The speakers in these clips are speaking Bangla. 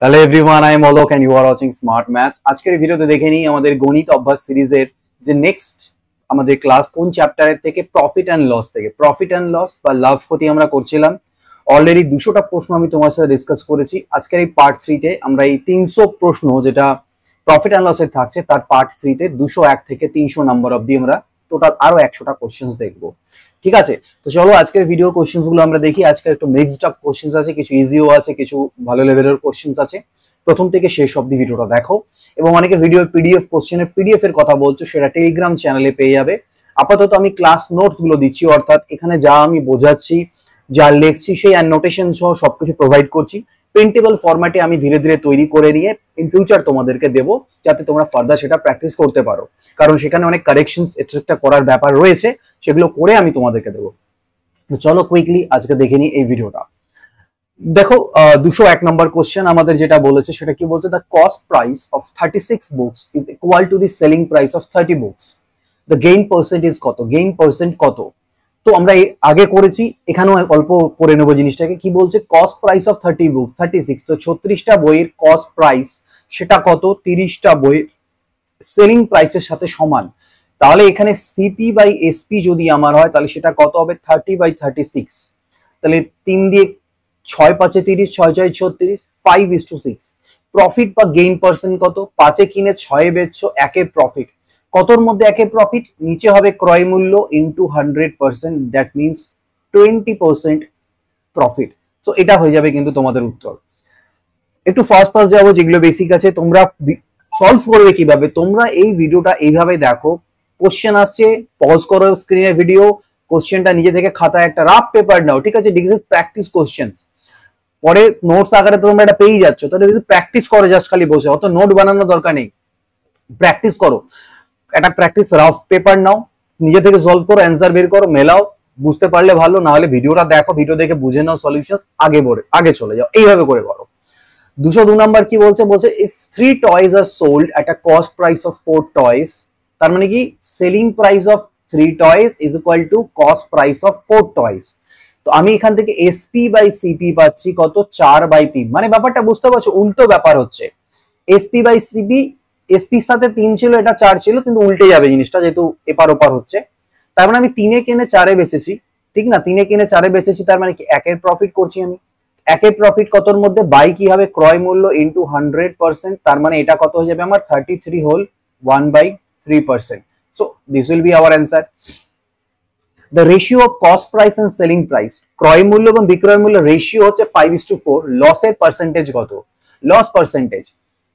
Hello everyone, I am Alok and you are watching smart maths. আজকের ভিডিওতে দেখে নিই আমাদের গণিত অভ্যাস সিরিজের যে নেক্সট আমাদের ক্লাস কোন চ্যাপ্টারের থেকে প্রফিট অ্যান্ড লস থেকে প্রফিট অ্যান্ড লস বা লাভ ক্ষতি আমরা করছিলাম। অলরেডি 200টা প্রশ্ন আমি তোমার সাথে ডিসকাস করেছি। আজকের এই পার্ট 3-তে আমরা এই 300 প্রশ্ন যেটা প্রফিট অ্যান্ড লসের থাকছে তার পার্ট 3-তে 201 থেকে 300 নাম্বার অবধি আমরা টোটাল আরো 100টা কোশ্চেন্স দেখবো। ঠিক আছে, তো চলো আজকের ভিডিও কোশ্চেন্স গুলো আমরা দেখি। আজকে একটু মিক্সড আপ কোশ্চেন্স আছে, কিছু ইজিও আছে, কিছু ভালো লেভেলের কোশ্চেন্স আছে। প্রথম থেকে শেষ অবধি ভিডিওটা দেখো। এবং অনেকে ভিডিও পিডিএফ কোশ্চেনের পিডিএফ এর কথা বলছো, সেটা টেলিগ্রাম চ্যানেলে পেয়ে যাবে। আপাতত আমি ক্লাস নোটস গুলো দিচ্ছি, অর্থাৎ এখানে যা আমি বোঝাচ্ছি, যা লিখছি সেই অ্যানোটেশন সহ সবকিছু প্রোভাইড করছি। প্রিন্টেবল ফরম্যাটে আমি ধীরে ধীরে তৈরি করে নিয়ে ইন ফিউচার তোমাদেরকে দেবো, যাতে তোমরা ফার্দার সেটা প্র্যাকটিস করতে পারো। কারণ সেখানে অনেক কারেকশনস এটসেট্রা করার ব্যাপার রয়েছে, সেগুলো করে আমি তোমাদেরকে দেবো। তো চলো কুইকলি আজকে দেখে নিই এই ভিডিওটা। দেখো 201 নম্বর কোশ্চেন আমাদের যেটা বলেছে সেটা কি বলছে, the cost price of 36 books is equal to the selling price of 30 books. The gain percentage কত, গেইন পার্সেন্ট কত? তো আমরা আগে করেছি, এখানেও অল্প করে নেবো জিনিসটাকে। কি বলছে, কস্ট প্রাইস অফ 30 বুক 36, তো 36টা বইয়ের কস্ট প্রাইস সেটা কত, 30টা বইয়ের সেলিং প্রাইসের সাথে সমান। তাহলে এখানে সিপি বাই এসপি যদি আমার হয় তাহলে সেটা কত হবে, 30/36। তাহলে 3 দিয়ে 6 5 30, 6 6 36, 5:6। প্রফিট বা গেইন পার্সেন্ট কত, 5 কিনে 6 বেচছো, 1 প্রফিট। কতর মধ্যে 1 প্রফিট, নিচে হবে ক্রয় মূল্য ইনটু 100%, দ্যাট মিনস 20% প্রফিট। তো এটা হয়ে যাবে কিন্তু তোমাদের উত্তর। একটু ফার্স্ট যাবো, যেগুলো বেসিক আছে তোমরা সলভ করবে কিভাবে। তোমরা এই ভিডিওটা এইভাবে দেখো, কোশ্চেন আসছে, পজ করো স্ক্রিনে ভিডিও, কোশ্চেনটা নিজে থেকে খাতায় একটা রাফ পেপার নাও, ঠিক আছে। This is practice question. পরে নোটস আকারে তোমরা এটা পেয়ে যাচ্ছ, তাহলে প্র্যাকটিস করো জাস্ট খালি বসে, অত নোট বানানোর দরকার নেই, প্র্যাকটিস করো। একটা প্র্যাকটিস রাফ পেপার নাও, নিজে থেকে সলভ করো, অ্যান্সার বের করো, মেলাও। বুঝতে পারলে ভালো, না হলে ভিডিওটা দেখো, ভিডিও দেখে বুঝে নাও সলিউশন, আগে চলে যাও, এইভাবে করে করো। 202 নাম্বার কি বলছে, বলছে if 3 toys are sold at a cost price of 4 toys, তার মানে কি selling price of 3 toys is equal to cost price of 4 toys. তো আমি এখান থেকে এসপি বাই সিপি পাচ্ছি কত, 4/3। মানে ব্যাপারটা বুঝতে পারছো, উল্টো ব্যাপার হচ্ছে। এসপি বাই সিপি, এসপির সাথে 3 ছিল, এটা 4 ছিল, কিন্তু উল্টে যাবে জিনিসটা, যেহেতু এপার ওপার হচ্ছে। তার মানে আমি 3 কিনে 4 বেচেছি, ঠিক না, 3 কিনে 4 বেচেছি, তার মানে কি 1 প্রফিট করছি আমি। 1 প্রফিট কতর মধ্যে, বাই কি হবে, ক্রয় মূল্য ইনটু 100%, তার মানে এটা কত হয়ে যাবে আমার 33 whole 1/3%। So this will be our answer. The ratio of cost price and selling price, ক্রয় মূল্য এবং বিক্রয় মূল্য রেশিও হচ্ছে 5:4। লসের পার্সেন্টেজ কত, লস পার্সেন্টেজ।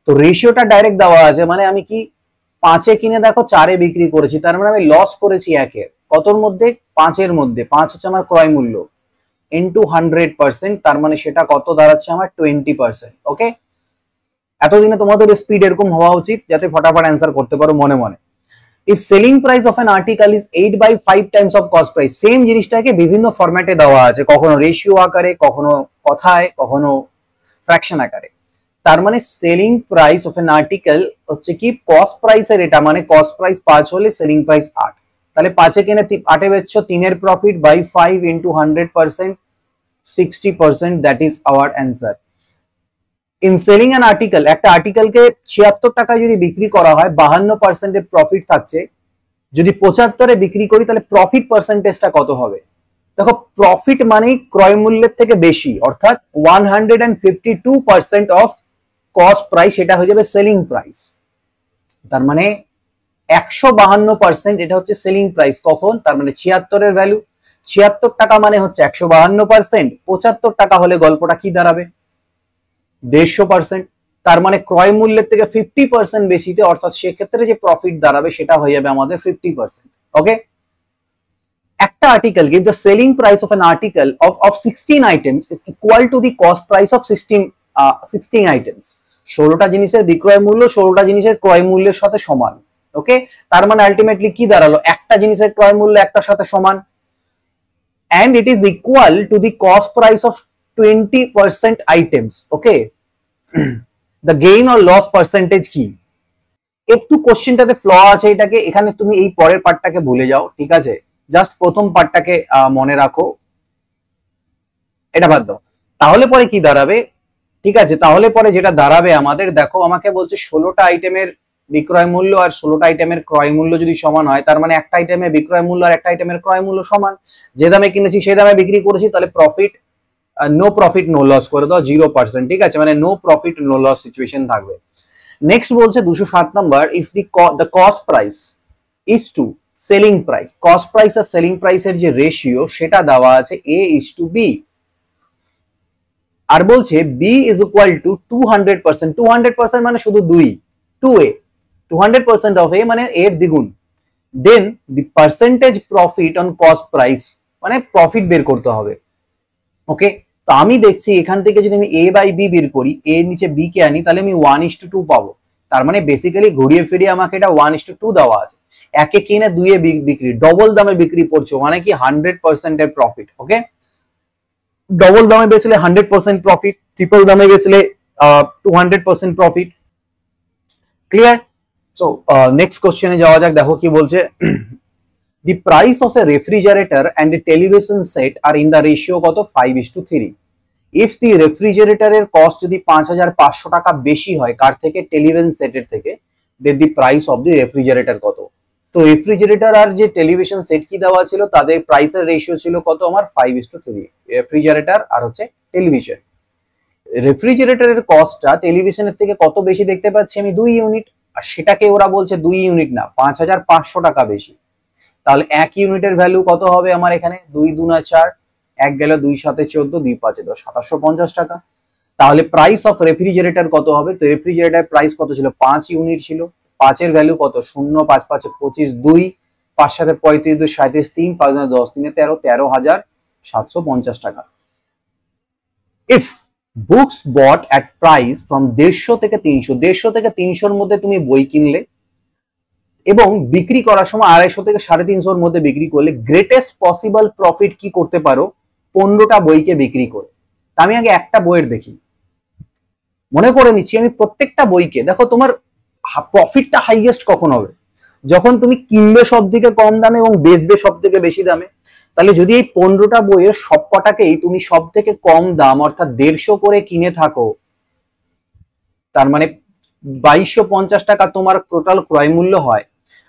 তো রেশিওটা ডাইরেক্ট দেওয়া আছে, মানে আমি কি 5 কিনে দেখো 4 বিক্রি করেছি, তার মানে আমি লস করেছি 1 কতর মধ্যে, 5 মধ্যে। 5 হচ্ছে আমার ক্রয় মূল্য ইনটু 100%, তার মানে সেটা কত দাঁড়াচ্ছে আমার 20%। ওকে, এতদিনে তোমাদের স্পিড এরকম হওয়া উচিত যাতে ফটাফট অ্যান্সার করতে পারো মনে মনে। If selling price of an article is 8/5 Times of cost price, same জিনিসটাকে বিভিন্ন ফরম্যাটে দেওয়া আছে, কখনো রেশিও আকারে, কখনো কথায়, কখনো ফ্র্যাকশন আকারে। তার মানে selling price of an article হচ্ছে কি কস্ট প্রাইসের এটা, মানে কস্ট প্রাইস 5 হলে সেলিং প্রাইস 8। তাহলে 5 কিনে 8 বেচছো, 3 profit by 5 into 100%, 60%, that is our answer. In selling an article, একটা আর্টিকেলকে 76 টাকায় যদি বিক্রি করা হয়, 52% প্রফিট থাকছে। যদি 75 বিক্রি করি তাহলে প্রফিট পার্সেন্টেজটা কত হবে? দেখো, প্রফিট মানেই ক্রয় মূল্যের থেকে বেশি, অর্থাৎ 152% অফ কস্ট প্রাইস, এটা হয়ে যাবে সেলিং প্রাইস। তার মানে 152% এটা হচ্ছে সেলিং প্রাইস। কখন? তার মানে 76 এর ভ্যালু, 76 টাকা মানে হচ্ছে 152%। 75 টাকা হলে গল্পটা কি দাঁড়াবে, 150%। তার মানে ক্রয় মূল্যের থেকে 50% বেশিতে, অর্থাৎ সেক্ষেত্রে যে প্রফিট দাঁড়াবে সেটা হয়ে যাবে আমাদের 50%। ওকে, একটা article give the selling price of an article of 16 items is equal to the cost price of 16 items। 16টা জিনিসের বিক্রয় মূল্য 16টা জিনিসের ক্রয় মূল্যের সাথে সমান। ওকে, তার মানে আলটিমেটলি কি দাঁড়ালো, একটা জিনিসের ক্রয় মূল্য একটার সাথে সমান, and it is equal to the cost price of 20% items। Okay, the gain or loss percentage কি? একটু কোশ্চেনটাতে ফ্ল আছে, এটাকে এখানে তুমি এই পরের পার্টটাকে ভুলে যাও, ঠিক আছে, জাস্ট প্রথম পার্টটাকে মনে রাখো, এটা বাদ দাও। তাহলে পরে কি দাঁড়াবে, ঠিক আছে, তাহলে পরে যেটা দাঁড়াবে আমাদের, দেখো আমাকে বলছে 16টা আইটেমের বিক্রয় মূল্য আর 16টা আইটেমের ক্রয় মূল্য যদি সমান হয়, তার মানে একটা আইটেমের বিক্রয় মূল্য আর একটা আইটেমের ক্রয় মূল্য সমান। যে দামে কিনেছি সেই দামে বিক্রি করেছি, তাহলে profit no profit no loss করে দাও 0%। ঠিক আছে, মানে no profit no loss situation থাকবে। নেক্সট বলছে 207 number, if the cost price is to selling price, cost price আর সেলিং প্রাইসের যে রেশিও সেটা দেওয়া আছে A:B, আর বলছে B ইজ ইকুয়াল টু 200%, 200% মানে শুধু 2A, 200% অফ A মানে এর দ্বিগুণ। Then the percentage profit on cost price, মানে প্রফিট বের করতে হবে। ওকে, তো আমি দেখছি এখান থেকে যদি আমি A/B বের করি, A এর নিচে B কে আনি, তাহলে আমি 1:2 পাবো। তার মানে বেসিক্যালি ঘুরিয়ে ফিরিয়ে আমাকে এটা 1:2 দেওয়া আছে। একে কিনে 2 এ বিক্রি, ডবল দামে বিক্রি করছো, মানে কি 100% এর প্রফিট। ওকে, ডবল দামে বেচলে 100% প্রফিট, ট্রিপল দামে বেচলে 200% প্রফিট। ক্লিয়ার? সো নেক্সট কোশ্চেনে যাওয়া যাক, দেখো কি বলছে। The price of a refrigerator and a television set are in the ratio কত 5:3. If the refrigerator এর কস্ট যদি 5,500 টাকা বেশি হয় কার থেকে, টেলিভিশন সেটের থেকে, then the price of the refrigerator কত। তো রেফ্রিজারেটর আর যে টেলিভিশন সেট কি দেওয়া ছিল, তাদের প্রাইসের রেশিও ছিল কত আমার 5:3, রেফ্রিজারেটর আর হচ্ছে টেলিভিশন। রেফ্রিজারেটরের কস্টটা টেলিভিশনের থেকে কত বেশি দেখতে পাচ্ছি আমি, 2 ইউনিট, আর সেটাকে ওরা বলছে 2 ইউনিট না 5,500 টাকা বেশি। তাহলে 1 ইউনিটের ভ্যালু কত হবে আমার এখানে, 2 দুনা 4, 1 গেল 2 7 14, 2 5 10, 2750 টাকা। তাহলে প্রাইস অফ রেফ্রিজারেটর কত হবে, তো রেফ্রিজারেটর প্রাইস কত ছিল, 5 ইউনিট ছিল, 5 এর ভ্যালু কত, 0 5 5 25, 2 5 7 35, 2 37, 3 5 10, 3 13, 13,750 টাকা। If books bought at price from 150 থেকে 300, 150 থেকে 300 মধ্যে তুমি বই কিনলে এবং বিক্রি করার সময় 250 থেকে 350 মধ্যে বিক্রি করলে, গ্রেটেস্ট পসিবল প্রফিট কি করতে পারো 15টা বইকে বিক্রি করে। আমি আগে একটা বইয়ের দেখি, মনে করে নিচ্ছি আমি প্রত্যেকটা বইকে, দেখো তোমার প্রফিটটা হাইয়েস্ট কখন হবে, যখন তুমি কিনবে সব থেকে কম দামে এবং বেচবে সব থেকে বেশি দামে। তাহলে যদি এই 15টা বইয়ের সব কটাকেই তুমি সব থেকে কম দাম অর্থাৎ 150 করে কিনে থাকো, তার মানে 2250 টাকা তোমার টোটাল ক্রয় মূল্য হয়,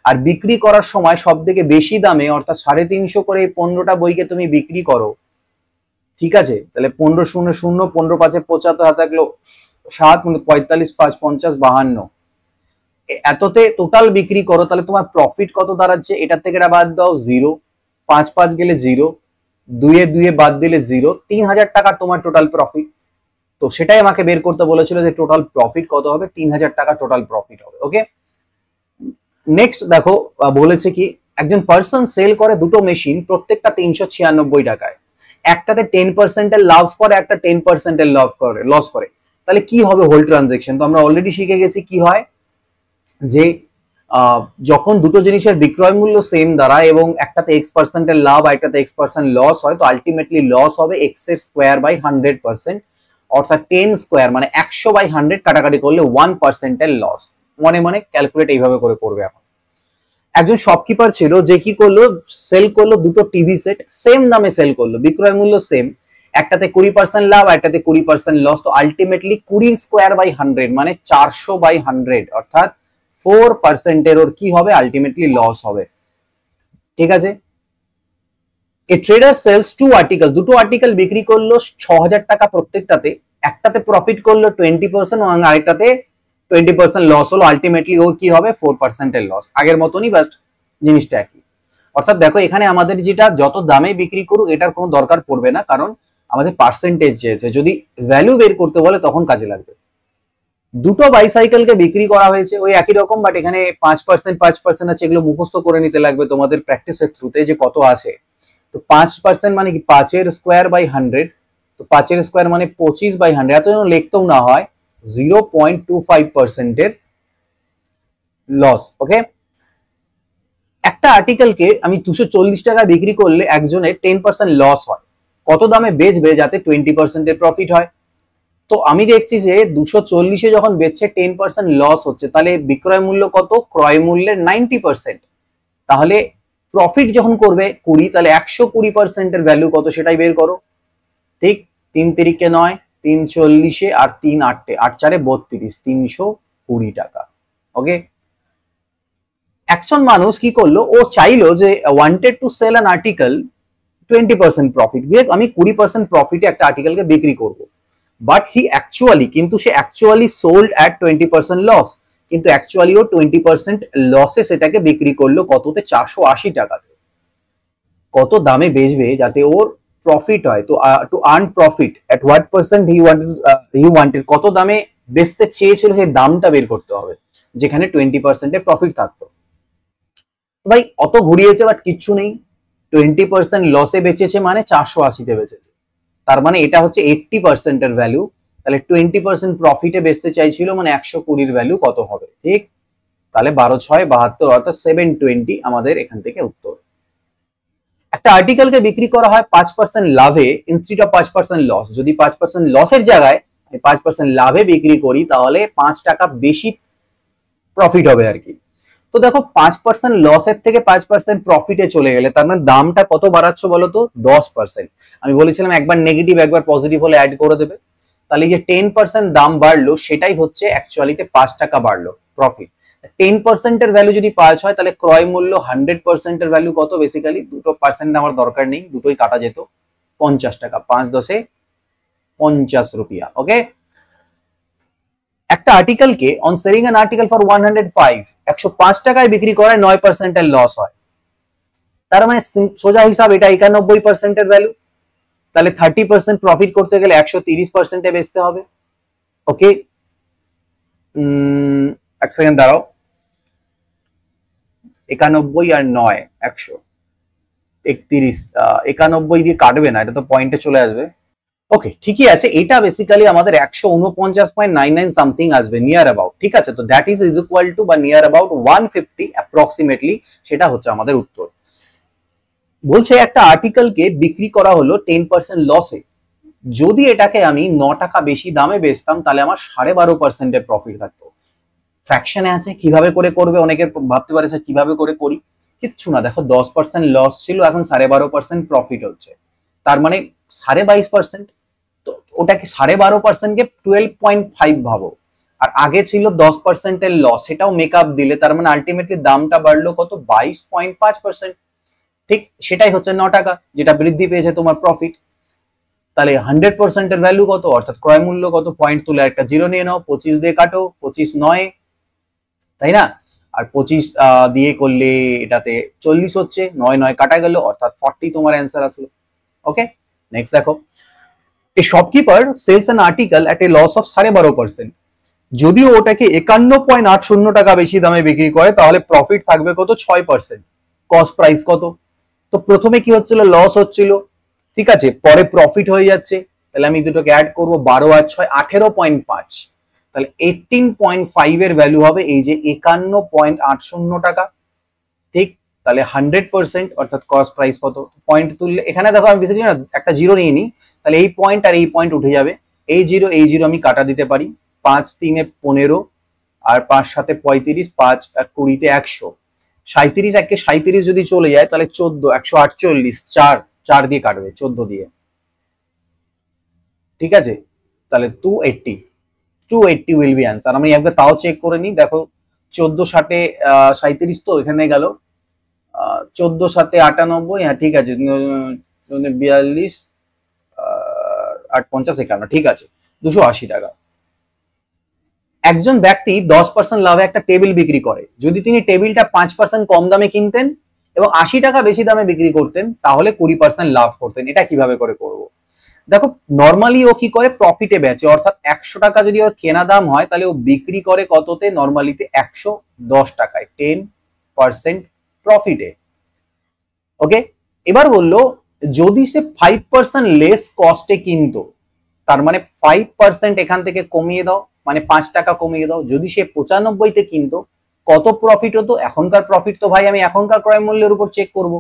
আর বিক্রি করার সময় সব থেকে বেশি দামে অর্থাৎ 350 করে এই 15টা বইকে তুমি বিক্রি করো। ঠিক আছে, তাহলে 15 0 0, 15 5 75, হাতে থাকলো 7, 45 5 50 52, এততে টোটাল বিক্রি করো, তাহলে তোমার প্রফিট কত দাঁড়াচ্ছে, এটার থেকে এটা বাদ দাও 0, 5 5 গেলে 0, 2 এ বাদ দিলে 0, 3000 টাকা তোমার টোটাল প্রফিট। তো সেটাই আমাকে বের করতে বলেছিল যে টোটাল প্রফিট কত হবে, 3000 টাকা টোটাল প্রফিট হবে। ওকে, নেক্সট দেখো বলেছে কি, একজন পার্সন সেল করে দুটো মেশিন, প্রত্যেকটা 396 টাকায়, একটাতে 10% এর লাভ করে, একটা 10% এর লস করে। তাহলে কি হবে হোল ট্রানজেকশন, তো আমরা অলরেডি শিখে গেছি কি হয়, যে যখন দুটো জিনিসের বিক্রয় মূল্য সেম দাঁড়ায় এবং একটাতে X% এর লাভ আর একটাতে X% লস হয়, তো আলটিমেটলি লস হবে X এর স্কোয়ার বাই 100%, অর্থাৎ 10 স্কোয়ার মানে 100/100 কাটাকাটি করলে 1% এর লস। মনে মনে ক্যালকুলেট এইভাবে করে করবে। এখন একজন শপকিপার ছিল যে কি করলো, সেল করলো দুটো টিভি সেট, সেম দামে সেল করলো, বিক্রয় মূল্য সেম, একটাতে 20% লাভ আর একটাতে 20% লস, তো আলটিমেটলি 20 স্কোয়ার বাই 100 মানে 400/100, অর্থাৎ 4% এর ওর কি হবে, আলটিমেটলি লস হবে। ঠিক আছে, এ ট্রেডার সেলস 2 আর্টিকেল, দুটো আর্টিকেল বিক্রি করলো 6000 টাকা প্রত্যেকটাতে, একটাতে প্রফিট করলো 20% এবং আরেকটাতে 20% লস হলো, আলটিমেটলি ওর কি হবে 4% এর লস। আগের মতনই বাস জিনিসটা একই। অর্থাৎ দেখো এখানে আমাদের যেটা যত দামে বিক্রি করুক এটার কোনো দরকার পড়বে না, কারণ আমাদের পার্সেন্টেজ চেয়েছে, যদি ভ্যালু বের করতে বলে তখন কাজে লাগবে। দুটো বাইসাইকেলকে বিক্রি করা হয়েছে ওই একই রকম, বাট এখানে 5% আছে, এগুলো মুখস্থ করে নিতে লাগবে তোমাদের প্র্যাকটিসের থ্রুতে যে কত আছে। তো 5% মানে কি 5 এর স্কোয়ার বাই 100, তো 5 এর স্কোয়ার মানে 25/100, এত যেন লিখতেও না হয়, 0.25% এর লস। ওকে, একটা আর্টিকেলকে আমি 240 টাকা বিক্রি করলে একজনের 10% লস হয়, কত দামে বেচবে যাতে 20% এর প্রফিট হয়। তো আমি দেখছি যে 240-এ যখন বেচছে 10% লস হচ্ছে, তাহলে বিক্রয় মূল্য কত, ক্রয় মূল্যের 90%, তাহলে প্রফিট যখন করবে 20, তাহলে 120% এর ভ্যালু কত সেটাই বের করো। ঠিক, 3 3 9, 340 আর 3 8 8 4 32 320 টাকা। ওকে, একজন মানুষ কি করলো, ও চাইলো যে wanted to sell an article 20% profit, আমি 20% প্রফিটে একটা আর্টিকেলকে বিক্রি করব, বাট হি অ্যাকচুয়ালি, কিন্তু সে অ্যাকচুয়ালি সোল্ড অ্যাট 20% লস, কিন্তু অ্যাকচুয়ালি ও 20% লসে সেটাকে বিক্রি করলো কততে, 480 টাকাতে। কত দামে বেচবে যাতে ওর প্রফিট হয়, তো to earn profit at what percent he wanted, কত দামে বেচতে চেয়েছিল সেই দামটা বের করতে হবে, যেখানে 20% এর প্রফিট থাকতো। ভাই অত ঘুরিয়েছে বাট কিচ্ছু নেই, 20% লসে বেচেছে মানে 480-তে বেচেছে, তার মানে এটা হচ্ছে 80% এর ভ্যালু, তাহলে 20% প্রফিটে বেচতে চাইছিল মানে 120-র ভ্যালু কত হবে, ঠিক? তাহলে 12 6 72, অর্থাৎ 720 আমাদের এখান থেকে উত্তর। একটা আর্টিকেলকে বিক্রি করা হয় 5% লাভে ইনস্টিড অফ 5% লস, যদি 5% লসের জায়গায় 5% লাভে বিক্রি করি তাহলে 5 টাকা বেশি প্রফিট হবে আর কি। তো দেখো 5% লসের থেকে 5% প্রফিটে চলে গেলে তার মানে দামটা কত বাড়াচ্ছ বলো তো, 10%। আমি বলেছিলাম একবার নেগেটিভ একবার পজিটিভ হলে অ্যাড করে দেবে, তাহলে যে 10% দাম বাড়লো সেটাই হচ্ছে অ্যাকচুয়ালিতে 5 টাকা বাড়লো প্রফিট। 10% এর ভ্যালু যদি 5 হয় তাহলে ক্রয় মূল্য 100% এর ভ্যালু কত, বেসিক্যালি দুটো পার্সেন্ট আমার দরকার নেই, দুটোই কাটা যেত, 50 টাকা, 5 10 50 রুপিয়া। ওকে, একটা আর্টিকেলকে on selling an article for 105 105 টাকায় বিক্রি করায় 9% এর লস হয়, তার মানে সোজা হিসাব এটা 91% এর ভ্যালু, তাহলে 30% প্রফিট করতে গেলে 130% এ বেচতে হবে। ওকে, এক সেকেন্ড দাঁড়াও, 91 আর 9 131, 91 দিয়ে কাটবে না, এটা তো পয়েন্টে চলে আসবে। ওকে, ঠিকই আছে, এটা বেসিক্যালি আমাদের 149.99 সামথিং আসবে, নিয়ার অ্যাবাউট, ঠিক আছে? তো দ্যাট ইজ ইকুয়াল টু বা নিয়ার অ্যাবাউট 150 অ্যাপ্রক্সিমেটলি, সেটা হচ্ছে আমাদের উত্তর। বলছে একটা আর্টিকেলকে বিক্রি করা হলো 10% লসে, যদি এটাকে আমি 9 টাকা বেশি দামে বেচতাম তাহলে আমার 12.5% এর প্রফিট থাকতো। ফ্র্যাকশনে আছে, কিভাবে করে করবে, অনেকে ভাবতে পারে স্যার কিভাবে করে করি, কিচ্ছু না, দেখো 10% লস ছিল, এখন 12.5% প্রফিট হচ্ছে, তার মানে 22.5%, তো ওটাকে 12.5% কে 12.5 ভাবো, আর আগে ছিল 10% এর লস, সেটাও মেকআপ দিলে তার মানে আলটিমেটলি দামটা বাড়লো কত, 22.5%, ঠিক? সেটাই হচ্ছে 9 টাকা, যেটা বৃদ্ধি পেয়েছে তোমার প্রফিট। তাহলে 100% এর ভ্যালু কত, অর্থাৎ ক্রয় মূল্য কত, পয়েন্ট তুলে একটা জিরো নিয়ে নাও, 25 দিয়ে কাটো, 25 9, তাই না? আর 25 দিয়ে করলে এটাতে 40 হচ্ছে, 9 9 কাটা গেল, অর্থাৎ 40 তোমার অ্যান্সার আসলো। ওকে, নেক্সট দেখো, a shopkeeper sells an article at a loss of 12.5%, যদিও ওটাকে 51.80 টাকা বেশি দামে বিক্রি করে তাহলে প্রফিট থাকবে কত, 6%, কস্ট প্রাইস কত, তো প্রথমে কি হচ্ছিল, লস হচ্ছিল, ঠিক আছে, পরে প্রফিট হয়ে যাচ্ছে, তাহলে আমি দুটোকে অ্যাড করবো, 12 আর 6 18.5, তাহলে 18.5 এর ভ্যালু হবে এই যে 51.80 টাকা, ঠিক? তাহলে 100% অর্থাৎ কস্ট প্রাইস কত, পয়েন্ট তুললে এখানে দেখো আমি বেসিক্যালি না একটা জিরো নিয়ে নিই, তাহলে এই পয়েন্ট আর এই পয়েন্ট উঠে যাবে, এই জিরো আমি কাটা দিতে পারি, 5 3 এ 15 আর 5 7 এ 35, 5 আর 20 তে 100, 37 একে 37 যদি চলে যায় তাহলে 14 148, 4 দিয়ে কাটবে, 14 দিয়ে, ঠিক আছে? তাহলে 280 উইল বি অ্যান্সার। আমি একবার তাও চেক করে নিই, দেখো 14 7 এ 37, তো এখানে গেল 14 7 এ 98, হ্যাঁ ঠিক আছে, 42 8 50 51, ঠিক আছে, 280 টাকা। একজন ব্যক্তি 10% লাভে একটা টেবিল বিক্রি করে, যদি তিনি টেবিলটা 5% কম দামে কিনতেন এবং 80 টাকা বেশি দামে বিক্রি করতেন তাহলে 20% লাভ করতেন, এটা কিভাবে করে করব? দেখো নরমালি ও কি করে, প্রফিটে বেচে, অর্থাৎ 100 টাকা যদি ওর কেনা দাম হয় তাহলে ও বিক্রি করে কততে, নরমালিতে 110 টাকায়, 10% প্রফিটে। ওকে, এবার বললো যদি সে 5% লেস কস্টে কিনতো, তার মানে 5% এখান থেকে কমিয়ে দাও, মানে 5 টাকা কমিয়ে দাও, যদি সে 95-তে কিনতো কত প্রফিট হতো, এখনকার প্রফিট তো ভাই আমি এখনকার ক্রয় মূল্যের উপর চেক করব,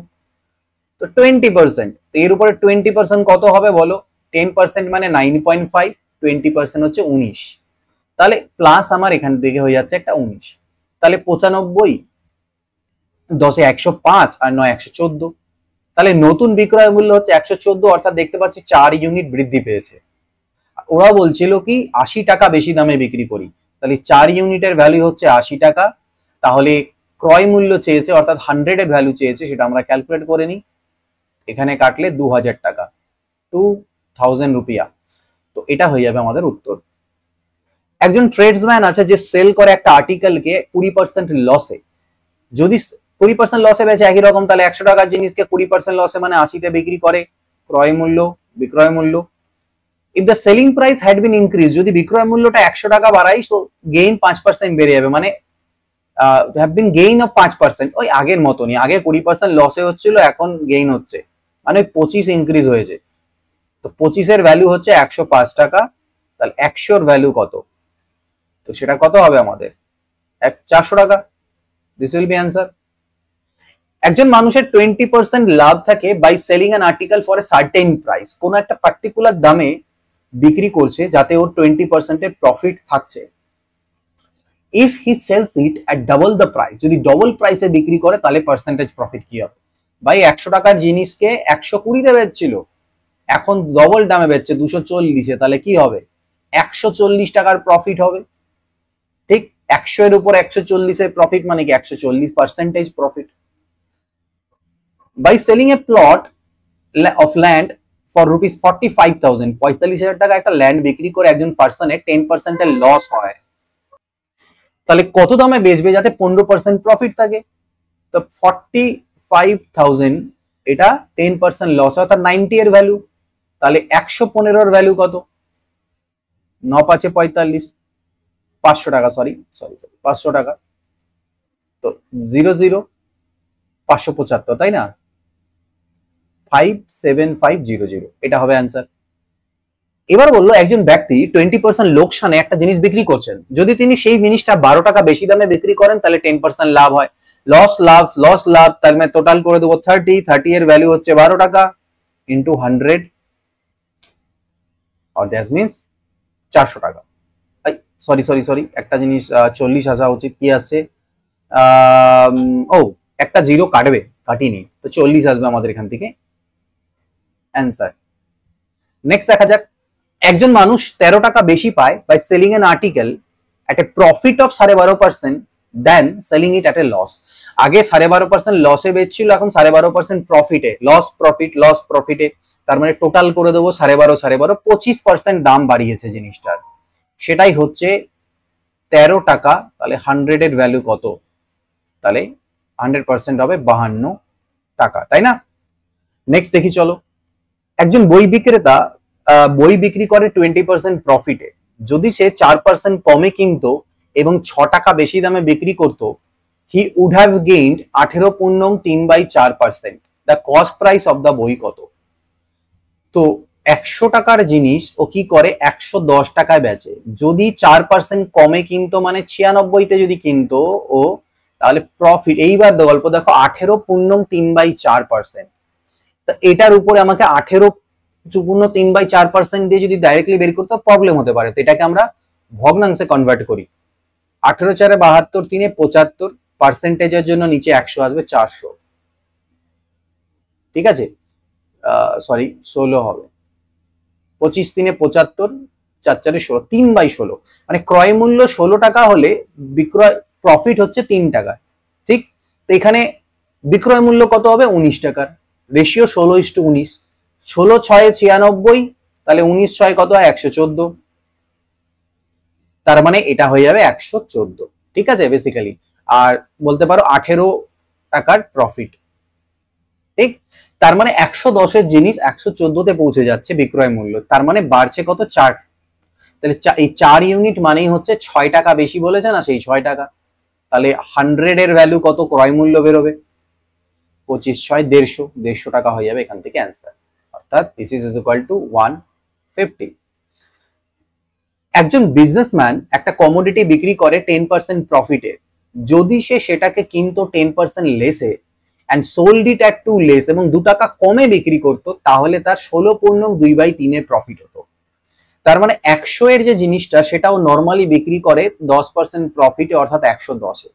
তো 20%, তো এর উপরে 20% কত হবে বলো, 10% মানে 9.5, 20% হচ্ছে 19, তাহলে প্লাস আমার এখান থেকে হয়ে যাচ্ছে একটা 19, তাহলে 95 10 এ 105 আর 9 114, তাহলে নতুন বিক্রয় মূল্য হচ্ছে 114, অর্থাৎ দেখতে পাচ্ছি 4 ইউনিট বৃদ্ধি পেয়েছে। ওরা বলছিল কি 80 টাকা বেশি দামে বিক্রি করি, তাহলে 4 ইউনিটের ভ্যালু হচ্ছে 80 টাকা, তাহলে ক্রয় মূল্য চেয়েছে অর্থাৎ 100 এর ভ্যালু চেয়েছে, সেটা আমরা ক্যালকুলেট করে নিই। এখানে কাটলে 2000 টাকা, 2000 রুপিয়া। তো এটা হয়ে যাবে আমাদের উত্তর। একজন ট্রেডসম্যান আছে যে সেল করে একটা আর্টিকেলকে 20% লসে, যদি 20% লসে বেচে একই রকম, তাহলে 100 টাকার জিনিসকে 20% লসে মানে 80তে বিক্রি করে, ক্রয় মূল্য বিক্রয় মূল্য। If the selling price had been increase, যদি বিক্রয় মূল্যটা 100 টাকা বাড়াই তো গেইন 5% বেড়ে যাবে, মানে হ্যাভ বিন গেইন অফ 5%, ওই আগের মতনই, আগে 20% লসে হচ্ছিল, এখন গেইন হচ্ছে, মানে 25 ইনক্রিজ হয়েছে। তো 25 এর ভ্যালু হচ্ছে 105 টাকা, তাহলে 100 এর ভ্যালু কত, তো সেটা কত হবে আমাদের 400 টাকা। This will be answer. একজন মানুষের 20% লাভ থাকে by selling an article for a certain price, কোন একটা পার্টিকুলার দামে বিক্রি করছে যাতে ওর 20% এর প্রফিট থাকছে। If he sells it at double the price, যদি ডবল প্রাইসে বিক্রি করে তাহলে পার্সেন্টেজ প্রফিট কি হবে? ভাই 100 টাকার জিনিসকে 120 বেচছিল, এখন ডবল দামে বেচছে 240-এ, তাহলে কি হবে? 140 টাকার প্রফিট হবে। ঠিক, 100 এর উপর 140 এর প্রফিট মানে কি 140% profit. By selling a plot of land for rupees 45,000, 45,000 টাকা একটা ল্যান্ড বিক্রি করে একজন পার্সনের 10% এর লস হয়, তাহলে কত দামে বেচবে যাতে 15% প্রফিট থাকে? তো 45,000 এটা 10% লস হয়, অর্থাৎ 90 এর ভ্যালু, তাহলে 115 এর ভ্যালু কত? 9 5 45, 500 টাকা, সরি 500 টাকা, তো 00 575, তাই না? 57500, এটা হবে অ্যান্সার। এবার বললো একজন ব্যক্তি 20% লোকসানে একটা জিনিস বিক্রি করছেন, যদি তিনি সেই জিনিসটা 12 টাকা বেশি দামে বিক্রি করেন তাহলে 10% লাভ হয়। লস লাভ লস লাভ, তার মানে টোটাল করে দেবো 30 এর ভ্যালু হচ্ছে 12 টাকা ইন্টু 100, আর দ্যাট মিনস 400 টাকা। সরি একটা জিনিস 40 আসা উচিত, কি আসছে? ও একটা জিরো কাটবে, কাটিনি, তো 40 আসবে আমাদের এখান থেকে অ্যান্সার। নেক্সট দেখা যাক, একজন মানুষ 13 টাকা বেশি পায় by selling an article at a profit of 12.5% then selling it at a loss. আগে 12.5% লসে বেচছিল, এখন 12.5% প্রফিটে, লস প্রফিটে, তার মানে টোটাল করে দেবো 12.5, 25% দাম বাড়িয়েছে জিনিসটার, সেটাই হচ্ছে 13 টাকা। তাহলে 100 এর ভ্যালু কত? তাহলে 100% হবে 52 টাকা, তাই না? নেক্সট দেখি চলো, একজন বই বিক্রেতা বই বিক্রি করে 20% প্রফিটে, যদি সে 4% কমে কিনতো এবং 6 টাকা বেশি দামে বিক্রি করতো, he would have gained 18.3/4%। The cost price of the বই কত? তো 100 টাকার জিনিস ও কি করে 110 টাকায় বেচে, যদি 4% কমে কিনতো মানে 96-তে যদি কিনতো ও, তাহলে প্রফিট, এইবার গল্প দেখো 18.3/4%, তো এটার উপরে আমাকে 18.3/4% দিয়ে যদি ডাইরেক্টলি বের করতে প্রবলেম হতে পারে, তো এটাকে আমরা ভগ্নাংশে কনভার্ট করি। 18 4 72, 3 75, পার্সেন্টেজের জন্য নিচে 100 আসবে 400, ঠিক আছে? সরি 16 হবে, 25 3 75, 4 4 16, 3/16, মানে ক্রয় মূল্য 16 টাকা হলে বিক্রয় প্রফিট হচ্ছে 3 টাকা, ঠিক? তো এখানে বিক্রয় মূল্য কত হবে? 19 টাকার, রেশিও 16:19, 16 6 96, তাহলে 19 6 কত হয়? 114, তার মানে এটা হয়ে যাবে 114, ঠিক আছে বেসিক্যালি। আর বলতে পারো 18 টাকার প্রফিট, ঠিক? তার মানে 110 এর জিনিস 114-তে পৌঁছে যাচ্ছে বিক্রয় মূল্য, তার মানে বাড়ছে কত? 4। তাহলে এই 4 ইউনিট মানেই হচ্ছে 6 টাকা বেশি বলেছে না, সেই 6 টাকা। তাহলে 100 এর ভ্যালু কত ক্রয় মূল্য বেরোবে? 25 6 150 টাকা হয়ে যাবে এখান থেকে অ্যান্সার, অর্থাৎ দিস ইজ ইকুয়াল টু 150। একজন বিজনেসম্যান একটা কমোডিটি বিক্রি করে 10% প্রফিটে, যদি সে সেটাকে কিনতো 10% লেসে and sold it at too less এবং 2 টাকা কমে বিক্রি করতো, তাহলে তার 16.2/3 এর প্রফিট হতো। তার মানে 100 এর যে জিনিসটা সেটাও নর্মালি বিক্রি করে 10% প্রফিটে, অর্থাৎ 110-এ,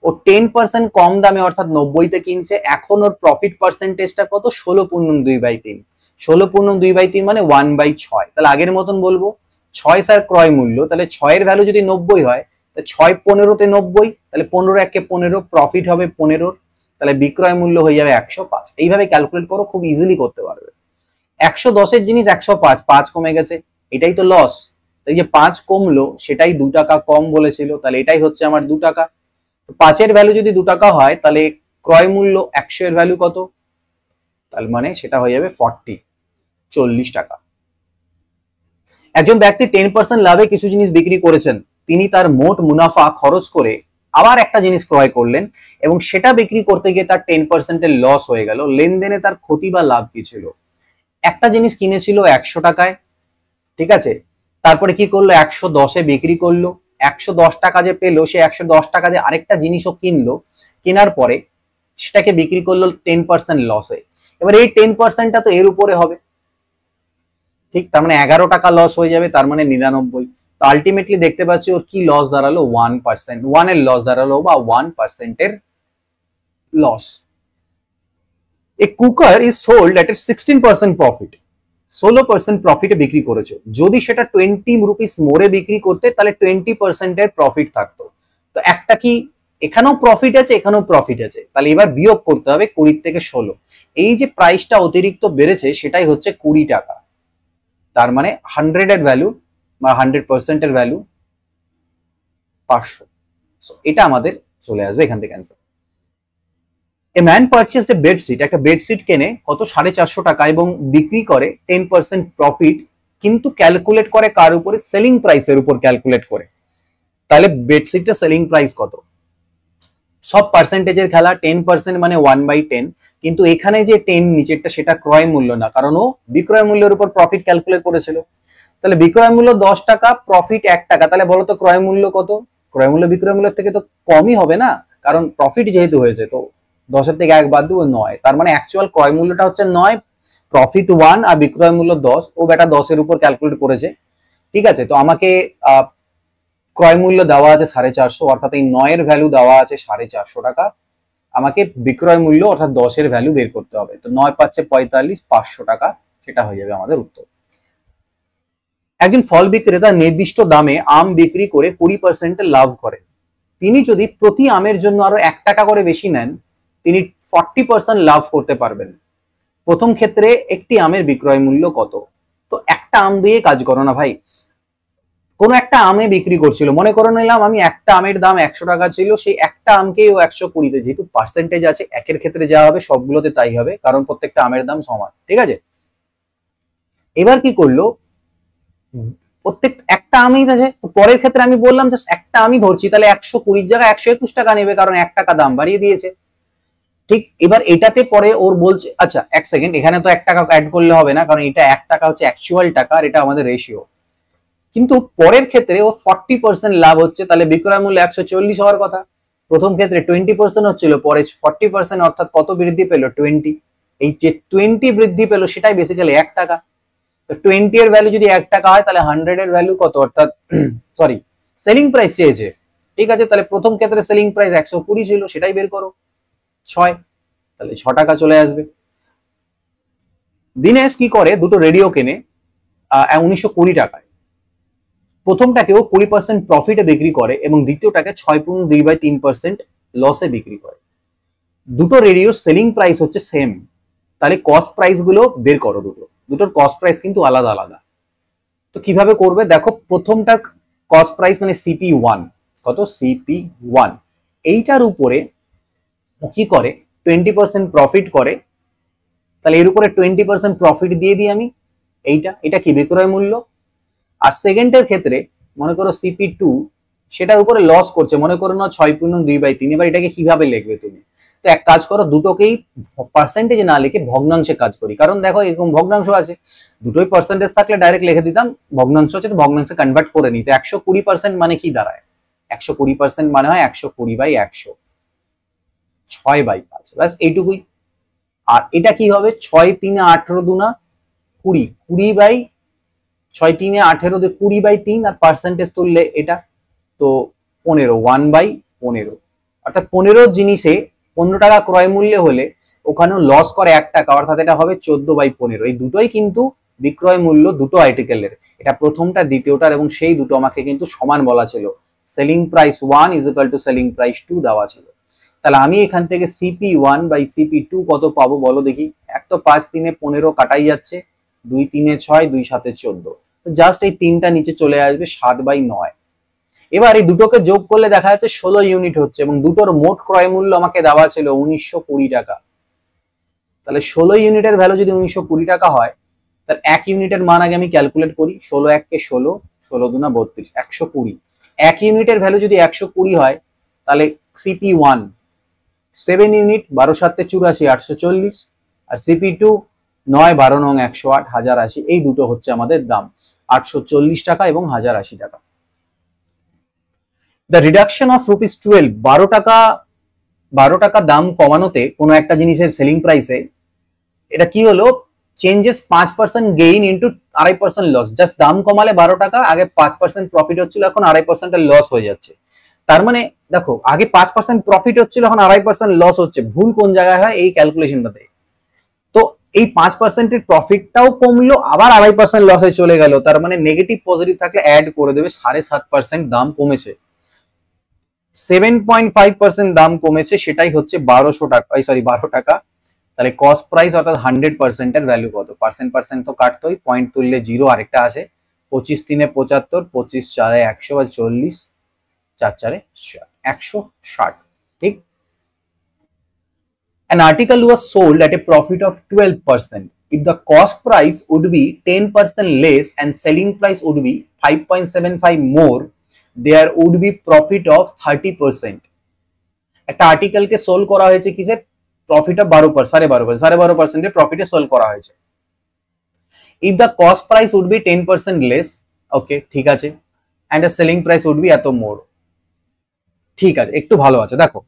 ও 10% কম দামে অর্থাৎ 90-তে কিনছে, এখন ওর প্রফিট পার্সেন্টেজটা কত? 16.2/3, 16.2/3 মানে 1/6। তাহলে আগের মতন বলবো 6 স্যার ক্রয় মূল্য, তাহলে 6 এর ভ্যালু যদি 90 হয়, তাহলে 6 15 তে 90, তাহলে 15 একে 15, প্রফিট হবে 15, তাহলে বিক্রয় মূল্য হয়ে যাবে 105। এইভাবে ক্যালকুলেট করো, খুব ইজিলি করতে পারবে। 110 এর জিনিস 105, 5 কমে গেছে, এটাই তো লস। এই যে 5 কমলো সেটাই 2 টাকা কম বলেছিল, তাহলে এটাই হচ্ছে আমার 2 টাকা। 5 এর ভ্যালু যদি 2 টাকা হয়, তাহলে ক্রয় মূল্য 100 এর ভ্যালু কত? তার মানে সেটা হয়ে যাবে 40 টাকা। একজন ব্যক্তি 10% লাভে কিছু জিনিস বিক্রি করেছেন, তিনি তার মোট মুনাফা খরচ করে আবার একটা জিনিস ক্রয় করলেন এবং সেটা বিক্রি করতে গিয়ে তার 10% এর লস হয়ে গেল। লেনদেনে তার ক্ষতি বা লাভ কি ছিল? একটা জিনিস কিনেছিল 100 টাকায়, ঠিক আছে, তারপরে কি করলো, 110 এ বিক্রি করলো। 110 টাকা যে পেলো, সে 110 টাকা দিয়ে আরেকটা জিনিসও কিনলো, কেনার পরে সেটাকে বিক্রি করলো 10% লসে। এবার এই 10%টা তো এর উপরে হবে, ঠিক, তার মানে 11 টাকা লস হয়ে যাবে, তার মানে 99। তো আলটিমেটলি দেখতে পাচ্ছি ওর কি লস দাঁড়ালো, 1%, 1 এর লস দাঁড়ালো বা 1% এর loss. A cooker is sold at 16% profit, 16% প্রফিটে বিক্রি করেছো। যদি সেটা 20 রুপিস মোরে বিক্রি করতে, তাহলে 20% এর প্রফিট থাকতো। তো একটা কি এখানেও প্রফিট আছে, এখানেও প্রফিট আছে, তাহলে এবার বিয়োগ করতে হবে 20 থেকে 16। এই যে প্রাইসটা অতিরিক্ত বেড়েছে সেটাই হচ্ছে 20 টাকা, তার মানে 100 এর ভ্যালু বা 100% এর ভ্যালু 500। এটা আমাদের চলে আসবে এখান থেকে answer. A man purchased A bedsheet, একটা বেডশিট কেনে কত, 450 টাকা এবং বিক্রি করে 10% প্রফিট, কিন্তু ক্যালকুলেট করে কার উপরে, সেলিং প্রাইসের উপর ক্যালকুলেট করে। তাহলে বেডশিটটা সেলিং প্রাইস কত? সব পার্সেন্টেজের খেলা, 10% মানে 1/10, কিন্তু এখানে যে 10 নিচেরটা সেটা ক্রয় মূল্য না, কারণ ও বিক্রয় মূল্যের উপর প্রফিট ক্যালকুলেট করেছিল। তাহলে বিক্রয় মূল্য 10 টাকা, প্রফিট 1 টাকা, তাহলে বলো তো ক্রয় মূল্য কত? ক্রয় মূল্য বিক্রয় মূল্যের থেকে তো কমই হবে না, কারণ প্রফিট যেহেতু হয়েছে। তো 10 এর থেকে 1 বাদ দেবো, 9, তার মানে অ্যাকচুয়াল ক্রয় মূল্যটা হচ্ছে 9, প্রফিট 1 আর বিক্রয় মূল্য 10। ও বেটা 10 এর উপর ক্যালকুলেট করেছে, ঠিক আছে। তো আমাকে ক্রয় মূল্য দেওয়া আছে 450, অর্থাৎ এই 9 এর ভ্যালু দেওয়া আছে 450 টাকা, আমাকে বিক্রয় মূল্য অর্থাৎ 10 এর ভ্যালু বের করতে হবে। তো 9 পাচ্ছে 45, 500 টাকা, সেটা হয়ে যাবে আমাদের উত্তর। একজন ফল বিক্রেতা নির্দিষ্ট দামে আম বিক্রি করে 20% লাভ করেন। তিনি যদি প্রতি আমের জন্য আরো 1 টাকা করে বেশি নেন, তিনি 40% লাভ করতে পারবেন। প্রথম ক্ষেত্রে একটি আমের বিক্রয় মূল্য কত? তো একটা আম দিয়ে কাজ করো না ভাই। কোনো একটা আমে বিক্রি করছিল, মনে করে নিলাম আমি একটা আমের দাম 100 টাকা ছিল, সেই একটা আমকেই ও 120 তে, যেহেতু পার্সেন্টেজ আছে একের ক্ষেত্রে যা হবে সবগুলোতে তাই হবে, কারণ প্রত্যেকটা আমের দাম সমান, ঠিক আছে। এবার কি করলো, প্রত্যেক একটা আমই আছে, তো পরের ক্ষেত্রে আমি বললাম জাস্ট একটা আমি ধরছি, তাহলে 120 জায়গায় 121 টাকা নেবে, কারণ 1 টাকা দাম বাড়িয়ে দিয়েছে, ঠিক। এবার এটাতে পরে ওর বলছে, আচ্ছা 1 সেকেন্ড, এখানে তো 1 টাকা অ্যাড করলে হবে না, কারণ এটা 1 টাকা হচ্ছে অ্যাকচুয়াল টাকা আর এটা আমাদের রেশিও। কিন্তু পরের ক্ষেত্রে ও 40% লাভ হচ্ছে, তাহলে বিক্রয় মূল্য 140 হওয়ার কথা। প্রথম ক্ষেত্রে 20% হচ্ছিল, পরে 40%, অর্থাৎ কত বৃদ্ধি পেল, 20। এই যে 20 বৃদ্ধি পেল সেটাই বেসিক্যালি 1 টাকা। তো 20 এর ভ্যালু যদি 1 টাকা হয়, তাহলে 100 এর ভ্যালু কত, অর্থাৎ সরি সেলিং প্রাইস চেয়েছে, ঠিক আছে। তাহলে প্রথম ক্ষেত্রে সেলিং প্রাইস 120 ছিল, সেটাই বের করো 6, তাহলে 6 টাকা চলে আসবে। দিনেশ কি করে, দুটো রেডিও কেনে 1920 টাকায়। প্রথমটাকেও 20% প্রফিটে বিক্রি করে এবং দ্বিতীয়টাকে 6.2/3% লসে বিক্রি করে। দুটো রেডিও সেলিং প্রাইস হচ্ছে সেম, তাহলে কস্ট প্রাইস গুলো বের করো। দুটোর কস্ট প্রাইস কিন্তু আলাদা আলাদা। তো কিভাবে করবে দেখো, প্রথমটার কস্ট প্রাইস মানে CP1 কত, CP1, এইটার উপরে কি করে 20% প্রফিট করে, তাহলে এর উপরে 20% প্রফিট দিয়ে দিই আমি, এটা কি বিক্রয় মূল্য। আর সেকেন্ডের ক্ষেত্রে মনে করো CP2, সেটার উপরে লস করছে, মনে করো না 6.2/3। এবার এটাকে কিভাবে লিখবে তুমি? তো এক কাজ করো, দুটোকেই পার্সেন্টেজ না লিখে ভগ্নাংশে কাজ করি, কারণ দেখো এরকম ভগ্নাংশ আছে, দুটোই পার্সেন্টেজ থাকলে ডাইরেক্ট লিখে দিতাম, ভগ্নাংশ আছে তো ভগ্নাংশে কনভার্ট করে নিতে। 120% মানে কি দাঁড়ায়, 120% মানে হয় 120/100, 6/5, ব্যাস এইটুকুই। আর এটা কি হবে, 6 3 18 2 20, 20/6 3 18, 20/3, আর পার্সেন্টেজ তুললে এটা তো 15, 1/15, অর্থাৎ 15 জিনিসে 15 টাকা ক্রয় মূল্য হলে ওখানেও লস করে 1 টাকা, অর্থাৎ এটা হবে 14/15। এই দুটোই কিন্তু বিক্রয় মূল্য দুটো আর্টিকেলের, এটা প্রথমটা দ্বিতীয়টার, এবং সেই দুটো আমাকে কিন্তু সমান বলা ছিল। Selling price 1 is equal two selling price 2 দেওয়া ছিল। তাহলে আমি এখান থেকে CP1 বাই CP2 কত পাবো বলো দেখি। এক তো 5 3 15 কাটাই যাচ্ছে, 2 3 6, 2 7 14, জাস্ট এই তিনটা নিচে চলে আসবে 7/9। এবার এই দুটোকে যোগ করলে দেখা যাচ্ছে 16 ইউনিট হচ্ছে, এবং দুটোর মোট ক্রয় মূল্য আমাকে দেওয়া ছিল 1920 টাকা। তাহলে 16 ইউনিটের ভ্যালু যদি 1920 টাকা হয়, তাহলে 1 ইউনিটের মান আগে আমি ক্যালকুলেট করি। 16 1 কে 16, 16 2 32, 120। 1 ইউনিটের ভ্যালু যদি 120 হয়, তাহলে CP1 7 ইউনিট, 12 7 84, 840, আর CP2 9 12 9 108, 1080। এই দুটো হচ্ছে আমাদের দাম, 840 টাকা এবং 1080 টাকা। দ্য রিডাকশন অফ ₹12, 12 টাকা দাম কমানোতে কোনো একটা জিনিসের সেলিং প্রাইসে, এটা কি হলো, changes 5% gain into 2.5% loss. Just দাম কমালে 12 টাকা, আগে 5% প্রফিট হচ্ছিল, এখন 2.5% লস হয়ে যাচ্ছে। তার মানে দেখো, আগে 5% প্রফিট হচ্ছিল, এখন 2.5% লস হচ্ছে। ভুল কোন জায়গায় হয় এই ক্যালকুলেশনটাতে। তো এই 5% এর প্রফিটটাও কমলো, আবার 2.5% লসে চলে গেল। তার মানে নেগেটিভ পজিটিভ থাকলে অ্যাড করে দেবে, 7.5% দাম কমেছে। 7.5% দাম কমেছে, সেটাই হচ্ছে 1200 টাকা, সরি 12 টাকা। তাহলে কস্ট প্রাইস অর্থাৎ 100% এর ভ্যালু কত? পার্সেন্ট তো কাটতোই, পয়েন্ট তুললে 0, আরেকটা আছে 25 3 75, 25 4 100 বা 40, 4 4 160, ঠিক। An article was sold at a profit of 12%. If the cost price would be 10% less and selling price would be 5.75 more, there would be profit of 30%. একটা আর্টিকেলকে সোল করা হয়েছে কিসে? প্রফিট অফ 12% এর প্রফিটে সোল করা হয়েছে। If the cost price would be 10% less, ওকে ঠিক আছে, and the selling price would be এত মোর, ঠিক আছে, একটু ভালো আছে। দেখো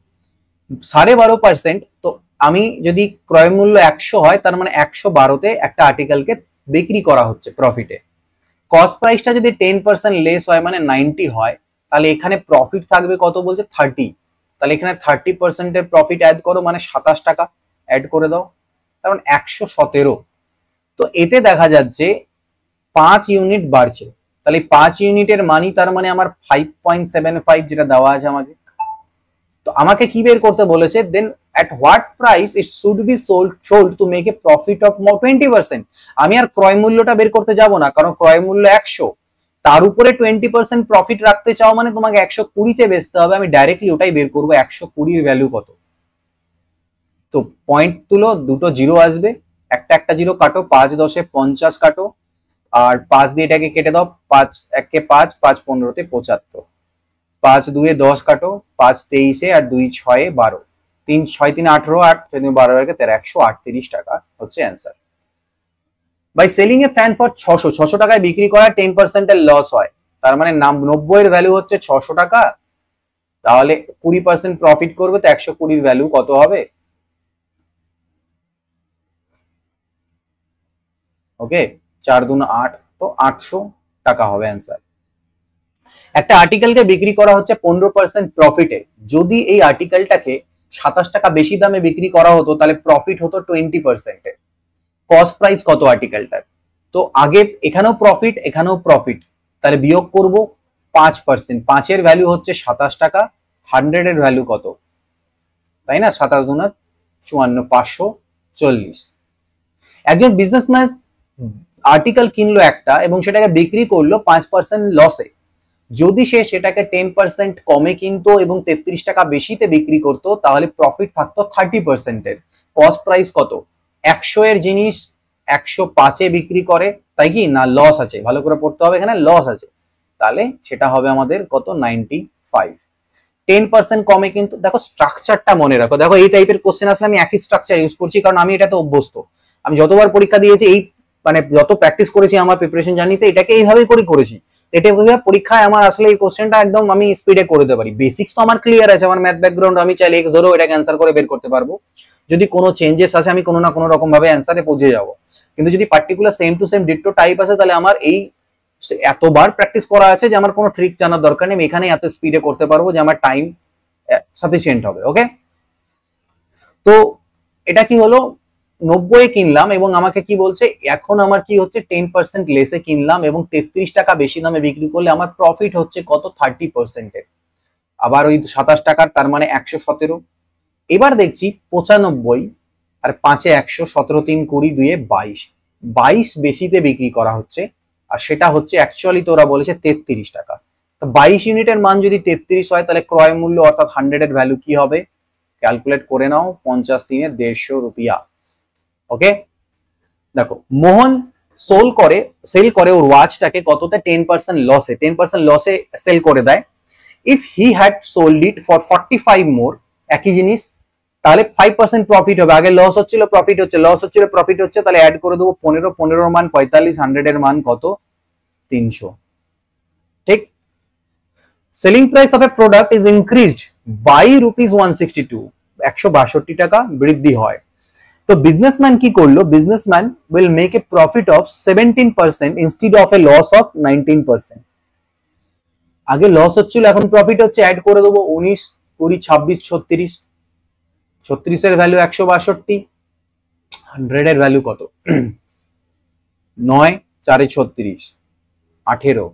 12.5%, তো আমি যদি ক্রয় মূল্য 100 হয়, তার মানে 112তে একটা আর্টিকেলকে বিক্রি করা হচ্ছে প্রফিটে। কস্ট প্রাইসটা যদি 10% লেস হয়, মানে 90 হয়, তাহলে এখানে প্রফিট থাকবে কত বলছে? 30। তাহলে এখানে 30% এর প্রফিট অ্যাড করো, মানে 27 টাকা অ্যাড করে দাও, তার মানে 117। তো এতে দেখা যাচ্ছে 5 ইউনিট বাড়ছে। তাহলে 5 ইউনিটের মানি, তার মানে আমার 5.75 যেটা দেওয়া আছে আমাকে। তো আমাকে কি বের করতে বলেছে? দেন at what price it should be sold to make a profit of more 20%। আমি আর ক্রয় মূল্যটা বের করতে যাব না, কারণ ক্রয় মূল্য 100, তার উপরে 20% প্রফিট রাখতে চাও, মানে তোমাকে 120তে বেচতে হবে। আমি ডাইরেক্টলি ওটাই বের করবো, 120 এর ভ্যালু কত। তো পয়েন্ট তুলো, দুটো জিরো আসবে, একটা জিরো কাটো, 5 10 50 কাটো, আর 5 দিয়ে এটাকে কেটে দাও, 5 1 কে 5, 5 15 75, 5 2 10 কাটো, 5 23 আর 2 6 12, 3 6 3 18, 8 12 13, 138 টাকা হচ্ছে answer. By selling a fan for 600 টাকায় বিক্রি করা 10% এর লস হয়, তার মানে 90 এর ভ্যালু হচ্ছে 600 টাকা, তাহলে 20% প্রফিট করবে, তো 120 এর ভ্যালু কত হবে? ওকে, 4 2 8, তো 800 টাকা হবে অ্যান্সার। একটা আর্টিকেলকে বিক্রি করা হচ্ছে 15% প্রফিটে। যদি এই আর্টিকেলটাকে 27 টাকা বেশি দামে বিক্রি করা হতো, তাহলে প্রফিট হতো 20%। কস্ট প্রাইস কত আর্টিকেলটার? তো আগে এখানেও প্রফিট, এখানেও প্রফিট, তাহলে বিয়োগ করব 5%। 5 এর ভ্যালু হচ্ছে 27 টাকা, 100 এর ভ্যালু কত, তাই না? 27 2 54, 540। একজন বিজনেসম্যান আর্টিকেল কিনলো একটা এবং সেটাকে বিক্রি করলো 5% লসে। যদি সে সেটাকে 10% কমে কিনতো এবং 33 টাকা বেশিতে বিক্রি করতো, তাহলে প্রফিট থাকতো 30% এর। কস্ট প্রাইস কত? 100 এর জিনিস 105-এ বিক্রি করে, তাই কি না? লস আছে, ভালো করে পড়তে হবে, এখানে লস আছে, তাহলে সেটা হবে আমাদের কত? 95। 10% কমে কিন্তু, দেখো স্ট্রাকচারটা মনে রাখো। দেখো এই টাইপের কোশ্চেন আসলে আমি একই স্ট্রাকচার ইউজ করছি, কারণ আমি এটাতে অভ্যস্ত। আমি যতবার পরীক্ষা দিয়েছি, এই মানে যত প্র্যাকটিস করেছি আমার প্রিপারেশন জার্নিতে, এটাকে এইভাবেই করেছি। এটা পরীক্ষায় আমার আসলে এই কোশ্চেনটা একদম আমি স্পিডে করে দিতে পারি। বেসিক্স তো আমার ক্লিয়ার আছে, আমার ম্যাথ ব্যাকগ্রাউন্ড, আমি চাইলে এক্স ধরেও এটাকে অ্যান্সার করে বের করতে পারবো। যদি কোনো চেঞ্জেস আসে, আমি কোনো না কোনো রকম ভাবে অ্যান্সারে পৌঁছে যাব। কিন্তু যদি particular same to same ditto type আছে, তাহলে আমার এই এতবার প্র্যাকটিস করা আছে যে আমার কোনো ট্রিক জানার দরকার নেই। আমি এখানে এত স্পিডে করতে পারবো যে আমার টাইম সাফিসিয়েন্ট হবে। ওকে, তো এটা কি হলো? 90 কিনলাম এবং আমাকে কি বলছে এখন আমার কি হচ্ছে 10% লেসে কিনলাম এবং 33 টাকা বেশি দামে বিক্রি করলে আমার প্রফিট হচ্ছে কত 30%। আবার ওই 27 টাকার তার মানে 117। এবার দেখছি 95 আর 5-এ 100, 17 3 20 2-এ 22, 22 বেশিতে বিক্রি করা হচ্ছে আর সেটা হচ্ছে অ্যাকচুয়ালি তো ওরা বলেছে 33 টাকা। তো 22 ইউনিটের মান যদি 33 হয় তাহলে ক্রয় মূল্য অর্থাৎ 100 এর ভ্যালু কি হবে, ক্যালকুলেট করে নাও, 50 3-এ 150 রুপিয়া। ওকে, দেখো মোহন সেল করে ওর ওয়াচটাকে কততে 10% লসে, 10% লসে সেল করে দেয়। If he had sold it for 45 মোর, একই জিনিস, তাহলে 5% প্রফিট হবে। আগে লস হচ্ছিল প্রফিট হচ্ছে, লস হচ্ছিল প্রফিট হচ্ছে, তাহলে অ্যাড করে দেবো 15, 15 মান 45, 100 এর মান কত 300। ঠিক, selling price of a product is increased by ₹162, 162 টাকা বৃদ্ধি হয়। তো বিজনেসম্যান কি করলো, businessman will make a profit of 17% instead of a loss of 19%। আগে লস হচ্ছিল এখন প্রফিট হচ্ছে, অ্যাড করে দেবো 19, 20, 26, 36, 36 এর ভ্যালু 162, 100 এর ভ্যালু কত 9 4-এ 36, 18,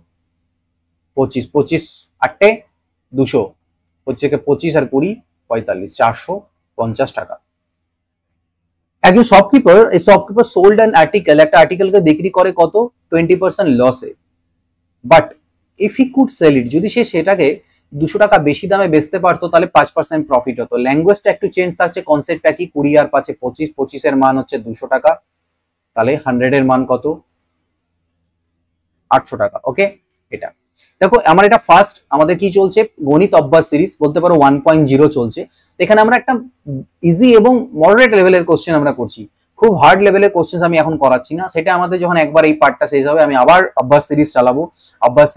25, 25 8-এ 200, 25 আর 20 45, 450 টাকা। একজন শপকিপার, এই শপকিপার সোল্ড অ্যান আর্টিকেল, একটা আর্টিকেলকে বিক্রি করে কত 20% লসে, but if he could sell it, যদি সে সেটাকে 200 টাকা বেশি দামে বেচতে পারতো তাহলে 5% প্রফিট হতো। ল্যাঙ্গুয়েজটা একটু চেঞ্জ থাকছে, কনসেপ্টটা কি, 20 আর 5-এ 25, 25 এর মান হচ্ছে 200 টাকা, তাহলে 100 এর মান কত 800 টাকা। ওকে, এটা দেখো আমার এটা ফার্স্ট আমাদের কি চলছে, গণিত অভ্যাস সিরিজ বলতে পারো 1.0 চলছে। এখানে আমরা একটা ইজি এবং মডারেট লেভেলের কোশ্চেন আমরা করছি, খুব হার্ড লেভেলের কোশ্চেন আমি এখন করাচ্ছি না। সেটা আমাদের যখন একবার এই পার্টটা শেষ হবে আমি আবার অভ্যাস সিরিজ চালাবো, অভ্যাস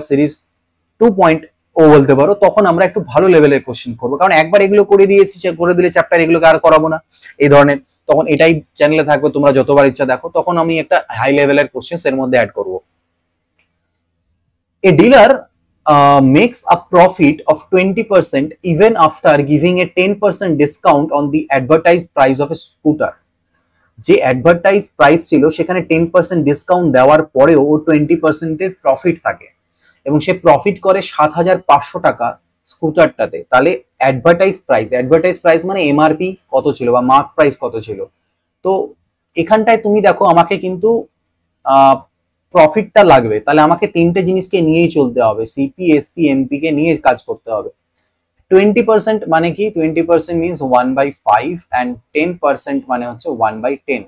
সিরিজ 2.0 বলতে পারো, তখন আমরা একটু ভালো লেভেলের কোশ্চেন করবো। কারণ একবার এগুলো করে দিয়েছি, করে দিলে চ্যাপ্টার এগুলোকে আর করাবো না এই ধরনের, তখন এটাই চ্যানেলে থাকবে, তোমরা যতবার ইচ্ছা দেখো, তখন আমি একটা হাই লেভেলের কোশ্চেন এর মধ্যে অ্যাড করবো। A dealer makes a profit of 20% even after giving a 10% discount on the advertised price of a scooter. যে অ্যাডভার্টাইজ প্রাইস ছিল সেখানে 10% ডিসকাউন্ট দেওয়ার পরেও ও 20% এর প্রফিট থাকে এবং সে প্রফিট করে 7,500 টাকা স্কুটারটাতে। তাহলে অ্যাডভার্টাইজ প্রাইস মানে এমআরপি কত ছিল বা মার্ক প্রাইস কত ছিল। তো এখানটায় তুমি দেখো আমাকে কিন্তু প্রফিটটা লাগবে, তাহলে আমাকে তিনটে জিনিসকে নিয়েই চলতে হবে, সিপি, এসপি, এমপি কে নিয়ে কাজ করতে হবে। 20% মানে কি, 20% মিনস 1/5 অ্যান্ড 10% মানে হচ্ছে 1/10,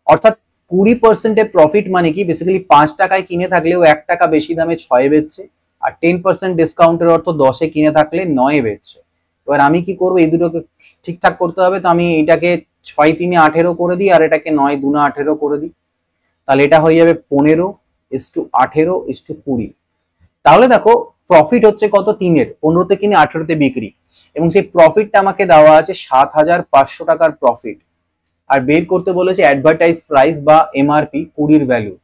অর্থাৎ 20% এর প্রফিট মানে কি, বেসিক্যালি 5 টাকায় কিনে থাকলেও 1 টাকা বেশি দামে 6 বেচছে, আর 10% ডিসকাউন্টের অর্থ 10-এ কিনে থাকলে 9-এ বেচছে। এবার আমি কি করবো, এই দুটোকে ঠিকঠাক করতে হবে, তো আমি এটাকে 6 3 18 করে দিই আর এটাকে 9 2 18 করে দিই, তাহলে এটা হয়ে যাবে 15:18:20। তাহলে দেখো প্রফিট হচ্ছে কত 3-এর, 15-তে কিনে 18-তে বিক্রি, এবং সেই প্রফিটটা আমাকে দেওয়া আছে 7,500 টাকার প্রফিট, আর বের করতে বলেছে অ্যাডভার্টাইজ প্রাইস বা এমআরপি 20-এর ভ্যালু।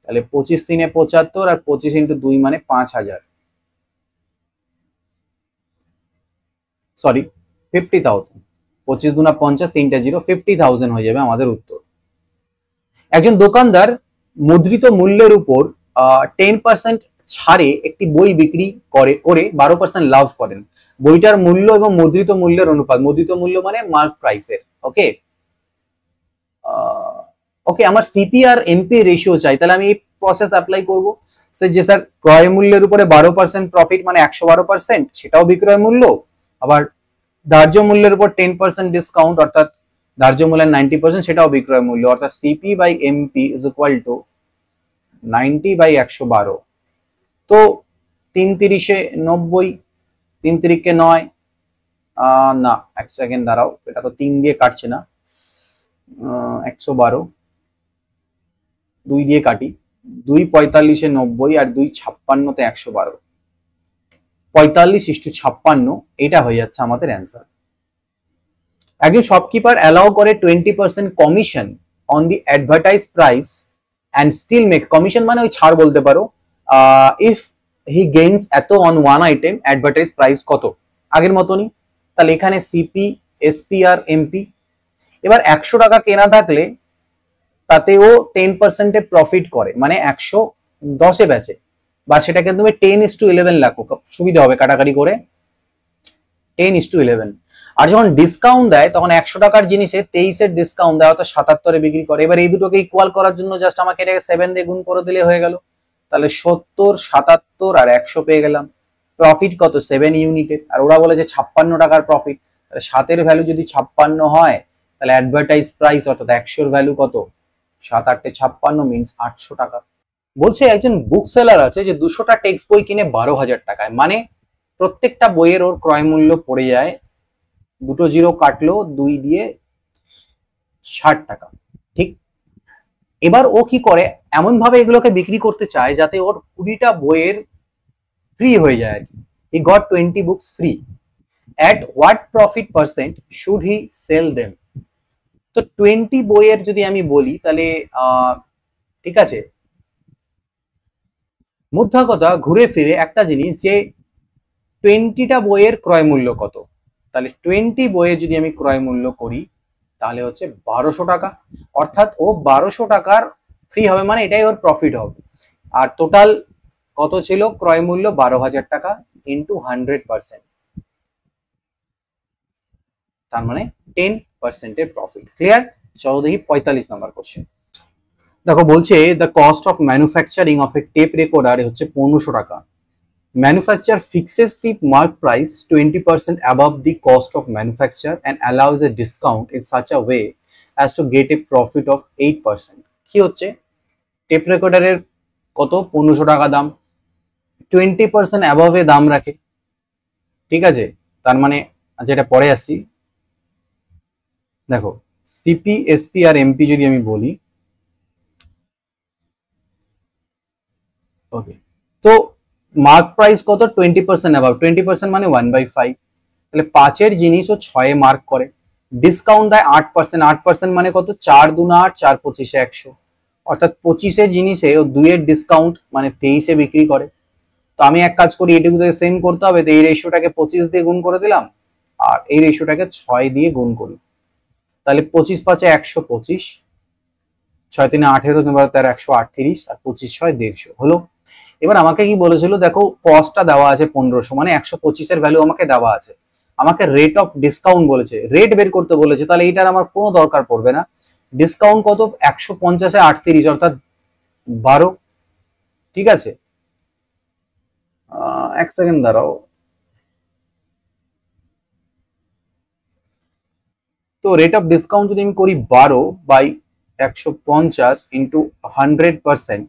তাহলে 25 3-এ 75 আর 25 × 2 মানে 5,000, সরি 50,000, 25 2 50, 3টা 0, 50,000 হয়ে যাবে আমাদের উত্তর। একজন দোকানদার মুদ্রিত মূল্যের উপর 10% ছাড়ে একটি বই বিক্রি করে 12% লাভ করেন। বইটার মূল্য এবং মুদ্রিত মূল্যের অনুপাত, মুদ্রিত মূল্য মানে মার্ক প্রাইসের। ওকে, ওকে আমার সিপি আর এমপি রেশিও চাই, তাহলে আমি এই প্রসেস অ্যাপ্লাই করব। যে স্যার ক্রয় মূল্যের উপরে 12% প্রফিট মানে 112%, সেটাও বিক্রয় মূল্য, আবার ধার্য মূল্যের উপর 10% ডিসকাউন্ট অর্থাৎ ধার্য মূল্যের 90%, সেটাও বিক্রয় মূল্য, অর্থাৎ CP by MP is equal to 90/112। তো 3 3-এ 90, 3 3-কে 9, না 1 সেকেন্ড দাঁড়াও, এটা তো 3 দিয়ে কাটছে না, 112, 2 দিয়ে কাটি, 2 45-এ 90 আর 2 56-তে 112, 45:56, এটা হয়ে যাচ্ছে আমাদের অ্যান্সার। একজন শপকিপার অ্যালাউ করে 20% commission on the advertise price and still make, commission মানে ওই ছাড় বলতে পারো, ইফ হি গেইনস এত on one item, advertise price কত, আগের মতনই। তাহলে এখানে সিপি, এসপি আর এমপি, এবার 100 টাকা কেনা থাকলে তাতে ও 10% প্রফিট করে, মানে 110 বেচে, বা সেটাকে তুমি 10:11 রাখো, সুবিধা হবে কাটাকাটি করে, 10:11। আর যখন ডিসকাউন্ট দেয় তখন 100 টাকার জিনিসে 23-এর ডিসকাউন্ট দেয়, অর্থাৎ 77-এ বিক্রি করে। এবার এই দুটোকে ইকুয়াল করার জন্য জাস্ট আমাকে এটাকে 7 দিয়ে গুণ করে দিলে হয়ে গেল। তাহলে 70, 77 আর 100 পেয়ে গেলাম। প্রফিট কত? 7 ইউনিটের। আর ওরা বলেছে 56 টাকার প্রফিট। তাহলে 7-এর ভ্যালু যদি 56 হয়, তাহলে অ্যাডভার্টাইজ প্রাইস অর্থাৎ 100-র ভ্যালু কত? 7-8-56 মিনস 800 টাকা। বলছে একজন বুক সেলার আছে যে 200টা টেক্সট বই কিনে 12,000 টাকায়, মানে প্রত্যেকটা বইয়ের ওর ক্রয় মূল্য পড়ে যায়, দুটো জিরো কাটলো 2 দিয়ে 60 টাকা, ঠিক। এবার ও কি করে, এমন ভাবে এগুলোকে বিক্রি করতে চায় যাতে ওর 20টা বইয়ের ফ্রি হয়ে যায় আর কি। He got 20 books free. At what profit percent should he sell them? তো 20 বইয়ের যদি আমি বলি তাহলে ঠিক আছে, মোদ্দা কথা ঘুরে ফিরে একটা জিনিস যে 20টা বইয়ের ক্রয় মূল্য কত, তাহলে 20 বইয়ের যদি আমি ক্রয় মূল্য করি তাহলে হচ্ছে 1200 টাকা, অর্থাৎ ও 1200 টাকার ফ্রি হবে, মানে এটাই ওর প্রফিট হবে। আর টোটাল কত ছিল ক্রয় মূল্য? 12,000 টাকা ইন্টু 100%, তার মানে 10%-এর প্রফিট। ক্লিয়ার? চলো দেখি 45 নম্বর কোশ্চেন। দেখো বলছে the cost of manufacturing of a tape recorder হচ্ছে 1500 টাকা। Manufacturer fixes the mark price 20% above the cost of manufacture and allows a discount in such a way as to get a profit of 8%. কি হচ্ছে, টেপ রেকর্ডারের কত? 1500 টাকা দাম, 20% above এ দাম রাখে, ঠিক আছে। তার মানে যেটা পরে আসছি, দেখো সিপি, এসপি আর এমপি যদি আমি বলি, ওকে, তো মার্ক প্রাইস কত? 20% অ্যাবাভ, 20% মানে 1/5, তাহলে 5-এর জিনিস ও 6-এ মার্ক করে। ডিসকাউন্ট দেয় 8%, 8% মানে কত? 4 2 8, 4 25 100, অর্থাৎ 25-এর জিনিসে ও 2-এর ডিসকাউন্ট মানে 23-এ বিক্রি করে। তো আমি এক কাজ করি, এটুকু সেম করতে হবে, তো এই রেশিওটাকে 25 দিয়ে গুণ করে দিলাম, আর এই রেশিওটাকে 6 দিয়ে গুণ করি, তাহলে 25 5 125, 6 3 18, 13 138, আর 25 6 150 হলো। এবার আমাকে কি বলেছিল, দেখো কস্টটা দেওয়া আছে 1500, মানে 125-এর ভ্যালু আমাকে দেওয়া আছে, আমাকে রেট অফ ডিসকাউন্ট বলেছে, রেট বের করতে বলেছে, তাহলে এইটার আমার কোনো দরকার পড়বে না। ডিসকাউন্ট কত? 150-এ 38, অর্থাৎ 12, ঠিক আছে। এক সেকেন্ড দাঁড়াও, তো রেট অফ ডিসকাউন্ট যদি আমি করি 12/150 ইন্টু 100%,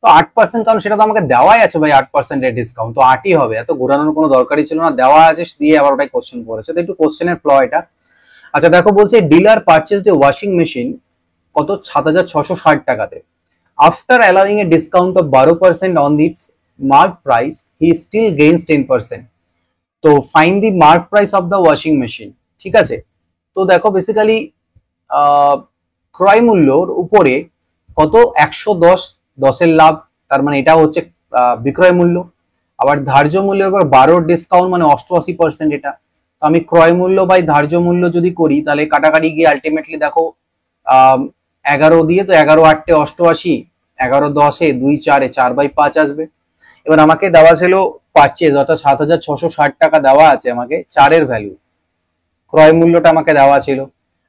তো 8%, কারণ সেটা তো আমাকে দেওয়াই আছে ভাই, 8%-এর ডিসকাউন্ট, তো 8ই হবে, এত ঘোরানোর কোনো দরকারই ছিল না, দেওয়া আছে দিয়ে আবার ওটাই কোশ্চেন করেছে, তো একটু কোশ্চেনের ফ্ল এটা। আচ্ছা দেখো বলছে dealer purchase a washing machine কত? 7,660 টাকাতে। After allowing a discount of 12% on its mark price, he still gains 10%। তো find the mark price of the washing machine, ঠিক আছে। তো দেখো বেসিক্যালি ক্রয় মূল্যর উপরে কত? 110, 10-এর লাভ, তার মানে এটা হচ্ছে বিক্রয় মূল্য। আবার ধার্য মূল্যের উপর 12 ডিসকাউন্ট মানে 88%, এটা। তো আমি ক্রয় মূল্য বাই ধার্য মূল্য যদি করি তাহলে কাটাকাটি গিয়ে আলটিমেটলি দেখো 11 দিয়ে, তো 11 8 88, 11 10 2 4 4/5 আসবে। এবার আমাকে দেওয়া ছিল পারচেজ, অর্থাৎ 7,660 টাকা দেওয়া আছে আমাকে, 4-এর ভ্যালু, ক্রয় মূল্যটা আমাকে দেওয়া ছিল,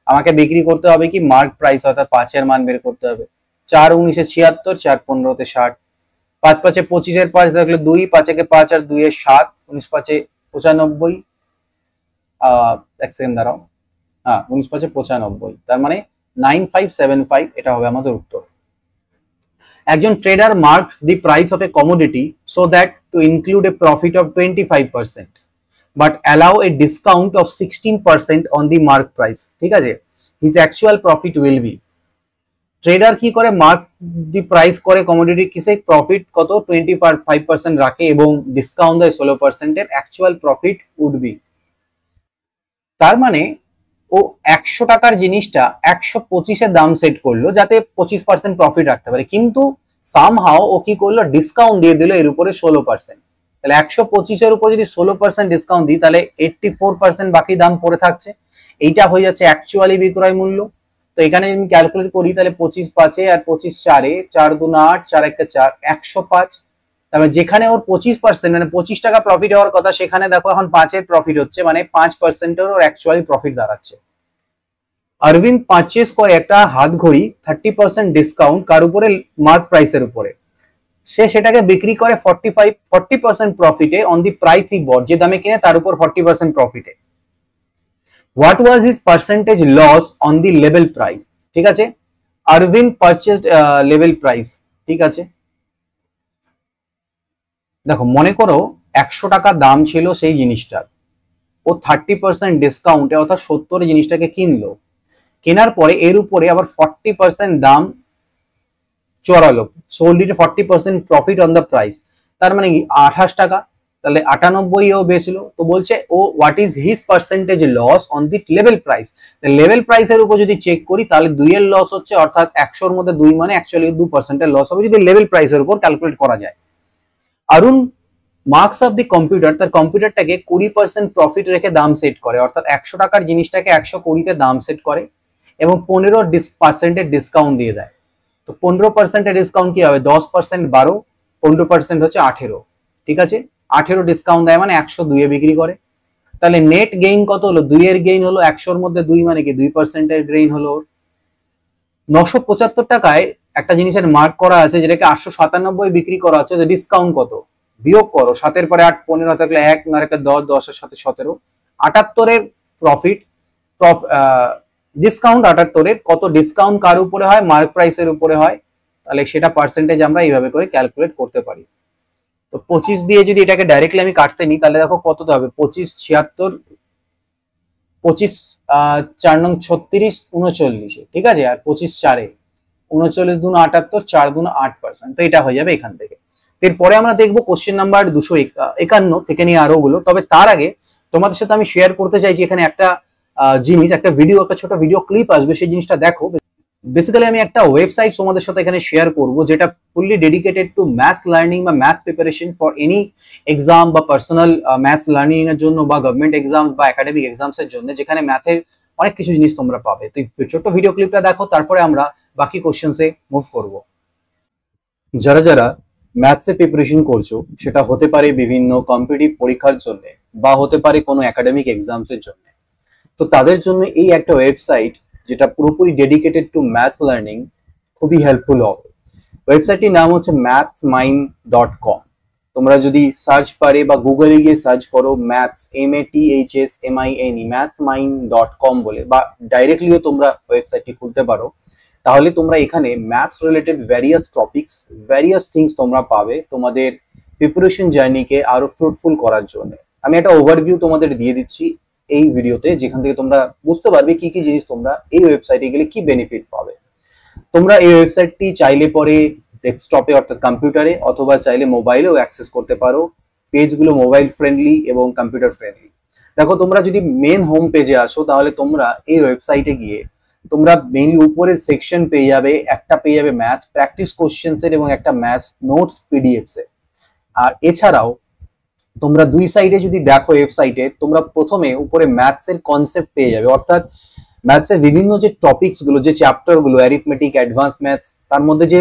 আমাকে বিক্রি করতে হবে কি মার্ক প্রাইস, অর্থাৎ 5-এর মান বের করতে হবে। 4 19 76, 4 15 60, 5 5 25-এর 5 থাকলে 2, 5 1 5 আর 2 এ 7, 19 5 95, এক সেকেন্ড দাঁড়াও, হ্যাঁ 19 5 95, তার মানে 9575, এটা হবে আমাদের উত্তর। একজন trader mark the price of a commodity so that to include a profit of 25%, but allow a discount of 16% on the mark price, ঠিক আছে। His actual profit will be, trader কি করে মার্ক দি প্রাইস করে কমোডিটি কিসে, প্রফিট কত 25% রাখে এবং ডিসকাউন্ট দেয় 16%, এর অ্যাকচুয়াল প্রফিট উড বি, তার মানে ও 100 টাকার জিনিসটা 125-এর দাম সেট করলো যাতে 25% প্রফিট রাখতে পারে, কিন্তু সামহাও ও কি করলো, ডিসকাউন্ট দিয়ে দিল এর উপরে 16%। তাহলে 125 উপর যদি 16% ডিসকাউন্ট দিই তাহলে 84% বাকি দাম পড়ে থাকছে। এইটা হয়ে যাচ্ছে অ্যাকচুয়ালি বিক্রয় মূল্য। তো এখানে যদি ক্যালকুলেট করি তাহলে 25/5 আর 25/4 4 2 8 4 1 4 105। তারপরে যেখানে ওর 25% মানে 25 টাকা প্রফিট হওয়ার কথা, সেখানে দেখো এখন 5-এর প্রফিট হচ্ছে, মানে 5% ওর অ্যাকচুয়ালি প্রফিট দাঁড়াচ্ছে। অরবিন্দ পারচেজ করে একটা হাত ঘড়ি 30% ডিসকাউন্ট কার উপরে, মার্ক প্রাইসের উপরে। সে সেটাকে বিক্রি করে 40% প্রফিটে অন দি প্রাইস হি বট, যে দামে কিনে তার উপর 40% প্রফিটে। What was his percentage loss on the level price? ঠিক আছে, অরবিন্দ পারচেজ লেভেল প্রাইস। ঠিক আছে, দেখো মনে করো 100 টাকা দাম ছিল সেই জিনিসটার, ও 30% ডিসকাউন্টে অর্থাৎ 70 জিনিসটাকে কিনলো। কেনার পরে এর উপরে আবার 40% দাম চড়ালো, sold it 40% profit on the price. তার মানে 28 টাকা, তাহলে 98 ও বেচলো। তো বলছে ও what is his percentage loss on the level price. Level প্রাইসের উপর যদি চেক করি তাহলে 2 এর লস হচ্ছে, অর্থাৎ 100-র মধ্যে 2 মানে অ্যাকচুয়ালি 2% লস হবে যদি লেভেল প্রাইসের উপর ক্যালকুলেট করা যায়। অরুণ মার্কস অফ দি কম্পিউটার, তার কম্পিউটারটাকে 20% প্রফিট রেখে দাম সেট করে, অর্থাৎ 100 টাকার জিনিসটাকে 120-তে দাম সেট করে এবং 15% ডিসকাউন্ট দিয়ে দেয়। তো 15% ডিসকাউন্ট কি হবে, 10% 12, 15% হচ্ছে 18। ঠিক আছে, 18 ডিসকাউন্ট দেয় মানে 102-এ বিক্রি করে। তাহলে নেট গেইন কত হলো, 2 এর গেইন হলো, 100-র মধ্যে 2 মানে কি 2%-এর গেইন হলো। 975 টাকায় একটা জিনিসের মার্ক করা আছে যেটাকে 897 বিক্রি করা হচ্ছে, ডিসকাউন্ট কত, বিয়োগ করো, 7-এর পরে 8, 15 থাকলে 1, 9 এর 10, 10-এর সাথে 17, 78-এর প্রফিট, ডিসকাউন্ট 78-এর, কত ডিসকাউন্ট কার উপরে হয়, মার্ক প্রাইসের উপরে হয়। তাহলে সেটা পার্সেন্টেজ আমরা এইভাবে করে ক্যালকুলেট করতে পারি। তো 25 দিয়ে যদি এটাকে ডাইরেক্টলি আমি কাটতে নিই তাহলে দেখো কত হবে, 25 76, 25 4 নং 36 39, ঠিক আছে, আর 25 4-এ 39 2 78, 4 2 8%। তো এটা হয়ে যাবে এখান থেকে। এরপরে আমরা দেখবো কোশ্চেন নাম্বার 251 থেকে নিয়ে আরো গুলো। তবে তার আগে তোমাদের সাথে আমি শেয়ার করতে চাইছি এখানে একটা জিনিস, একটা ভিডিও, একটা ছোট ভিডিও ক্লিপ আসবে, সেই জিনিসটা দেখো। বেসিক্যালি আমি একটা ওয়েবসাইট তোমাদের সাথে এখানে শেয়ার করব যেটা fully dedicated to maths learning বা maths preparation for any exam বা পার্সোনাল ম্যাথস লার্নিং এর জন্য বা গভর্নমেন্ট এক্সাম বা একাডেমিক এক্সামস এর জন্য, যেখানে ম্যাথের অনেক কিছু জিনিস তোমরা পাবে। তো ছোট্ট ভিডিও ক্লিপটা দেখো, তারপরে আমরা বাকি কোশ্চেন্সে মুভ করব। যারা যারা ম্যাথসে প্রিপারেশন করছো, সেটা হতে পারে বিভিন্ন কম্পিটিটিভ পরীক্ষার জন্য বা হতে পারে কোনো একাডেমিক এক্সামস এর জন্য, তো তাদের জন্য এই একটা ওয়েবসাইট যেটা পুরোপুরি ডেডিকেটেড টু ম্যাথস লার্নিং খুবই হেল্পফুল হবে। ওয়েবসাইটটির নাম হচ্ছে mathsmine.com। তোমরা যদি সার্চ পারে বা গুগলে গিয়ে সার্চ করো ম্যাথস MATHSMINE mathsmine.com বলে, বা ডাইরেক্টলিও তোমরা ওয়েবসাইটটি খুলতে পারো, তাহলে তোমরা এখানে maths related various topics, various things তোমরা পাবে তোমাদের প্রিপারেশন জার্নিকে আরো ফ্রুটফুল করার জন্য। আমি একটা ওভারভিউ তোমাদের দিয়ে দিচ্ছি এই ভিডিওতে, যেখান থেকে তোমরা বুঝতে পারবে কি কি জিনিস তোমরা এই ওয়েবসাইটে গেলে কি বেনিফিট পাবে। তোমরা এই ওয়েবসাইটটি চাইলে পরে ডেস্কটপে অর্থাৎ কম্পিউটারে অথবা চাইলে মোবাইলেও অ্যাক্সেস করতে পারো। পেজগুলো মোবাইল ফ্রেন্ডলি এবং কম্পিউটার ফ্রেন্ডলি। দেখো তোমরা যদি মেন হোম পেজে আসো তাহলে তোমরা এই ওয়েবসাইটে গিয়ে তোমরা মেইনলি উপরের সেকশন পেয়ে যাবে, একটা পেয়ে যাবে ম্যাথস প্র্যাকটিস কোশ্চেন্স এর এবং একটা ম্যাথস নোটস পিডিএফস এর। আর এছাড়াও তোমরা দুই সাইডে যদি দেখো ওয়েবসাইটে, তোমরা প্রথমে উপরে ম্যাথস এর কনসেপ্ট পেয়ে যাবে, অর্থাৎ ম্যাথস এর বিভিন্ন যে টপিকস গুলো, যে চ্যাপ্টার গুলো, অ্যারিথমেটিক, অ্যাডভান্স ম্যাথস, তার মধ্যে যে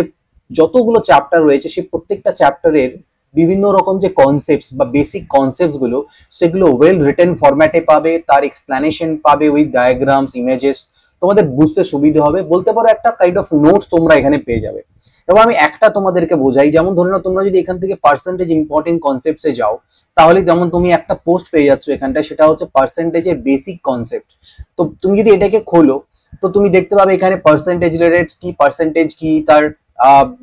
যতগুলো চ্যাপ্টার রয়েছে সেই প্রত্যেকটা চ্যাপ্টারের বিভিন্ন রকম যে কনসেপ্টস বা বেসিক কনসেপ্টস গুলো, সেগুলো ওয়েল রিটেন ফরম্যাটে পাবে, তার এক্সপ্লেনেশন পাবে উইথ ডায়াগ্রামস, ইমেজেস, তোমাদের বুঝতে সুবিধা হবে। বলতে পারো একটা কাইন্ড অফ নোটস তোমরা এখানে পেয়ে যাবে। এবার আমি একটা তোমাদেরকে বোঝাই, যেমন ধরে নাও তোমরা যদি এখান থেকে পার্সেন্টেজ ইম্পর্টেন্ট কনসেপ্টসে যাও, তাহলে যেমন তুমি একটা পোস্ট পেয়ে যাচ্ছ এখানটায়, সেটা হচ্ছে পার্সেন্টেজের বেসিক কনসেপ্ট। তো তুমি যদি এটাকে খোলো তো তুমি দেখতে পাবে এখানে পার্সেন্টেজ রেট কি, পার্সেন্টেজ কি, তার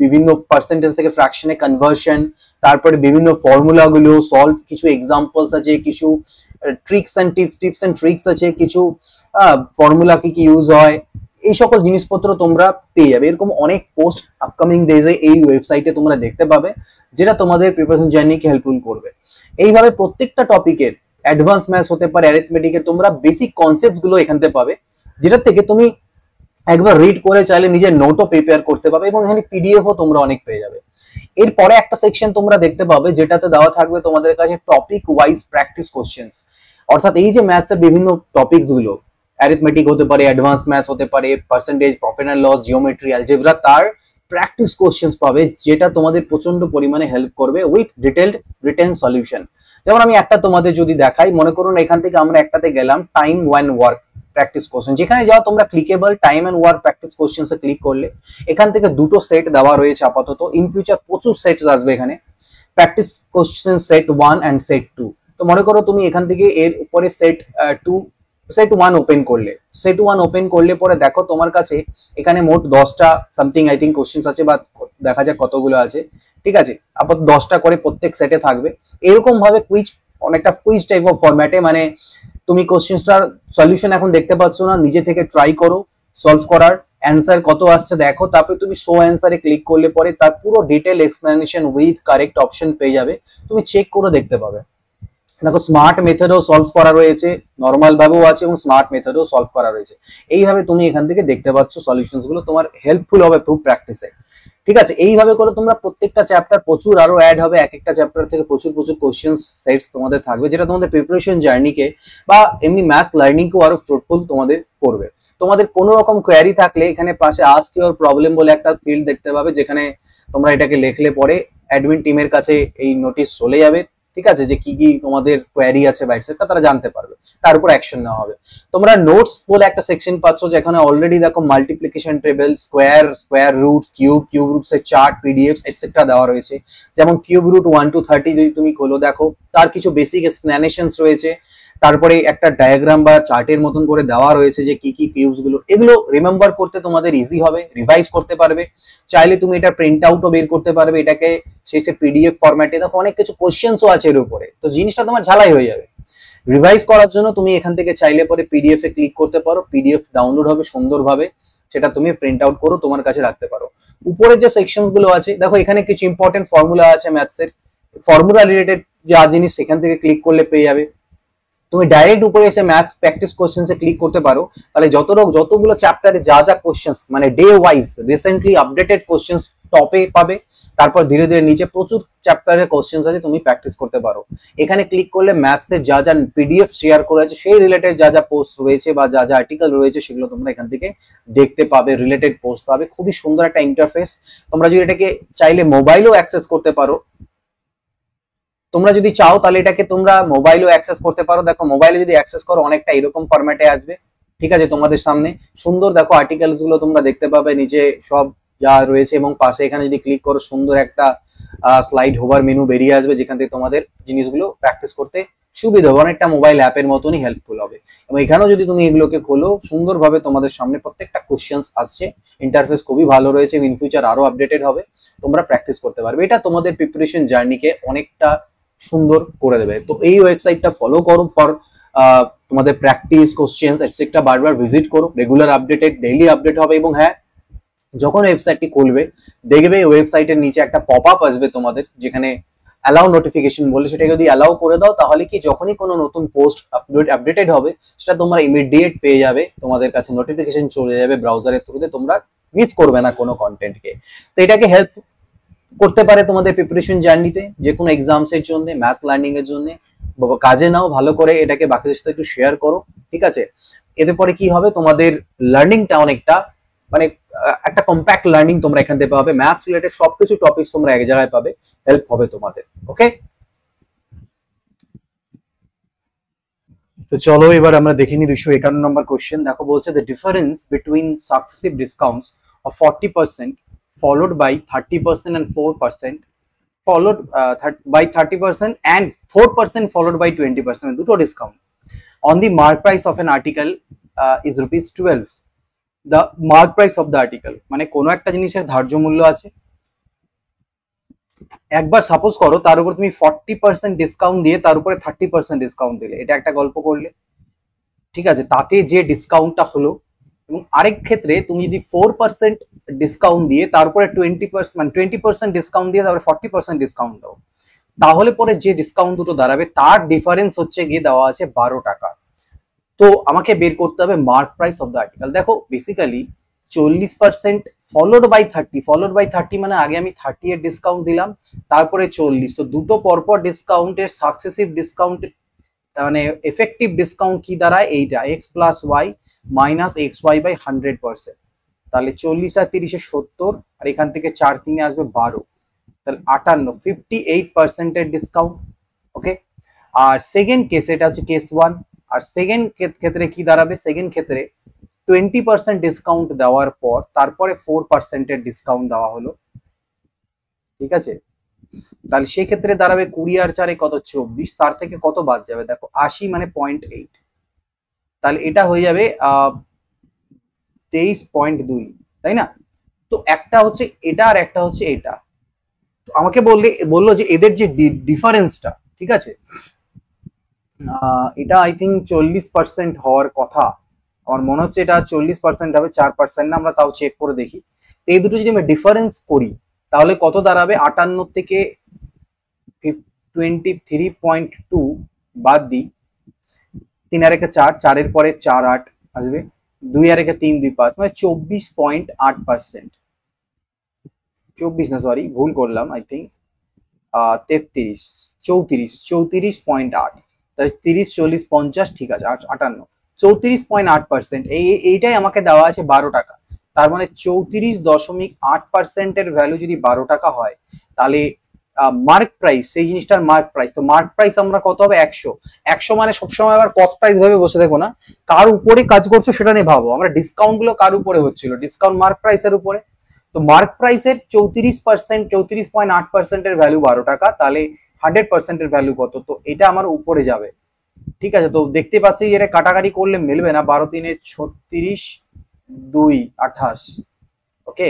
বিভিন্ন পার্সেন্টেজ থেকে ফ্র্যাকশনে কনভার্সন, তারপরে বিভিন্ন ফর্মুলা গুলো সলভ, কিছু এক্সাম্পলস আছে, কিছু টিপস এন্ড ট্রিক্স আছে, কিছু ফর্মুলা কি কি ইউজ হয়, এই সকল জিনিসপত্র তোমরা পেয়ে যাবে। এরকম অনেক পোস্ট আপকামিং ডেজে এই ওয়েবসাইটে তোমরা দেখতে পাবে, যেটা তোমাদের প্রিপারেশন জার্নিকে হেল্পফুল করবে। এইভাবে প্রত্যেকটা টপিকের, অ্যাডভান্স ম্যাথস হতে পারে, অ্যারিথমেটিকের, তোমরা বেসিক কনসেপ্ট গুলো এখান থেকে পাবে, যেটা থেকে তুমি একবার রিড করে চাইলে নিজের নোটও প্রিপেয়ার করতে পারবে, এবং এখানে পিডিএফও তোমরা অনেক পেয়ে যাবে। এরপরে একটা সেকশন তোমরা দেখতে পাবে যেটাতে দেওয়া থাকবে তোমাদের কাছে টপিক ওয়াইজ প্র্যাকটিস কোশ্চেন্স। অর্থাৎ এই যে ম্যাথসের বিভিন্ন টপিকস গুলো, অ্যারিথমেটিক হতে পারে, অ্যাডভান্স ম্যাথস হতে পারে, percentage, profit and loss, geometry, algebra, তার প্র্যাকটিস কোশ্চেন্স পাবে যেটা তোমাদের প্রচন্ড পরিমাণে হেল্প করবে উইথ ডিটেইলড রিটেন সলিউশন। যেমন আমি একটা তোমাদের যদি দেখাই, মনে করুন এখান থেকে আমরা একটাতে গেলাম time one work practice question, যেখানে যাও তোমরা clickable time and work practice কোশ্চেন্সে ক্লিক করলে এখান থেকে দুটো সেট দেওয়া রয়েছে আপাতত। ইন ফিউচার প্রচুর সেটস আসবে এখানে, practice question set 1 and set 2। তো মনে করো তুমি এখান থেকে এর উপরে সেট 2 সেট 1 ওপেন করলে, সেট 1 ওপেন করলে পরে দেখো তোমার কাছে এখানে মোট 10টা সামথিং আই থিঙ্ক কোশ্চেন্স আছে, বা দেখা যাক কতগুলো আছে। ঠিক আছে, আপাতত 10টা করে প্রত্যেক সেটে থাকবে। এরকম ভাবে কুইজ, অনেকটা কুইজ টাইপ অফ ফরম্যাটে, মানে তুমি কোশ্চেন্সটার সলিউশন এখন দেখতে পাচ্ছ না, নিজে থেকে ট্রাই করো সলভ করার, অ্যান্সার কত আসছে দেখো, তারপরে তুমি শো অ্যান্সারে ক্লিক করলে পরে তার পুরো detail explanation with correct option পেয়ে যাবে, তুমি চেক করে দেখতে পাবে। দেখো স্মার্ট মেথডেও সলভ করা রয়েছে, নর্মাল ভাবেও আছে এবং স্মার্ট মেথডেও সলভ করা রয়েছে। এইভাবে তুমি এখান থেকে দেখতে পাচ্ছ সলিউশনস গুলো, তোমার হেল্পফুল হবে খুব প্র্যাকটিসে। ঠিক আছে, এইভাবে করে তোমরা প্রত্যেকটা চ্যাপ্টার প্রচুর আরো অ্যাড হবে, এক একটা চ্যাপ্টার থেকে প্রচুর প্রচুর কোশ্চেন সেটস তোমাদের থাকবে, যেটা তোমাদের প্রিপারেশন জার্নিকে বা এমনি ম্যাথস লার্নিংকেও আরো ফ্রুটফুল তোমাদের করবে। তোমাদের কোনো রকম কোয়ারি থাকলে এখানে পাশে আস্ক ইওর প্রবলেম বলে একটা ফিল্ড দেখতে পাবে, যেখানে তোমরা এটাকে লিখলে পরে অ্যাডমিন টিমের কাছে এই নোটিশ চলে যাবে। ঠিক আছে, যে কি কি তোমাদের কোয়ারি আছে বা এটসেট্রা তারা জানতে পারবে, তার উপর অ্যাকশন নেওয়া হবে। তোমরা নোটস বলে একটা সেকশন পাচ্ছ, যেখানে অলরেডি দেখো multiplication table, square root, cube roots এর চার্ট, পিডিএফ এটসেট্রা দেওয়া রয়েছে। যেমন কিউব রুট 1 to 30 যদি তুমি খোলো, দেখো তার কিছু বেসিক এক্সপ্লেনেশনস রয়েছে, তারপরে একটা ডায়াগ্রাম বা চার্টের মতন করে দেওয়া রয়েছে যে কি কি কিউবস গুলো, এগুলো রিমেম্বার করতে তোমাদের ইজি হবে, রিভাইজ করতে পারবে। চাইলে তুমি এটা প্রিন্ট আউটও বের করতে পারবে, এটাকে শেষে পিডিএফ ফরম্যাটে, দেখো অনেক কিছু কোশ্চেন্সও আছে এর উপরে, তো জিনিসটা তোমার ঝালাই হয়ে যাবে। রিভাইজ করার জন্য তুমি এখান থেকে চাইলে পরে পিডিএফ এ ক্লিক করতে পারো, পিডিএফ ডাউনলোড হবে সুন্দরভাবে, সেটা তুমি প্রিন্ট আউট করো তোমার কাছে রাখতে পারো। উপরে যে সেকশনস গুলো আছে দেখো, এখানে কিছু ইম্পর্টেন্ট ফর্মুলা আছে ম্যাথসের, ফর্মুলা রিলেটেড যা জিনিস সেখান থেকে ক্লিক করলে পেয়ে যাবে। তুমি ডাইরেক্ট উপরে এসে ম্যাথ প্র্যাকটিস কোশ্চেন্সে ক্লিক করতে পারো, তাহলে যতগুলো চ্যাপ্টারে যা যা কোশ্চেন্স, মানে day wise recently updated questions টপে পাবে, তারপর ধীরে ধীরে নিচে প্রচুর চ্যাপ্টারের কোশ্চেন্স আছে, তুমি প্র্যাকটিস করতে পারো। এখানে ক্লিক করলে ম্যাথসের যা যা পিডিএফ শেয়ার করা আছে সেই রিলেটেড যা যা পোস্ট রয়েছে বা যা যা আর্টিকেল রয়েছে সেগুলো তোমরা এখান থেকে দেখতে পাবে, রিলেটেড পোস্ট পাবে। খুবই সুন্দর একটা ইন্টারফেস। তোমরা যদি এটাকে চাইলে মোবাইলেও অ্যাক্সেস করতে পারো, তোমরা যদি চাও তাহলে এটাকে তোমরা মোবাইলেও অ্যাক্সেস করতে পারো। দেখো মোবাইলে যদি অ্যাক্সেস করো অনেকটা এরকম ফরম্যাটে আসবে। ঠিক আছে, তোমাদের সামনে সুন্দর দেখো আর্টিকেলস গুলো তোমরা দেখতে পাবে, নিচে সব যা রয়েছে, এবং পাশে এখানে যদি ক্লিক করো সুন্দর একটা স্লাইড হোভার মেনু বেরিয়ে আসবে, যেখান থেকে তোমাদের জিনিসগুলো প্র্যাকটিস করতে সুবিধা হবে, অনেকটা মোবাইল অ্যাপের মতনই হেল্পফুল হবে। এবং এখানেও যদি তুমি এগুলোকে খোলো, সুন্দরভাবে তোমাদের সামনে প্রত্যেকটা কোশ্চেন্স আসছে, ইন্টারফেস খুবই ভালো রয়েছে, ইন ফিউচার আরো আপডেটেড হবে, তোমরা প্র্যাকটিস করতে পারবে। এটা তোমাদের প্রিপারেশন জার্নিকে অনেকটা সুন্দর করে দেবে। তো এই ওয়েবসাইটটা ফলো করো ফর তোমাদের প্র্যাকটিস কোশ্চেন্স এটসেট্রা, বারবার ভিজিট করো, রেগুলার আপডেটেড ডেইলি আপডেট হবে। এবং হ্যাঁ, যখন ওয়েবসাইটটি খুলবে দেখবে ওয়েবসাইটের নিচে একটা পপ আপ আসবে তোমাদের, যেখানে অ্যালাউ নোটিফিকেশন বলে, সেটা যদি অ্যালাউ করে দাও তাহলে কি যখনই কোনো নতুন পোস্ট আপডেটেড হবে সেটা তোমরা ইমিডিয়েট পেয়ে যাবে, তোমাদের কাছে নোটিফিকেশন চলে যাবে ব্রাউজারের থ্রুতে, তোমরা মিস করবে না কোনো কন্টেন্টকে। তো এটাকে হেল্প করতে পারে তোমাদের প্রিপারেশন জার্নিতে, যে কোনো এক্সামস এর জন্য, ম্যাথ লার্নিং এর জন্য। কাজে নাও ভালো করে, এটাকে বাকিদের সাথে একটু শেয়ার করো। ঠিক আছে, এতে পরে কি হবে, তোমাদের লার্নিংটা অনেকটা মানে একটা কম্প্যাক্ট লার্নিং তোমরা এখান থেকে পাবে, ম্যাথস রিলেটেড সবকিছু টপিকস তোমরা এক জায়গায় পাবে, হেল্প হবে তোমাদের। ওকে, তো চলো এবার আমরা দেখে নিই 251 নম্বর কোশ্চেন। দেখো বলছে the difference between successive discounts of 40% followed by 30% and 4%, followed by 30% and 4% followed by 20%, দুটো discount on the mark price of an article is rupees 12. The mark price of the article মানে কোনো একটা জিনিসের ধার্য মূল্য আছে, একবার সাপোজ করো তার উপর তুমি 40% ডিসকাউন্ট দিয়ে তার উপরে 30% ডিসকাউন্ট দিলে, এটা একটা গল্প করলে। ঠিক আছে, তাতে যে ডিসকাউন্টটা হলো, এবং আরেক ক্ষেত্রে তুমি যদি 4% ডিসকাউন্ট দিয়ে তারপরে 20% মানে 20% ডিসকাউন্ট দিয়ে তারপরে 40% ডিসকাউন্ট দাও, তাহলে পরে যে ডিসকাউন্ট দুটো দাঁড়াবে তার ডিফারেন্স হচ্ছে গিয়ে দেওয়া আছে 12 টাকা। তো আমাকে বের করতে হবে mark price of the article. দেখো basically 40% followed by 30, followed by 30 মানে আগে আমি 30 এর ডিসকাউন্ট দিলাম, তারপরে 40, তো দুটো পরপর ডিসকাউন্টের সাকসেসিভ ডিসকাউন্ট মানে এফেক্টিভ ডিসকাউন্ট কি দাঁড়ায়, এইটা x plus y minus x y by 100%। তাহলে 40 আর 30 70, আর এখান থেকে 4 3 আসবে 12, তাহলে 58, 58% ডিসকাউন্ট। ওকে, আর সেকেন্ড কেস, এটা হচ্ছে কেস 1, আর সেকেন্ড ক্ষেত্রে কি দাঁড়াবে, সেকেন্ড ক্ষেত্রে 20% ডিসকাউন্ট দেওয়ার পর তারপরে 4% ডিসকাউন্ট দেওয়া হলো, ঠিক আছে। তাহলে সেই ক্ষেত্রে দাঁড়াবে 20 আর 4 কত 24, তার থেকে কত বাদ যাবে দেখো 80 মানে 0.8, তাহলে এটা হয়ে যাবে 23.2, তাই না। তো একটা হচ্ছে এটা আর একটা হচ্ছে এটা, তো আমাকে বললো যে এদের যে ডিফারেন্সটা, ঠিক আছে, এটা আই থিঙ্ক 40% হওয়ার কথা, আমার মনে হচ্ছে এটা 40% হবে, 4% না, আমরা তাও চেক করে দেখি। তো এই দুটো যদি আমি ডিফারেন্স করি তাহলে কত দাঁড়াবে, 58 থেকে 23.2 বাদ দিই, 3 আর 1 4, 4 এর পরে 4 8 আসবে, 2 আর 1 3 2 5, মানে 24.8%, 24 না সরি ভুল করলাম, আই থিঙ্ক 33 34.8, তাহলে 30 40 50, ঠিক আছে 58, 34.8%, এইটাই আমাকে দেওয়া আছে 12 টাকা। তার মানে 34.8% এর ভ্যালু যদি 12 টাকা হয়, তাহলে মার্ক প্রাইস, সেই জিনিসটার মার্ক প্রাইস, তো মার্ক প্রাইস আমরা কত হবে 100, 100 মানে সবসময় আবার কস্ট প্রাইস ভাবে বসে দেখো না, কার উপরে কাজ করছো সেটা নিয়ে ভাবো, আমরা ডিসকাউন্ট গুলো কার উপরে হচ্ছিল, ডিসকাউন্ট মার্ক প্রাইসের উপরে, তো মার্ক প্রাইসের 34%, 34.8% এর ভ্যালু 12 টাকা, তাহলে 100% এর ভ্যালু কত, তো এটা আমার উপরে যাবে, ঠিক আছে। তো দেখতে পাচ্ছি এটা কাটাকাটি করলে মিলবে না, 12 3 36 2 28, ওকে,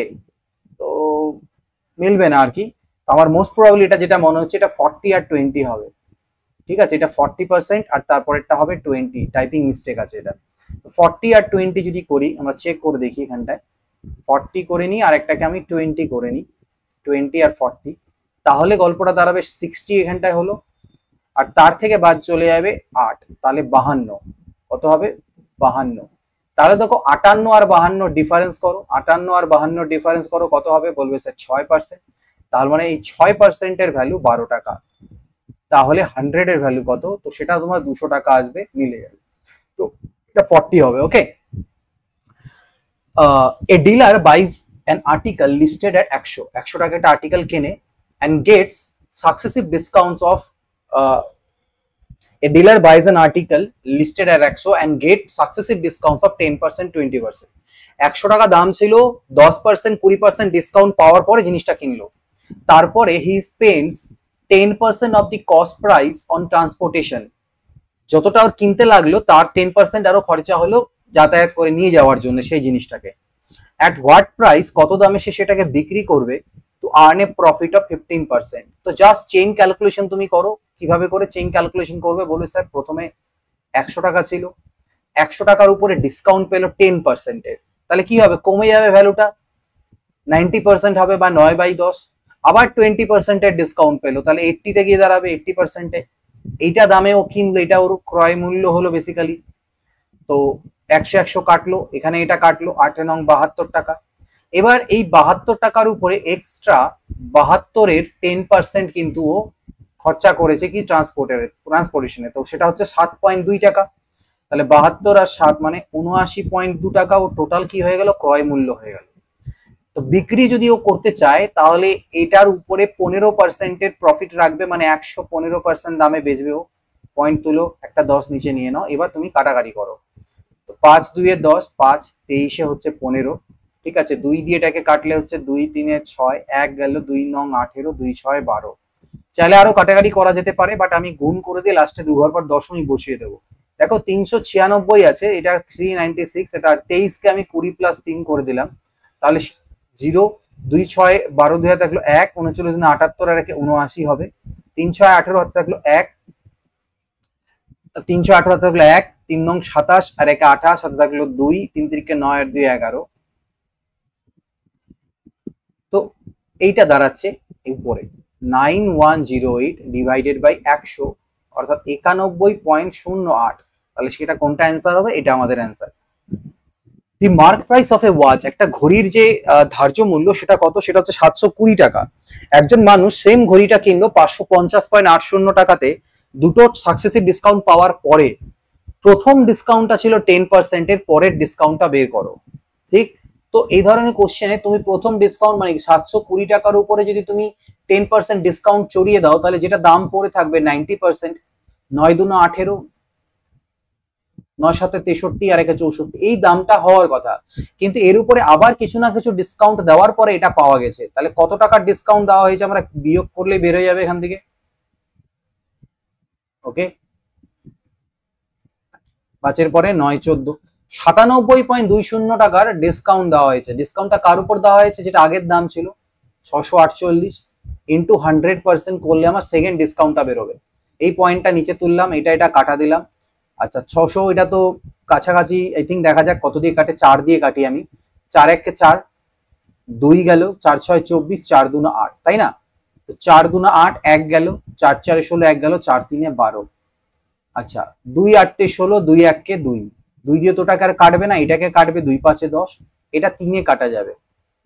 তো মিলবে না আর কি। আমার মোস্ট প্রবাবলি এটা যেটা মনে হচ্ছে এটা 40 আর 20 হবে, ঠিক আছে, এটা 40% আর তারপরেরটা হবে 20, টাইপিং মিস্টেক আছে এটা। 40 আর 20 যদি করি, আমরা চেক করে দেখি এখানটায়, 40 করে নিই আর একটাকে আমি 20 করে নিই, 20 আর 40, তাহলে গল্পটা দাঁড়াবে 60 এখানটায় হলো, আর তার থেকে বাদ চলে যাবে 8, তাহলে 52, কত হবে 52, তাহলে দেখো 58 আর 52 ডিফারেন্স করো, 58 আর 52 ডিফারেন্স করো, কত হবে বলবে স্যার 6%, তার মানে এই 6% এর ভ্যালু 12 টাকা, তাহলে 100 এর ভ্যালু কত, তো সেটা তোমার 200 টাকা আসবে, মিলে যাবে, তো এটা 40 হবে। ওকে, a dealer buys an article listed at 100 টাকা একটা আর্টিকেল কেনে and gets successive discounts of a dealer buys an article listed at 100 and gets successive discounts of 10%, 20%, 100 টাকা দাম ছিল, 10% 20% ডিসকাউন্ট পাওয়ার পরে জিনিসটা কিনলো, তারপরে he spends 10% of the cost price on transportation, যতটা ওর কিনতে লাগলো তার 10% আরো খরচা হলো যাতায়াত করে নিয়ে যাওয়ার জন্য সেই জিনিসটাকে, at what price কত দামে সে সেটাকে বিক্রি করবে, to earn a profit of 15%। তো জাস্ট চেইন ক্যালকুলেশন তুমি করো, কিভাবে করে চেইন ক্যালকুলেশন করবে, বলে স্যার প্রথমে 100 টাকা ছিল, 100 টাকার উপরে ডিসকাউন্ট পেলো 10% এর, তাহলে কি হবে, কমে যাবে ভ্যালুটা, 90% হবে বা 9/10, আবার 20% এর ডিসকাউন্ট পেলো, তাহলে 80 তে গিয়ে দাঁড়াবে 80%, এইটা দামে ও কিনলো, এটা ওর ক্রয় মূল্য হলো বেসিক্যালি, তো 100 কাটলো, এখানে এটা কাটলো 8 নং 72 টাকা। এবার এই 72 টাকার উপরে এক্সট্রা 72 এর 10% কিন্তু ও খরচা করেছে কি ট্রান্সপোর্টেশনে, তো সেটা হচ্ছে 7.2 টাকা, তাহলে 72 আর 7 মানে 79.2 টাকা ও টোটাল কি হয়ে গেল, ক্রয় মূল্য হয়ে গেল। তো বিক্রি যদি ও করতে চায় তাহলে এটার উপরে 15% এর প্রফিট রাখবে, মানে 115% দামে বেচবে ও, পয়েন্ট তুলো, একটা 10 নিচে নিয়ে নাও, এবার তুমি কাটাকাটি করো, তো 5 2 এ 10, 5 23 এ হচ্ছে 15, ঠিক আছে, 2 দিয়ে এটাকে কাটলে হচ্ছে 2 3 এ 6, 1 গেল, 2 9 18, 2 6 12, চাইলে আরো কাটাকাটি করা যেতে পারে, বাট আমি গুণ করে দিয়ে লাস্টে 2 ঘর পর দশমিক বসিয়ে দেবো। দেখো 396 আছে, এটা 396, এটা 23 কে আমি 20 প্লাস 3 করে দিলাম, তাহলে 0 2 6 12 2 থাকলো 1, 39 না 78 আর 79 হবে, 3 6 18 হাতে থাকলো 1, 318 হাতে থাকলো 1, 3 নং 27 আর 1 28 হাতে থাকলো 2, 3 3 9 আর 2 11, তো এইটা দাঁড়াচ্ছে উপরে 9108 ডিভাইডেড বাই 100, অর্থাৎ 91.08, তাহলে সেটা কোনটা অ্যান্সার হবে, এটা আমাদের answer. The mark price of A watch, একটা ঘড়ির যে ধার্য মূল্য সেটা কত, সেটা হচ্ছে 720 টাকা। একজন মানুষ সেম ঘড়িটা কিনলো 550.80 টাকাতে, দুটো সাকসেসিভ ডিসকাউন্ট পাওয়ার পরে প্রথম ডিসকাউন্টটা ছিল 10%, এর পরের ডিসকাউন্টটা বের করো। ঠিক, তো এই ধরনের কোশ্চেনে তুমি প্রথম ডিসকাউন্ট মানে 720 টাকার উপরে যদি তুমি 10% ডিসকাউন্ট চড়িয়ে দাও, তাহলে যেটা দাম পড়ে থাকবে 90%, 9 দুনা 18, 9 সাথে 63 আর 1 64, এই দামটা হওয়ার কথা। কিন্তু এর উপরে আবার কিছু না কিছু ডিসকাউন্ট দেওয়ার পরে এটা পাওয়া গেছে। তাহলে কত টাকার ডিসকাউন্ট দেওয়া হয়েছে আমরা বিয়োগ করলে বের হয়ে যাবে এখান থেকে। ওকে, 5 পরে 9 14, 97.20 টাকার ডিসকাউন্ট দেওয়া হয়েছে। ডিসকাউন্টটা কার উপর দেওয়া হয়েছে, যেটা আগের দাম ছিল 648 ইন্টু 100% করলে আমার সেকেন্ড ডিসকাউন্টটা বেরোবে। এই পয়েন্টটা নিচে তুললাম, এটা কাটা দিলাম। আচ্ছা 600, এটা তো কাছাকাছি, আই থিঙ্ক দেখা যাক কত দিয়ে কাটে। 4 দিয়ে কাটি আমি, 4 1 4, 2 গেল, 4 6 24, 4 2 8, তাই না? তো 4 2 8, 1 গেল, 4 4 16, 1 গেল, 4 3 12। আচ্ছা 2 8 16, 2 1 কে 2, 2 দিয়ে তো টাকা কাটবে না, এটাকে কাটবে, 2 5 10, এটা 3 এ কাটা যাবে।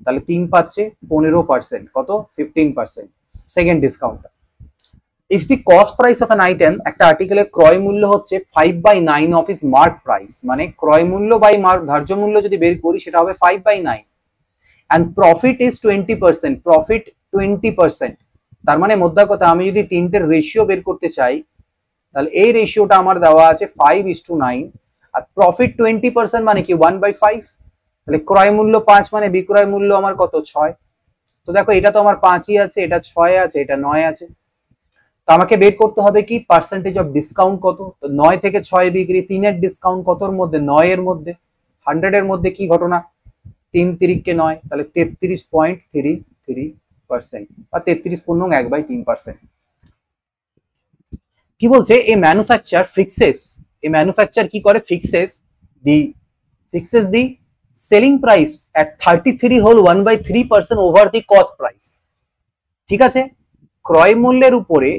তাহলে 3 পাচ্ছে 15%, কত 15% second discount. If the cost price of an item, একটা আর্টিকেলের ক্রয় মূল্য হচ্ছে 5/9 অফ ইস মার্ক প্রাইস, মানে ক্রয় মূল্য বাই মার্ক ধার্য মূল্য যদি বের করি সেটা হবে 5/9, and profit is 20%, প্রফিট 20%। তার মানে মোদ্দা কথা, আমি যদি তিনটের রেশিও বের করতে চাই, তাহলে এই রেশিওটা আমার দেওয়া আছে 5:9, আর প্রফিট 20% মানে কি 1/5। তাহলে ক্রয় মূল্য 5 মানে বিক্রয় মূল্য আমার কত 6। তো দেখো এটা তো আমার 5ই আছে, এটা 6 আছে, এটা 9 আছে। তো আমাকে বের করতে হবে কি পার্সেন্টেজ অফ ডিসকাউন্ট কত। তো 9 থেকে 6 বিক্রি, 3 এর ডিসকাউন্ট কতর মধ্যে, 9 এর মধ্যে। 100 এর মধ্যে কি ঘটনা, 3 3 কে 9, তাহলে 33.33%, বা 33 পূর্ণং 1/3%। কি বলছে, a manufacture fixes, a manufacture কি করে, fixes the selling price at 33 whole 1/3% over the cost price. ঠিক আছে, ক্রয় মূল্যের উপরে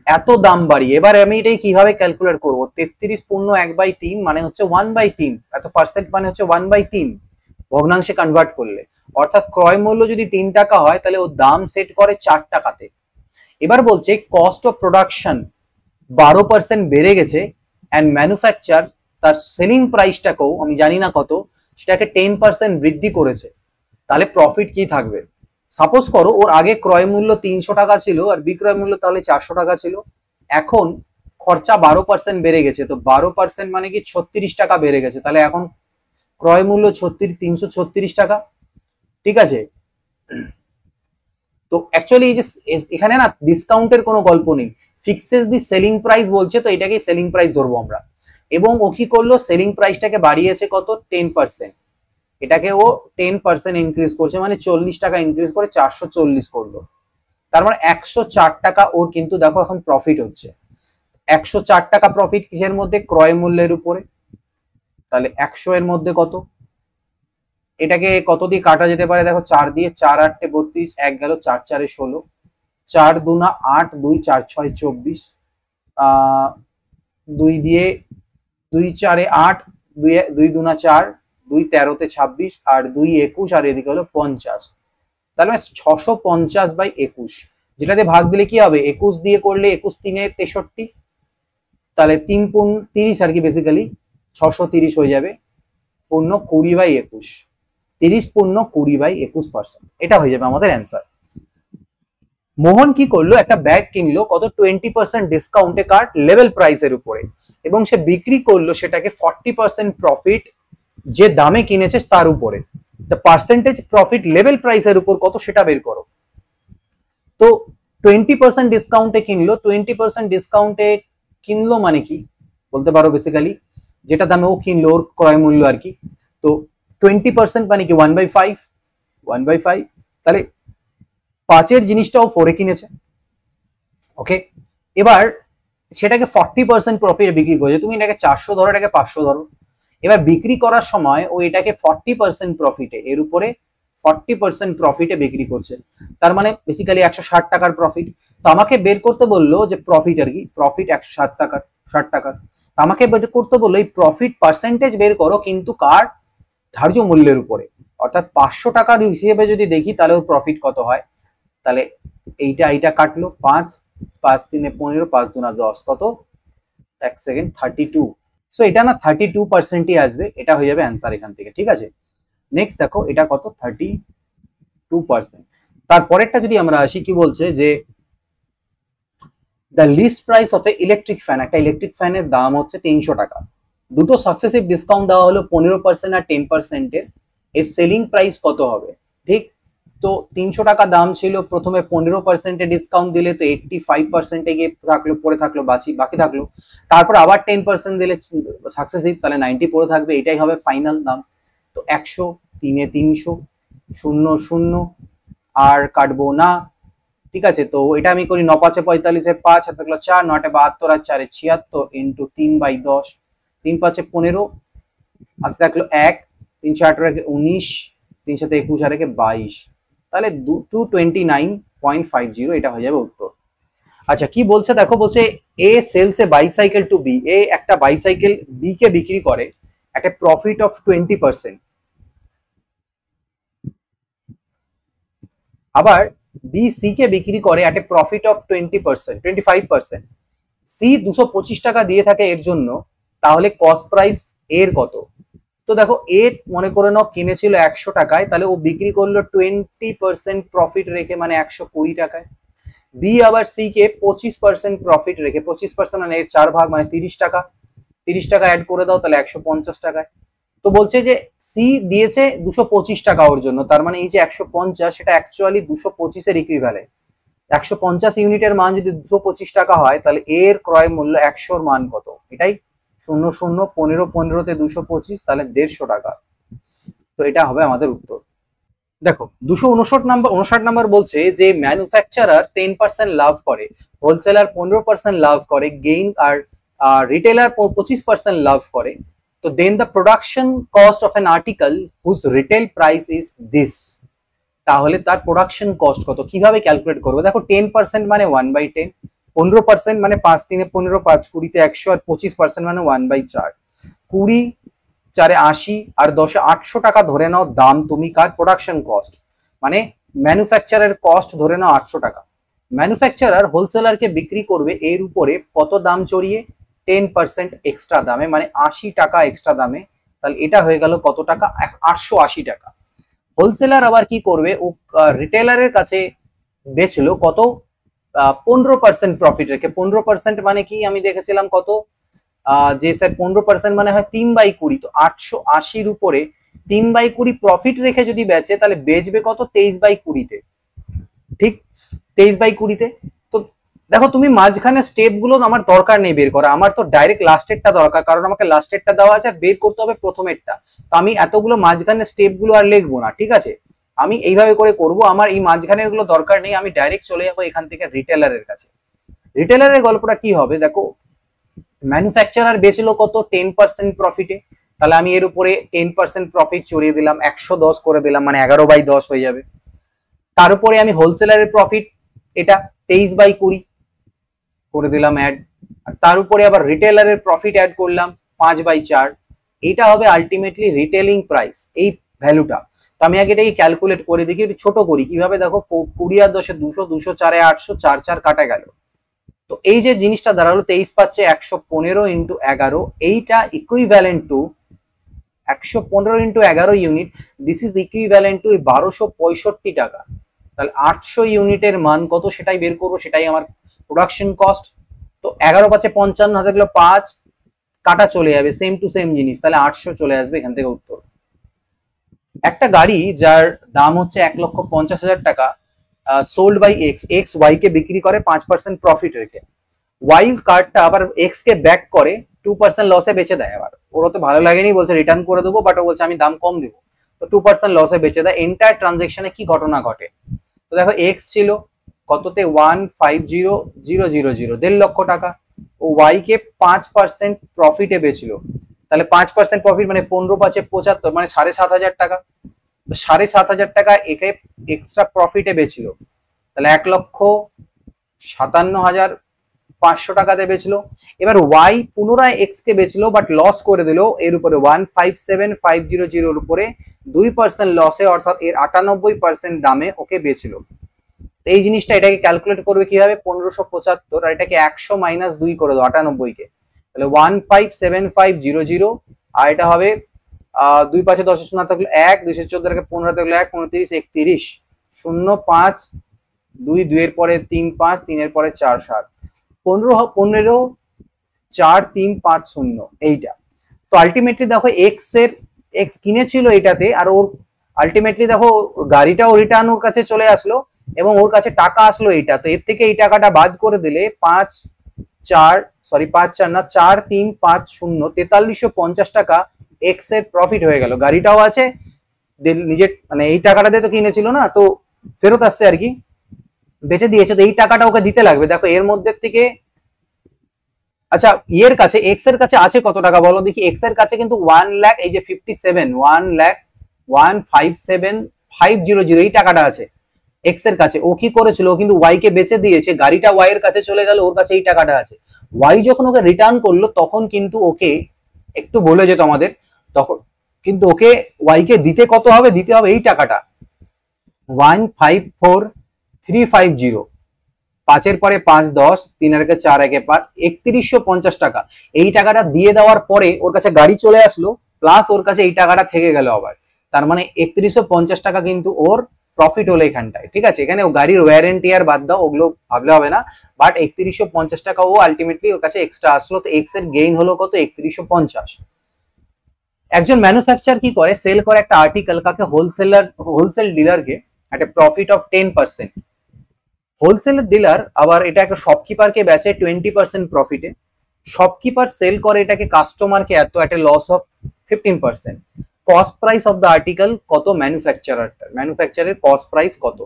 এত দাম বাড়িয়ে, এবার আমি এটাই কিভাবে ক্যালকুলেট করব, 33 পূর্ণ 1/3 মানে হচ্ছে 1/3, এত পার্সেন্ট মানে হচ্ছে 1/3 ভগ্নাংশে কনভার্ট করলে। অর্থাৎ ক্রয় মূল্য যদি 3 টাকা হয়, তাহলে ও দাম সেট করে 4 টাকাতে। এবার বলছে কস্ট অফ প্রোডাকশন 12% বেড়ে গেছে, অ্যান্ড ম্যানুফ্যাকচার তার সেলিং প্রাইসটাকেও, আমি জানি না কত, সেটাকে 10% বৃদ্ধি করেছে। তাহলে প্রফিট কি থাকবে। সাপোজ করো ওর আগে ক্রয় মূল্য 300 টাকা ছিল আর বিক্রয় মূল্য তাহলে 400 টাকা ছিল। এখন খরচা 12% বেড়ে গেছে, তো 12% মানে কি 36 টাকা বেড়ে গেছে। তাহলে এখন ক্রয় মূল্য 336 টাকা। ঠিক আছে, তো অ্যাকচুয়ালি এই যে এখানে না ডিসকাউন্টের কোনো গল্প নেই, ফিক্সেস দি সেলিং প্রাইস বলছে, তো এটাকেই সেলিং প্রাইস ধরবো আমরা। এবং ও কি করলো, সেলিং প্রাইসটাকে বাড়িয়েছে কত, 10%। এটাকে ও 10% ইনক্রিজ করছে, মানে 40 টাকা ইনক্রিজ করে 440 করলো। তার মানে 104 টাকা ওর কিন্তু দেখো এখন প্রফিট হচ্ছে। 104 টাকা প্রফিট কিসের মধ্যে, ক্রয় মূল্যের উপরে। তাহলে 100 এর মধ্যে কত, এটাকে কত দিয়ে কাটা যেতে পারে, দেখো 4 দিয়ে, 4 8 32, 1 গেল, 4 4 16, 4 2 8, 2 4 6 24, 2 দিয়ে 2 4 8, 2 2 4, 2 13 26, আর 2 21, আর এদিকে হলো 50। তাহলে 650/21, যেটাতে ভাগ দিলে কি হবে, 21 দিয়ে করলে 21 3 63, তাহলে 3 গুণ 30 আর কি, বেসিক্যালি 630 হয়ে যাবে, পূর্ণ 20/21, 30 পূর্ণ 20/21%, এটা হয়ে যাবে আমাদের অ্যান্সার। মোহন কি করলো, একটা ব্যাগ কিনলো কত, 20% ডিসকাউন্টে, কার্ড লেভেল প্রাইসের উপরে, এবং সে বিক্রি করলো সেটাকে 40% প্রফিট যে দামে কিনেছে তার উপরে। দ্য পার্সেন্টেজ প্রফিট লেভেল প্রাইসের উপর কত সেটা বের করো। তো 20% ডিসকাউন্টে কিনলো, 20% ডিসকাউন্টে কিনলো মানে কি বলতে পারো, বেসিক্যালি যেটা দামে ও কিনলো ওর ক্রয় মূল্য আর কি। তো 20% মানে কি 1/5, 1/5, তাহলে 5 জিনিসটাও 4 কিনেছে। ওকে, এবার সেটাকে 40% প্রফিট বিক্রি করেছে, তুমি এটাকে 400 ধরো, এটাকে 500 ধরো। এবার বিক্রি করার সময় ও এটাকে 40% প্রফিটে, এর উপরে 40% প্রফিটে বিক্রি করছে। তার মানে বেসিক্যালি 160 টাকার প্রফিট। তো আমাকে বের করতে বললো যে প্রফিট আর কি, প্রফিট 160 টাকার, 60 টাকার। আমাকে বের করতে বললো এই প্রফিট পার্সেন্টেজ বের করো, কিন্তু কার, ধার্য মূল্যের উপরে, অর্থাৎ 500 টাকার হিসেবে যদি দেখি তাহলে ওর প্রফিট কত হয়, তাহলে এইটা কাটলো 5, 5 3 15, 5 2 10, কত, এক সেকেন্ড, 32। সো এটা না 32%ই আসবে, এটা হয়ে যাবে অ্যান্সার এখান থেকে, ঠিক আছে। নেক্সট দেখো এটা কত, 32%। তারপরেরটা যদি আমরা আসি, কি বলছে যে the list price of a electric fan, একটা ইলেকট্রিক ফ্যানের দাম হচ্ছে 300 টাকা, দুটো সাকসেসিভ ডিসকাউন্ট দেওয়া হলো 15% আর 10%-এর, এর সেলিং প্রাইস কত হবে, ঠিক। তো 300 টাকা দাম ছিল, প্রথমে 15%-এর ডিসকাউন্ট দিলে তো 85%-এ গিয়ে থাকলো, পড়ে থাকলো, বাকি থাকলো, তারপর আবার 10% দিলে সাকসেসিভ, তাহলে 90 পড়ে থাকবে, এটাই হবে ফাইনাল দাম। তো 100, 3 300, 0 0 আর কাটবো না, ঠিক আছে। তো এটা আমি করি 9 5 45, 5 হাতে থাকলো 4, 9 72 আর 4 76 ইন্টু 3/10, 3 5 15, হাতে থাকলো 1, 3 4 19, 3 7 21 আর 22, তাহলে 229.50, এটা হয়ে যাবে উত্তর। আচ্ছা কি বলছে দেখো, বলছে A sells a bicycle to B, A একটা বাইসাইকেল বি কে বিক্রি করে একটা প্রফিট অফ 20%, আবার বি সি কে বিক্রি করে এট এ প্রফিট অফ 25%, সি 225 টাকা দিয়ে থাকে এর জন্য, তাহলে কস্ট প্রাইস এর কত। তো দেখো এ মনে করে নাও কিনেছিল 100 টাকায়, তাহলে ও বিক্রি করলো 20% প্রফিট রেখে, মানে 120 টাকায়। বি আবার সি কে 25% প্রফিট রেখে, 25% মানে এর 4 ভাগ, মানে 30 টাকা, 30 টাকা অ্যাড করে দাও, তাহলে 150 টাকায়। তো বলছে যে সি দিয়েছে 225 টাকা ওর জন্য, তার মানে এই যে 150, সেটা অ্যাকচুয়ালি 225-এর ইকুইভ্যালেন্ট। 150 ইউনিটের মান যদি 225 টাকা হয়, তাহলে এর ক্রয় মূল্য 100-র মান কত, এটাই 0 0 15 15-তে 225, তাহলে 150 টাকা। তো এটা হবে আমাদের উত্তর। দেখো 259 নাম্বার বলছে যে ম্যানুফ্যাকচারার 10% লাভ করে, হোলসেলার 15% লাভ করে, গেইন আর রিটেলার 25% লাভ করে, তো then the production cost of an article whose retail price is this, তাহলে তার প্রোডাকশন কস্ট কত, কিভাবে ক্যালকুলেট করবো। দেখো 10% মানে 1/10, 15% মানে 5 3 15, 5 20-তে 100, আর 25% মানে 1/4, 20 4 80 আর 10 800 টাকা ধরে নাও দাম তুমি কার, প্রোডাকশন কস্ট, মানে ম্যানুফ্যাকচারের কস্ট ধরে নাও 800 টাকা, ম্যানুফ্যাকচারার হোলসেলারকে বিক্রি করবে এর উপরে কত দাম চড়িয়ে, 10% এক্সট্রা দামে, মানে 80 টাকা এক্সট্রা দামে, তাহলে এটা হয়ে গেল কত টাকা, 880 টাকা। হোলসেলার আবার কি করবে, ও রিটেলারের কাছে বেচলো কত, 15% প্রফিট রেখে, 15% মানে কি আমি দেখেছিলাম কত, যে স্যার 15% মানে হয় 3/20, তো 880-র উপরে 3/20 প্রফিট রেখে যদি বেচে, তাহলে বেচবে কত, 23/20-তে, ঠিক 23/20-তে। তো দেখো তুমি মাঝখানে স্টেপ গুলো আমার দরকার নেই বের করা, আমার তো ডাইরেক্ট লাস্টেরটা দরকার, কারণ আমাকে লাস্টেরটা দেওয়া আছে আর বের করতে হবে প্রথমেরটা, তো আমি এতগুলো মাঝখানে স্টেপ গুলো আর লিখবো না, ঠিক আছে। আমি এইভাবে করে করব, আমার এই মাঝখানের গুলো দরকার নেই, আমি ডাইরেক্ট চলে যাবো এখান থেকে রিটেলারের কাছে। রিটেলারের গল্পটা কি হবে দেখো, ম্যানুফ্যাকচারার বেচলো কত, 10% প্রফিটে, তাহলে আমি এর উপরে 10% প্রফিট চড়িয়ে দিলাম, 110 করে দিলাম, মানে 11/10 হয়ে যাবে। তার উপরে আমি হোলসেলারের প্রফিট, এটা 23/20 করে দিলাম অ্যাড, আর তার উপরে আবার রিটেলারের প্রফিট অ্যাড করলাম 5/4, এটা হবে আলটিমেটলি রিটেলিং প্রাইস, এই ভ্যালুটা। তো আমি আগে এটাকে ক্যালকুলেট করে দেখি, একটু ছোট করি, কিভাবে দেখো 20 আর 10-এ 200, 200 4-এ 800, 4 4 কাটা গেল, তো এই যে জিনিসটা দাঁড়ালো 23 পাচ্ছে 115 ইন্টু 11, এইটা equivalent to 115 into 11 unit, this is equivalent to 1265 টাকা। তাহলে 800 ইউনিটের মান কত সেটাই বের করবো, সেটাই আমার প্রোডাকশন কস্ট। তো 11 পাচ্ছে 55, হাতে গেলো 5, কাটা চলে যাবে, সেম টু সেম জিনিস, তাহলে 800 চলে আসবে এখান থেকে উত্তর। একটা গাড়ি যার দাম হচ্ছে 1,50,000 টাকা, sold by X, X Y কে বিক্রি করে 5% প্রফিট রেখে, ওয়াই কার্ডটা আবার এক্স কে ব্যাক করে 2% লসে বেচে দেয়, আবার ওরা তো ভালো লাগেনি, বলছে রিটার্ন করে দেবো, বাট ও বলছে আমি দাম কম দেবো, তো 2% লসে বেচে দেয়। এন্টায়ার ট্রানজেকশনে কি ঘটনা ঘটে, তো দেখো এক্স ছিল কততে, 150,000, 1.5 লক্ষ টাকা, ও ওয়াই কে 5% প্রফিটে বেচলো, তাহলে 5% প্রফিট মানে 15 পাঁচে 75, মানে 7,500 টাকা, তো 7,500 টাকা একে এক্সট্রা প্রফিটে বেচলো, তাহলে 1,57,500 500 টাকাতে বেচলো। এবার ওয়াই পুনরায় এক্স কে বেচলো বাট লস করে দিল এর উপরে 157,500 উপরে 2% লসে, অর্থাৎ এর 98% দামে ওকে বেচলো। এই জিনিসটা এটাকে ক্যালকুলেট করবে কিভাবে, 1575 আর এটাকে 100 মাইনাস 2 করে দাও 98 কে, তাহলে 157,500 আর এটা হবে 2 5 10 শূন্য থাকলে 1, 214 কে 15 থাকলে 1, 29 31 0 5 2 2 এর পরে 3 5 3 এর পরে 4 7 15 4 3 5 0 এইটা। তো আলটিমেটলি দেখো এক্স কিনেছিল এটাতে, আর ওর আলটিমেটলি দেখো গাড়িটাও রিটার্ন ওর কাছে চলে আসলো এবং ওর কাছে টাকা আসলো এইটা। তো এর থেকে এই টাকাটা বাদ করে দিলে 5 4 না 4 3 5 0 4350 টাকা এক্স এর প্রফিট হয়ে গেল। গাড়িটাও আছে, নিজের মানে এই টাকাটা দিয়ে তো কিনেছিল না, তো ফেরত আসছে আর কি, বেচে দিয়েছে, তো এই টাকাটা ওকে দিতে লাগবে। দেখো এর মধ্যে থেকে, আচ্ছা ইয়ের কাছে এক্স এর কাছে আছে কত টাকা বলো দেখি। এক্স এর কাছে কিন্তু 1 লাখ, এই যে 1,57,1,57,500 এই টাকাটা আছে এক্স এর কাছে। ও কি করেছিল, ও কিন্তু ওয়াই কে বেচে দিয়েছে, গাড়িটা ওয়াই এর কাছে চলে গেল, ওর কাছে এই টাকাটা আছে। ওয়াই যখন ওকে রিটার্ন করলো তখন কিন্তু ওকে একটু বলে যেত আমাদের, তখন কিন্তু ওকে ওয়াই কে দিতে কত হবে, দিতে হবে এই টাকাটা 1,54,350, 5 পরে 5 10, 3 একে 4 একে 5, 3150 টাকা। এই টাকাটা দিয়ে দেওয়ার পরে ওর কাছে গাড়ি চলে আসলো, প্লাস ওর কাছে এই টাকাটা থেকে গেল আবার, তার মানে 3150 টাকা কিন্তু ওর প্রফিট হলো এখানটায়। ঠিক আছে, এখানে গাড়ির ওয়ারেন্টি আর বাদ দাও, ওগুলো ভাবলে হবে না, বাট 3150 টাকা ও আলটিমেটলি ওর কাছে এক্সট্রা আসলো। তো এক্স এর গেইন হলো কত, 3150। একজন ম্যানুফ্যাকচার কি করে, সেল করে একটা আর্টিকেল কাকে, হোলসেল ডিলারকে একটা প্রফিট অফ 10%। হোলসেল ডিলার আবার এটা একটা শপকিপারকে বেচে 20% প্রফিটে। শপকিপার সেল করে এটাকে কাস্টমারকে এত, একটা loss of 15%। Cost price of the article কত, ম্যানুফ্যাকচারের কস্ট প্রাইস কত।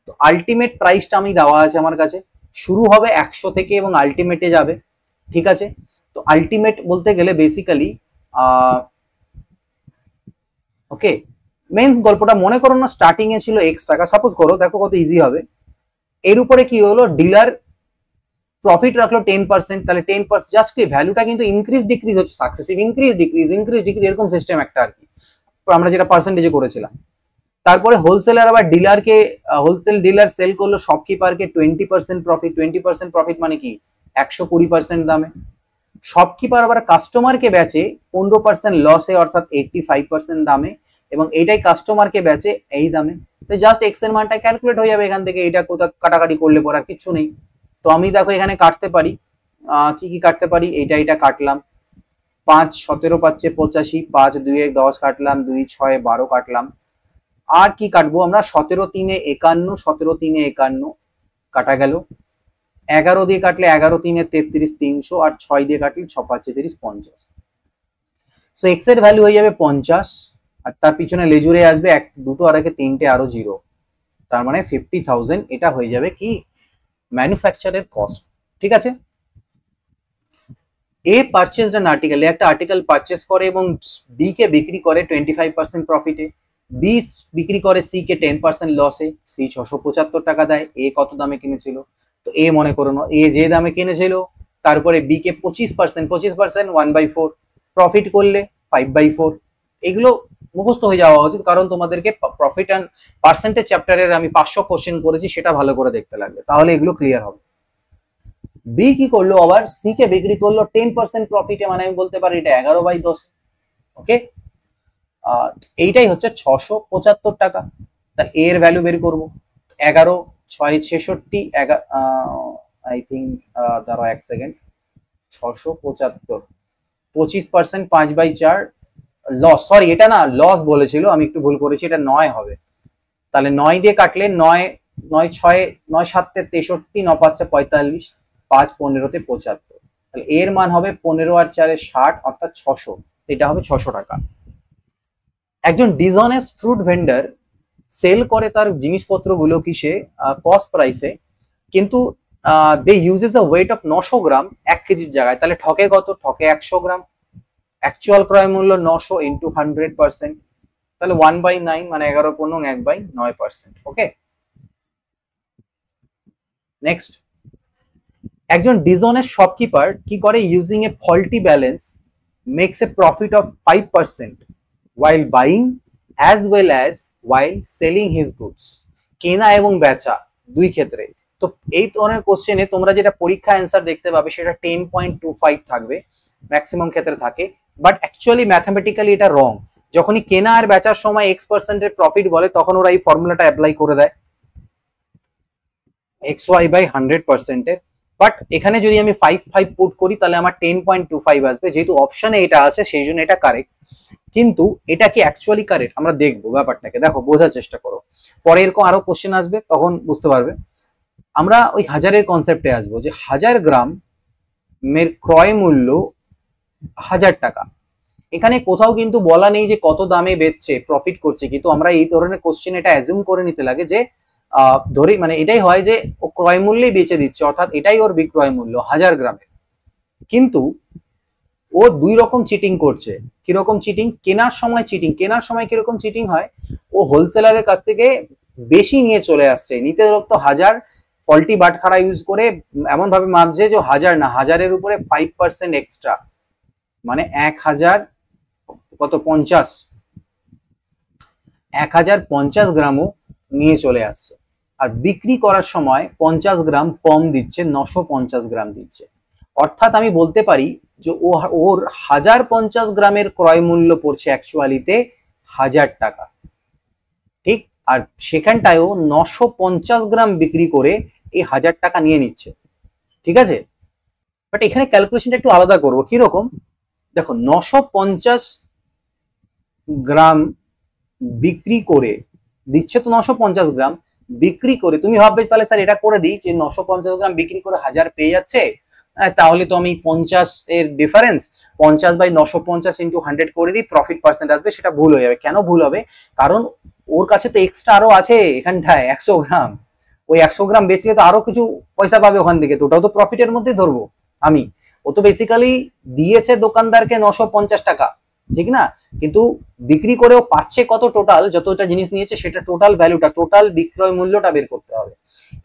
তো আলটিমেট প্রাইসটা আমি দেওয়া আছে আমার কাছে, শুরু হবে 100 থেকে এবং আলটিমেটে যাবে। ঠিক আছে, তো আলটিমেট বলতে গেলে বেসিক্যালি ওকে, মেন্স গল্পটা মনে করো না স্টার্টিং এ ছিল x টাকা, সাপোজ করো, দেখো কত ইজি হবে। এর উপরে কি হলো, ডিলার প্রফিট রাখলো 10%, তাহলে 10% জাস্ট কি ভ্যালুটা কিন্তু ইনক্রিজ ডিক্রিজ হচ্ছে, সাকসেসিভ ইনক্রিজ ডিক্রিজ এরকম সিস্টেম একটা আর কি, আমরা যেটা পার্সেন্টেজে করেছিলাম। তারপরে হোলসেলার আবার ডিলারকে, হোলসেল ডিলার সেল করলো শপকিপারকে 20% প্রফিট। 20% প্রফিট মানে কি 120% দামে। শপকিপার আবার কাস্টমারকে বেচে 15% লসে, অর্থাৎ 85% দামে, এবং এইটাই কাস্টমারকে বেচে এই দামে। তো জাস্ট এক্স এর মানটা ক্যালকুলেট হয়ে যাবে এখান থেকে, এটা কোথা কাটাকাটি করলে পর আর কিছু নেই। তো আমি দেখো এখানে কাটতে পারি, কি কি কাটতে পারি, এটা কাটলাম, 5 17 পাচ্ছে 85, 5 2 10 কাটলাম, 2 6 12 কাটলাম। আর কি কাটবো আমরা, 17 3 51, 17 3 51 কাটা গেল। 11 দিয়ে কাটলে 11 3 33 300, আর 6 দিয়ে কাটলে 6 5 33 50। সো এক্স এর ভ্যালু হয়ে যাবে 50, আর তার পিছনে লেজুরে আসবে এক দুটো আর একে তিনটে আরো জিরো, তার মানে 50,000। এটা হয়ে যাবে কি ম্যানুফ্যাকচারের কস্ট। ঠিক আছে, এ পারচেজড অ্যান আর্টিকেল, একটা আর্টিকেল পারচেজ করে এবং বি কে বিক্রি করে 25% প্রফিটে। বি বিক্রি করে সি কে 10% লসে। সি 675 টাকা দেয়, এ কত দামে কিনেছিল, তো এ মনে করো না, এ যে দামে কিনেছিল তারপরে বি কে 25% 1/4 প্রফিট করলে 5/4। এগুলো মুখস্থ হয়ে যাওয়া উচিত, কারণ তোমাদেরকে প্রফিট অ্যান্ড পার্সেন্টেজ চ্যাপ্টারের আমি 500 কোশ্চেন করেছি, সেটা ভালো করে দেখতে লাগবে, তাহলে এগুলো ক্লিয়ার হবে। বি কি করলো, আবার সি কে বিক্রি করলো 10% প্রফিটে, মানে আমি বলতে পারি এটা 11/10। ওকে, এইটাই হচ্ছে 675 টাকা। তার এর ভ্যালু বের করবো, 11 6 66, আই থিঙ্ক, দাঁড়াও এক সেকেন্ড, 675, 25% 5/4 লস, সরি এটা না লস বলেছিল, আমি একটু ভুল করেছি, এটা 9 হবে। তাহলে 9 দিয়ে কাটলে 9 9 6 9 7 63, 9 5 45, 5 15 75, তাহলে এর মান হবে 15 আর 4 60, অর্থাৎ 600। এটা হবে 600 টাকা। একজন ডিসঅনেস্ট ফ্রুট ভেন্ডার সেল করে তার জিনিসপত্রগুলো কিসে, কস্ট প্রাইসে, কিন্তু দে ইউজেস আ ওয়েট অফ 900 গ্রাম 1 কেজির জায়গায়, তাহলে ঠকে কত, ঠকে 100 গ্রাম। অ্যাকচুয়াল ক্রয় মূল্য 900 ইন্টু 100%, তাহলে 1/9 মানে 11 1/9%। ওকে, নেক্সট, একজন ডিসঅনেস্ট শপকিপার কি করে, using a faulty balance makes a profit of 5% while buying as well as while selling his goods। কেনা এবং বেচা দুই ক্ষেত্রে। তো এই ধরনের কোশ্চেনে তোমরা যেটা পরীক্ষা অ্যান্সার দেখতে পাবে সেটা 10.25 থাকবে, ম্যাক্সিমাম ক্ষেত্রে থাকে, বাট অ্যাকচুয়ালি ম্যাথমেটিক্যালি এটা রং। যখনই কেনা আর বেচার সময় x% এর প্রফিট বলে তখন ওরা এই ফর্মুলাটা অ্যাপ্লাই করে দেয় xy/100% এর। বাট এখানে যদি আমি 5 পুট করি তাহলে আমার 10.25 আসবে, যেহেতু অপশনে এটা আছে সেই জন্য এটা কারেক্ট। কিন্তু এটা কি অ্যাকচুয়ালি কারেক্ট আমরা দেখবো ব্যাপারটাকে, দেখো বোঝার চেষ্টা করো, পরে এরকম আরো কোশ্চেন আসবে তখন বুঝতে পারবে। আমরা ওই হাজারের কনসেপ্টে আসবো, যে 1000 গ্রাম এর ক্রয় মূল্য 1000 টাকা। এখানে কোথাও কিন্তু বলা নেই যে কত দামে বেচছে, প্রফিট করছে, কিন্তু আমরা এই ধরনের কোশ্চেন এটা অ্যাজিউম করে নিতে লাগে যে ধরে মানে এটাই হয় যে ও ক্রয় মূল্যেই বেচে দিচ্ছে, অর্থাৎ এটাই ওর বিক্রয় মূল্য 1000 গ্রামের। কিন্তু ও দুই রকম চিটিং করছে। কিরকম চিটিং? কেনার সময় চিটিং। কেনার সময় কিরকম চিটিং হয়, ও হোলসেলারের কাছ থেকে বেশি নিয়ে চলে আসছে, নিতে তো 1000, ফল্টি বাটখারা ইউজ করে এমন ভাবে মাপছে যে 1000 না, 1000-এর উপরে 5% এক্সট্রা, মানে 1000 কত 50, 1050 গ্রামও নিয়ে চলে আসছে। আর বিক্রি করার সময় 50 গ্রাম কম দিচ্ছে, 950 গ্রাম দিচ্ছে। অর্থাৎ আমি বলতে পারি যে ওর 1050 গ্রামের ক্রয় মূল্য পড়ছে অ্যাকচুয়ালিতে 1000 টাকা, ঠিক। আর সেখানটায়ও 950 গ্রাম বিক্রি করে এই 1000 টাকা নিয়ে নিচ্ছে, ঠিক আছে। বাট এখানে ক্যালকুলেশনটা একটু আলাদা করবো। কিরকম? দেখো 950 গ্রাম বিক্রি করে দিচ্ছে, তো 950 গ্রাম বিক্রি করে তুমি ভাববে তাহলে স্যার এটা করে দিই যে 950 গ্রাম বিক্রি করে 1000 পেয়ে যাচ্ছে, তাহলে তো আমি 50 এর ডিফারেন্স 50/950 ইন্টু 100 করে দিই, প্রফিট পার্সেন্ট আসবে। সেটা ভুল হয়ে যাবে। কেন ভুল হবে? কারণ ওর কাছে তো এক্সট্রা আরো আছে এখানটায় 100 গ্রাম। ওই 100 গ্রাম বেচলে তো আরো কিছু পয়সা পাবে ওখান থেকে, তো ওটাও তো প্রফিটের মধ্যে ধরবো আমি। ও তো বেসিক্যালি দিয়েছে দোকানদারকে 950 টাকা, ঠিক না, কিন্তু বিক্রি করেও পাচ্ছে কত, টোটাল যতটা জিনিস নিয়েছে সেটা টোটাল ভ্যালুটা, টোটাল বিক্রয় মূল্যটা বের করতে হবে।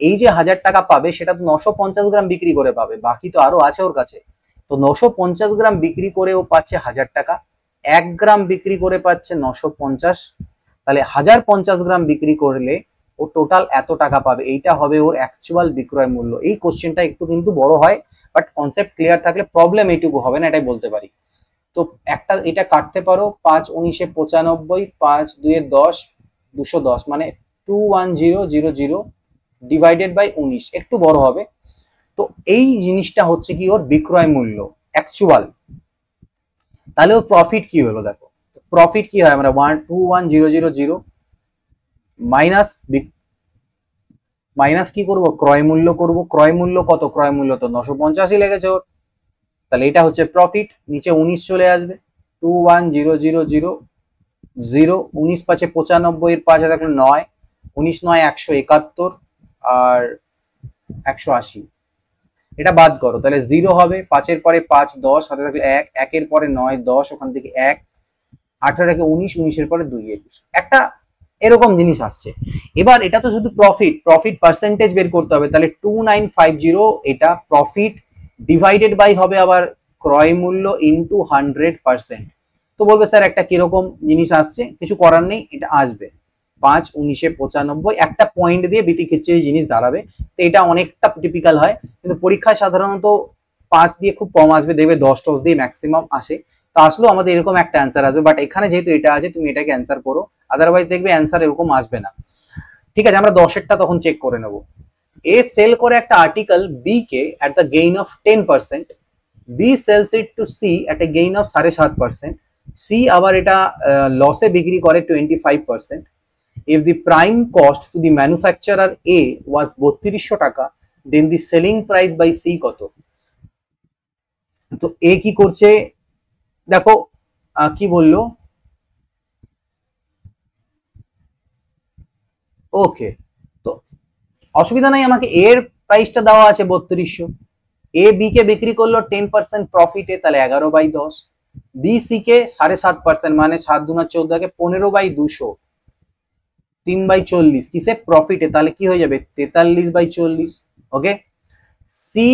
এই যে 1000 টাকা পাবে সেটা তো 950 গ্রাম বিক্রি করে পাবে, বাকি তো আরো আছে ওর কাছে। তো 950 গ্রাম বিক্রি করে ও পাচ্ছে 1000 টাকা, 1 গ্রাম বিক্রি করে পাচ্ছে 950, তাহলে 1050 গ্রাম বিক্রি করলে ও টোটাল এত টাকা পাবে। এইটা হবে ওর অ্যাকচুয়াল বিক্রয় মূল্য। এই কোশ্চেনটা একটু কিন্তু বড় হয়, বাট কনসেপ্ট ক্লিয়ার থাকলে প্রবলেম এইটুকু হবে না, এটাই বলতে পারি। তো একটা এটা কাটতে পারো, 5×9=95, 5×2=10, 210, মানে 21000 ডিভাইডেড বাই 19, একটু বড় হবে। তো এই জিনিসটা হচ্ছে কি ওর বিক্রয় মূল্য অ্যাকচুয়াল। তাহলে ওর প্রফিট কি হলো? দেখো প্রফিট কি হয়, আমরা 21000 মাইনাস মাইনাস কি করব, ক্রয় মূল্য করব। ক্রয় মূল্য কত? ক্রয় মূল্য তো 950-ই লেগেছে ওর, তাহলে এটা হচ্ছে প্রফিট। নিচে 19 চলে আসবে, 21000 19 5 95, এর 5 থাকলে 9, 19 9 171 আর 180, এটা বাদ করো তাহলে 0 হবে। 5-এর পরে 5 10, হাতে থাকলে 1, 1-এর পরে 9 10, ওখান থেকে 1, 18 থেকে 19, 19-এর পরে 2 21, একটা এরকম জিনিস আসছে। এবার এটা তো শুধু প্রফিট পার্সেন্টেজ বের করতে হবে, তাহলে 2950 এটা প্রফিট ডিভাইডেড বাই হবে আবার ক্রয় মূল্য ইন্টু 100%। তো বলবে স্যার একটা কিরকম জিনিস আসছে, কিছু করার নেই, এটা আসবে 5×19=95, একটা পয়েন্ট দিয়ে বিতিক্ষেত্রী জিনিস দাঁড়াবে। তো এটা অনেকটা টিপিক্যাল হয়, কিন্তু পরীক্ষায় সাধারণত 5 দিয়ে খুব কম আসবে, দেখবে 10 দিয়ে ম্যাক্সিমাম আসে। তো আসলেও আমাদের এরকম একটা অ্যান্সার আসবে, বাট এখানে যেহেতু এটা আছে তুমি এটাকে অ্যান্সার করো, আদারওয়াইজ দেখবে অ্যান্সার এরকম আসবে না। ঠিক আছে, আমরা 10-এরটা তখন চেক করে নেব। এ সেল করে একটা আর্টিকেল বি কে at the gain of 10%, B sells it to C at a gain of 7.5%, C আবার এটা লসে বিক্রি করে 25%। if the prime cost to the manufacturer A was 3200 টাকা, then the selling price by C কত? তো এ কি করছে দেখো, কি বললো, ওকে, তো অসুবিধা নাই, আমাকে এর প্রাইসটা দেওয়া আছে 3200, এ বি কে বিক্রি করলো 10% প্রফিটে, তাহলে 11/10, বি সি কে 7.5%, মানে 7 দুনা 14, 15/200, 3/40 কিসে? প্রফিটে, তাহলে কি হয়ে যাবে 43/40। ওকে, সি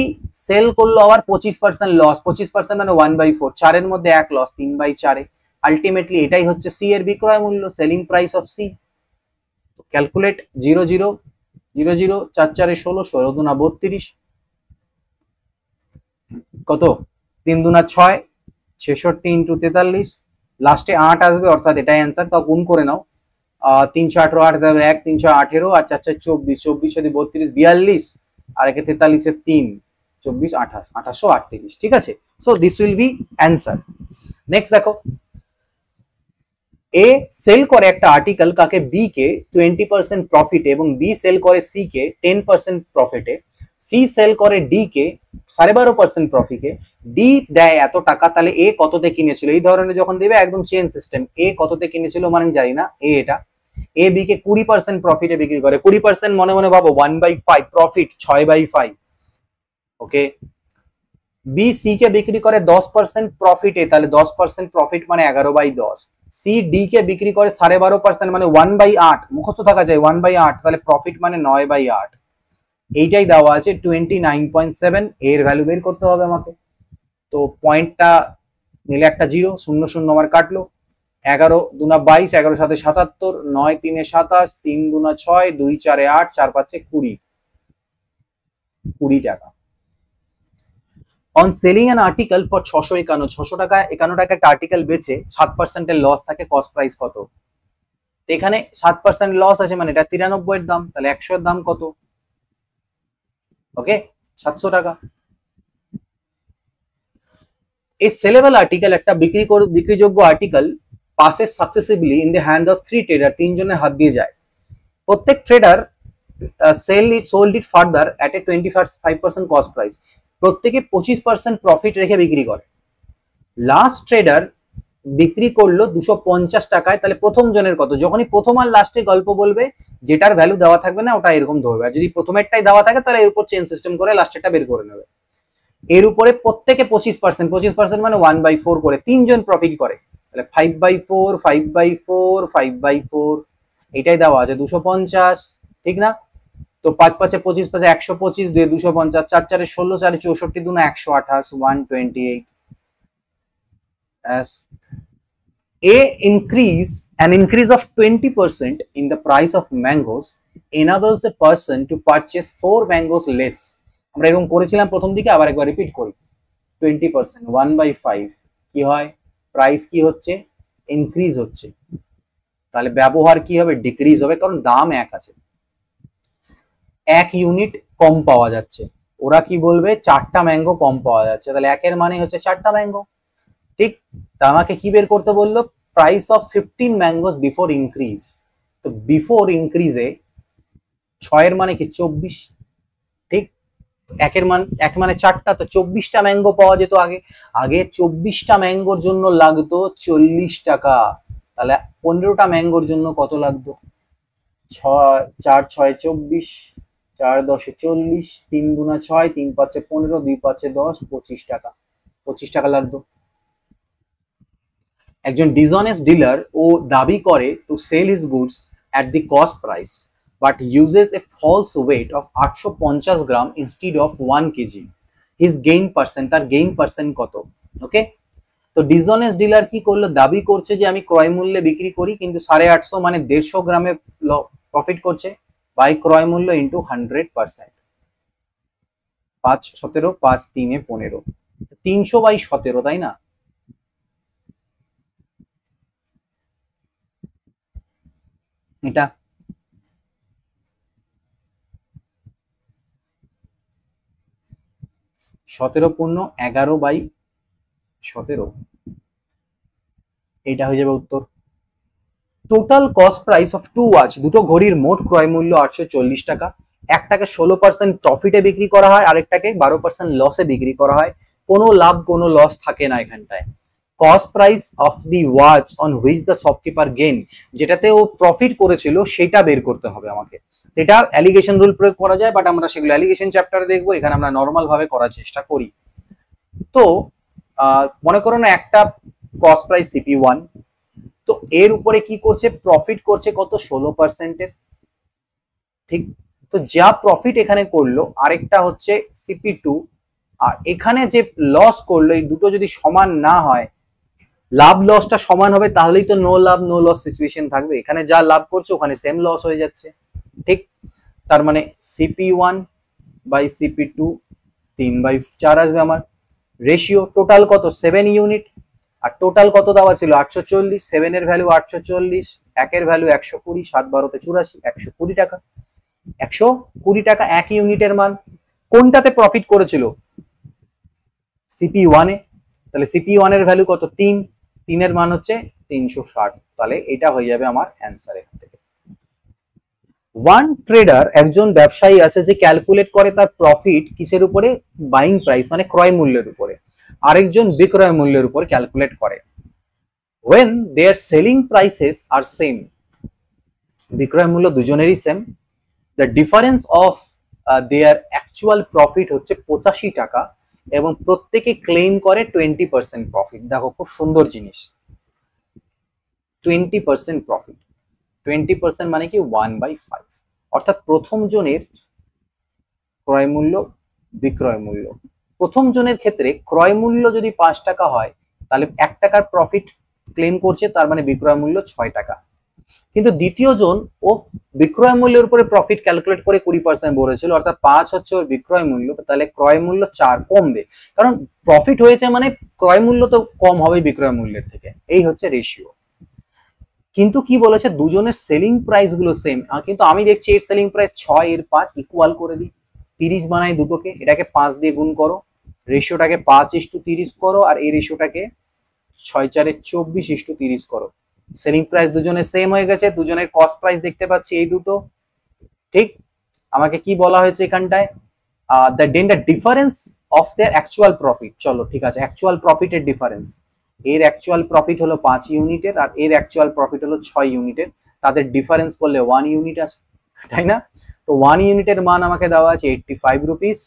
সেল করলো আবার 25% লস, 25% মানে 1/4, 4-এর মধ্যে 1 লস, 3/4। আলটিমেটলি এটাই হচ্ছে সি এর বিক্রয় মূল্য, selling price of C. Calculate 0 0 0 0 4 4 16, 16 দুনা 32, কত 3 দুনা 6, 66 ইন্টু 43, লাস্টে 8 আসবে, অর্থাৎ এটাই অ্যান্সার। তাও গুণ করে নাও, 3 6 18, 8 দেবে 1, 3 6 18 আর 4 4 24, 24 যদি 32 42, আর একে 43 এর 3 24 28, 2838, ঠিক আছে। So this will be answer. Next দেখো, এ সেল করে একটা আর্টিকেল কাকে, বি কে 20% প্রফিটে, এবং বি সেল করে সি কে 10% প্রফিটে, সি সেল করে ডি কে 12.5% প্রফিটে, ডি দেয় এত টাকা, তাহলে এ কততে কিনেছিল? এই ধরনের যখন দেবে একদম চেন সিস্টেম, এ কততে কিনেছিল মানে জানি না, এ এটা এ বি কে 20% প্রফিটে বিক্রি করে, 20% মনে মনে ভাবো 1/5 প্রফিট, 6/5। ওকে, বি সি কে বিক্রি করে 10% প্রফিটে, তাহলে 10% প্রফিট মানে 11/10। সি ডি কে বিক্রি করে 12.5% মানে 1/8, মুখস্থ থাকা যায় 1/8, তাহলে প্রফিট মানে 9/8। এইটাই দেওয়া আছে 29.7, এর ভ্যালু বের করতে হবে আমাকে। তো পয়েন্টটা নিলে একটা 0, 0 0 আমার কাটলো, 11 দুনা 22, 11 7 77, 9 3 27, 3 দুনা 6, 2 4 8, 4 5 20, 20 টাকা। On selling an article for 651, 600 টাকা 51 টাকা একটা আর্টিকেল বেচে 7% এর লস থাকে, কস্ট প্রাইস কত? এখানে 7% লস আছে মানে এটা 93 এর দাম, তাহলে 100 এর দাম কত? ওকে, 700 টাকা। এই সেলেবল আর্টিকেল, একটা বিক্রিযোগ্য article passes successively in the hand of 3 trader, 3 জনের হাত দিয়ে যায়। প্রত্যেক trader sold it further at a 25% cost price, প্রত্যেকে 25% প্রফিট রেখে বিক্রি করে। লাস্ট ট্রেডার বিক্রি করলো 250 টাকায়, তাহলে প্রথম জনের কত? যখনই প্রথম আর লাস্টে গল্প বলবে, যেটার ভ্যালু দেওয়া থাকবে না ওটা এরকম ধরবে, আর যদি প্রথমেরটাই দেওয়া থাকে তাহলে এর উপর চেন সিস্টেম করে লাস্টেরটা বের করে নেবে। এর উপরে প্রত্যেকে 25%, 25% মানে 1/4 করে 3 জন প্রফিট করে, তাহলে 5/4 5/4 5/4, এটাই দেওয়া আছে 250, ঠিক না? তো 5 5 25 5 125, 2 250, 4 4 16, 4 64, 2 128, 128 as an increase of 20% in the price of mangoes enables a person to purchase 4 mangoes less। আমরা এরকম করেছিলাম প্রথম দিকে, আবার একবার রিপিট করি। 20% 1/5 কি হয়? প্রাইস কি হচ্ছে? ইনক্রিজ হচ্ছে, তাহলে ব্যবহার কি হবে? ডিক্রিজ হবে, কারণ দাম এক আছে, 1 ইউনিট কম পাওয়া যাচ্ছে। ওরা কি বলবে? 4টা ম্যাঙ্গো কম পাওয়া যাচ্ছে, তাহলে 1 এর মানে হচ্ছে 4টা ম্যাঙ্গো, ঠিক? তা আমাকে কি বের করতে বললো? Price of 15 mangoes before increase. তো বিফোর ইনক্রিজে 6 এর মানে কি 24, ঠিক? 1 মানে 4টা, তো 24টা ম্যাঙ্গো পাওয়া যেত আগে। আগে 24টা ম্যাঙ্গোর জন্য লাগতো 40 টাকা, তাহলে 15টা ম্যাঙ্গোর জন্য কত লাগতো? 6 4 6 24, 4 10 40, 3 2 6, 3 5 15, 2 5 10, 25 টাকা, 25 টাকা লাগতো। একজন ডিসঅনেস্ট ডিলার ও দাবি করে to sell his goods at the cost price but uses a false weight of 850 gram instead of 1 KG, his gain percent, তার গেইন পার্সেন্ট কত? ওকে, তো ডিসঅনেস্ট ডিলার কি করলো? দাবি করছে যে আমি ক্রয় মূল্যে বিক্রি করি, কিন্তু 850 মানে 150 গ্রামে প্রফিট করছে, বাই ক্রয় মূল্য ইন্টু 100%, 5 17 5 3 15, 300/17, তাই না? এটা 17 পূর্ণ 11/17, এটা হয়ে যাবে উত্তর। Total cost price of 2 watch, দুটো ঘড়ির মোট ক্রয় মূল্য 840 টাকা। একটাকে 16% প্রফিটে বিক্রি করা হয়, আরেকটাকে 12% লসে বিক্রি করা হয়। কোনো লাভ কোনো লস থাকে না এখানটায়। Cost price of the watch on which the shopkeeper gain, যেটাতে ও প্রফিট করেছিল সেটা বের করতে হবে আমাকে। এটা অ্যালিগেশন রুল প্রয়োগ করা যায়, বাট আমরা সেগুলো অ্যালিগেশন চ্যাপ্টারে দেখবো, এখানে আমরা নর্মাল ভাবে করার চেষ্টা করি। তো মনে করো না একটা কস্ট প্রাইস CP1, তো এর উপরে কি করছে? প্রফিট করছে কত? 16%, ঠিক? তো তো যা প্রফিট এখানে করলো, আরেকটা হচ্ছে CP2, আর এখানে যে লস করলো, এই দুটো যদি সমান না হয়, লাভ লসটা সমান হবে, তাহলেই তো নো লাভ নো লস সিচুয়েশন থাকবে। এখানে যা লাভ করছে ওখানে সেম লস হয়ে যাচ্ছে, ঠিক? তার মানে CP1 বাই CP2 3/4 আসবে আমার। রেশিও টোটাল কত? 7 ইউনিট, আর টোটাল কত দেওয়া ছিল? 840। 7 এর ভ্যালু 840, 1 এর ভ্যালু 120, 7 12 84, 120 টাকা। 120 টাকা 1 ইউনিটের মান। কোনটাতে প্রফিট করেছিল? CP1 এ। তাহলে CP1 এর ভ্যালু কত? 3। 3 এর মান হচ্ছে 360। তাহলে এটা হয়ে যাবে আমার অ্যান্সার এখান থেকে। ওয়ান ট্রেডার, একজন ব্যবসায়ী আছে যে ক্যালকুলেট করে তার প্রফিট কিসের উপরে? বাইং প্রাইস মানে ক্রয় মূল্যের উপরে। আরেকজন বিক্রয় মূল্যের উপর ক্যালকুলেট করে। when their selling prices are same, বিক্রয় মূল্য দুজনেরই same, the difference of their actual profit হচ্ছে 85 টাকা, এবং প্রত্যেকে ক্লেম করে 20% প্রফিট। দেখো খুব সুন্দর জিনিস, 20% প্রফিট। 20% মানে কি? 1/5, অর্থাৎ প্রথম জনের ক্রয় মূল্য বিক্রয় মূল্য। প্রথম জনের ক্ষেত্রে ক্রয় মূল্য যদি 5 টাকা হয়, তাহলে 1 টাকার প্রফিট ক্লেম করছে, তার মানে বিক্রয় মূল্য 6 টাকা। কিন্তু দ্বিতীয় জন ও বিক্রয় মূল্যের উপরে প্রফিট ক্যালকুলেট করে 20% বলেছিল, অর্থাৎ 5 হচ্ছে ওর বিক্রয় মূল্য, তাহলে ক্রয় মূল্য 4 কমবে, কারণ প্রফিট হয়েছে মানে ক্রয় মূল্য তো কম হবে বিক্রয় মূল্যের থেকে। এই হচ্ছে রেশিও। কিন্তু কি বলেছে? দুজনের সেলিং প্রাইস গুলো সেম, কিন্তু আমি দেখছি এর সেলিং প্রাইস 6, এর 5, ইকুয়াল করে দিই। 30 বানাই দুটোকে, এটাকে 5 দিয়ে গুণ করো, রেশিওটাকে 5:30 করো, আর এই রেশিওটাকে 6 4 24 30 করো। সেলিং প্রাইস দুজনের সেম হয়ে গেছে, দুজনের কস্ট প্রাইস দেখতে পাচ্ছি এই দুটো, ঠিক? আমাকে কি বলা হয়েছে এখানটায়? The difference of their actual profit. চলো ঠিক আছে, অ্যাকচুয়াল প্রফিটের ডিফারেন্স। এর অ্যাকচুয়াল প্রফিট হলো 5 ইউনিটের, আর এর অ্যাকচুয়াল প্রফিট হলো 6 ইউনিটের। তাদের ডিফারেন্স করলে 1 ইউনিট আছে, তাই না? তো 1 ইউনিটের মান আমাকে দেওয়া আছে 85 রুপিস।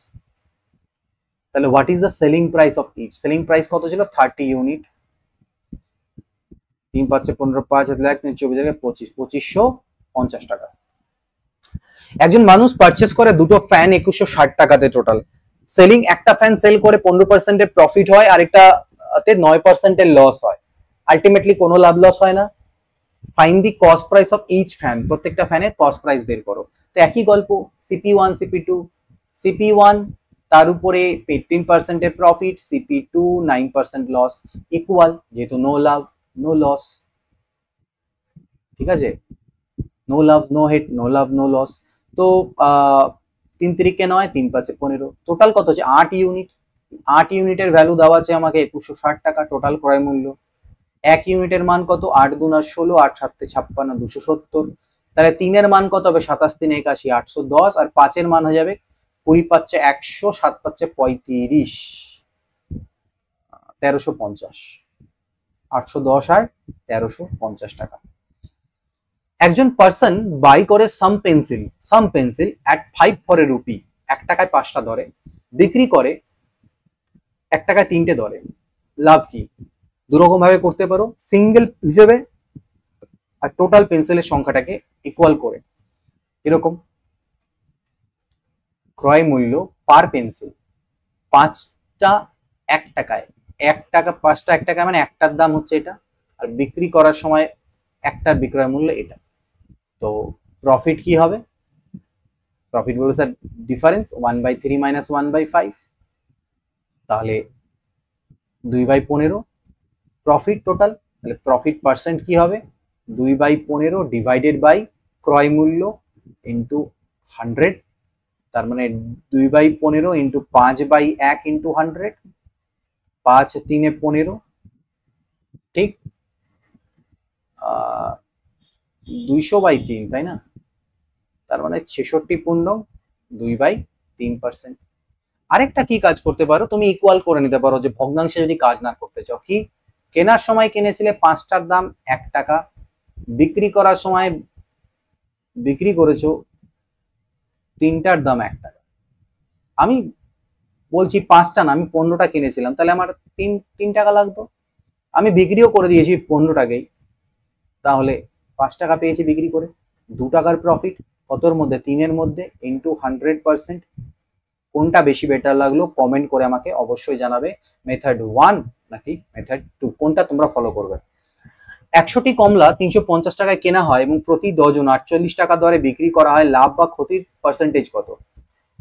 তাহলে what is the selling price of each? Selling price কত ছিল? 30 ইউনিট। 3 5 15 5 1 24 25, 2550 টাকা। একজন মানুষ পারচেস করে দুটো ফ্যান 2160 টাকাতে টোটাল। সেলিং, একটা ফ্যান সেল করে 15% এর প্রফিট হয়, আরেকটাতে 9% এর লস হয়। আলটিমেটলি কোনো লাভ লস হয় না। Find the cost price of each fan, প্রত্যেকটা ফ্যানের কস্ট প্রাইস বের করো। তো একই গল্প, CP1 CP2। CP1 তার উপরে 18% এর প্রফিট, CP2 9% লস, ইকুয়াল, যেহেতু নো লাভ নো লস, ঠিক আছে? নো লাভ নো হেড, নো লাভ নো লস। তো 3 3 9, 3 5 15, টোটাল কত হচ্ছে? 8 ইউনিট। 8 ইউনিটের ভ্যালু দেওয়া আছে আমাকে 2160 টাকা টোটাল ক্রয় মূল্য। 1 ইউনিটের মান কত? 8 2 16, 8 7 56, 270। তাহলে 3 এর মান কত হবে? 27 3 81, 810, আর 5 এর মান হয়ে যাবে 20 পাচ্ছে 100, 7 পাচ্ছে 35, 1350। 810 আর 1350 টাকা। একজন পার্সন বাই করে some pencil at 5 for a rupee, 1 টাকায় 5টা ধরে, বিক্রি করে 1 টাকায় 3টে ধরে। লাভ কি? দুরকম ভাবে করতে পারো, সিঙ্গেল হিসেবে আর টোটাল পেন্সিলের সংখ্যাটাকে ইকুয়াল করে। এরকম ক্রয় মূল্য পার পেন্সিল 5টা 1 টাকায়, 1 টাকা 5টা 1 টাকা মানে একটার দাম হচ্ছে এটা, আর বিক্রি করার সময় একটার বিক্রয় মূল্য এটা। তো প্রফিট কি হবে? প্রফিট বলতে স্যার ডিফারেন্স 1/3 মাইনাস 1/5, তাহলে 2/15 প্রফিট টোটাল। তাহলে প্রফিট পার্সেন্ট কি হবে? 2/15 ডিভাইডেড বাই ক্রয় মূল্য ইন্টু 100, তার মানে 2/15 ইন্টু 5/1 ইন্টু 100, 5 3 15, ঠিক? 200/3, তাই না? তার মানে 66.2/3%। আরেকটা কি কাজ করতে পারো, তুমি ইকুয়াল করে নিতে পারো, যে ভগ্নাংশে যদি কাজ না করতে চাও। কি? কেনার সময় কিনেছিলে 5টার দাম 1 টাকা, বিক্রি করার সময় বিক্রি করেছো 3টার দাম 1 টাকা। আমি বলছি 5টা না, আমি 15টা কিনেছিলাম, তাহলে আমার 3 টাকা লাগতো। আমি বিক্রিও করে দিয়েছি 15 টাকাই, তাহলে 5 টাকা পেয়েছি বিক্রি করে, 2 টাকার প্রফিট। কতর মধ্যে, 3-এর মধ্যে, ইন্টু 100%। কোনটা বেশি বেটার লাগলো কমেন্ট করে আমাকে অবশ্যই জানাবে, মেথড 1 নাকি মেথড 2, কোনটা তোমরা ফলো করবে। 100টি কমলা 350 টাকায় কেনা হয় এবং প্রতি ডজন 48 টাকা দরে বিক্রি করা হয়, লাভ বা ক্ষতির পার্সেন্টেজ কত?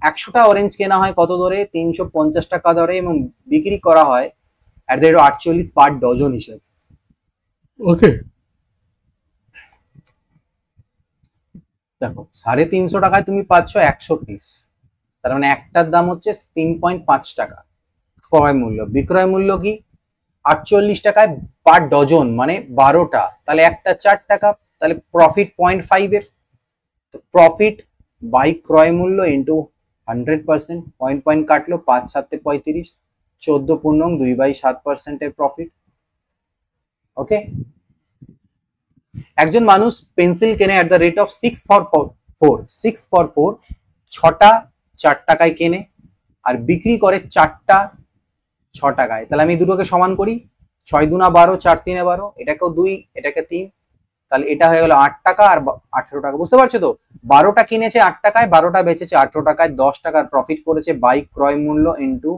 100টা অরেঞ্জ কেনা হয় কত দরে? 350 টাকা দরে এবং বিক্রি করা হয় at the rate 48 per dozen হিসেবে। ওকে, দেখো 350 টাকায় তুমি পাচ্ছ 100 পিস, তার মানে একটার দাম হচ্ছে 3.5 টাকা ক্রয় মূল্য। বিক্রয় মূল্য কি? 48 টাকায় পার ডজন, মানে 12টা, তাহলে একটা 4 টাকা, তাহলে প্রফিট 0.5 এর। তো প্রফিট বাই ক্রয় মূল্য ইন্টু 100%, পয়েন্ট পয়েন্ট কাটলো, 5 7 35, 14 পূর্ণং 2/7% এর প্রফিট। ওকে, একজন মানুষ পেন্সিল কেনে at the rate of 6 for 4, 6টা 4 টাকায় কেনে আর বিক্রি করে 4টা 6 টাকায়। তাহলে আমি দুটোকে সমান করি, 6 দুনা 12, 4 3 12, এটাকেও 2, এটাকে 3, তাহলে এটা হয়ে গেল 8 টাকা আর 18 টাকা। বুঝতে পারছো তো, 12টা কিনেছে 8 টাকায়, 12টা বেচেছে 18 টাকায়, 10 টাকার প্রফিট করেছে বাই ক্রয় মূল্য ইন্টু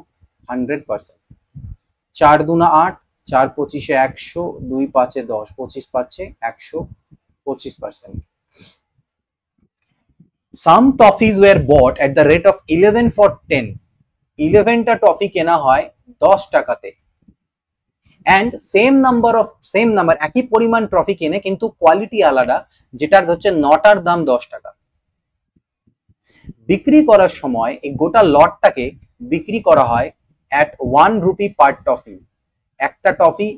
100%। 4 দুনা 8, 4 25 100, 2 5 10, 25 পাচ্ছে 125%। Some toffees were bought at the rate of 11 for 10, 11টা toffee কেনা হয় 10 টাকাতে, and same number একই পরিমাণ ট্রফি কেনে কিন্তু কোয়ালিটি আলাদা, যেটার হচ্ছে 9টার দাম 10 টাকা। বিক্রি করার সময় এই গোটা লটটাকে বিক্রি করা হয় at 1 rupee per টফি, একটা টফি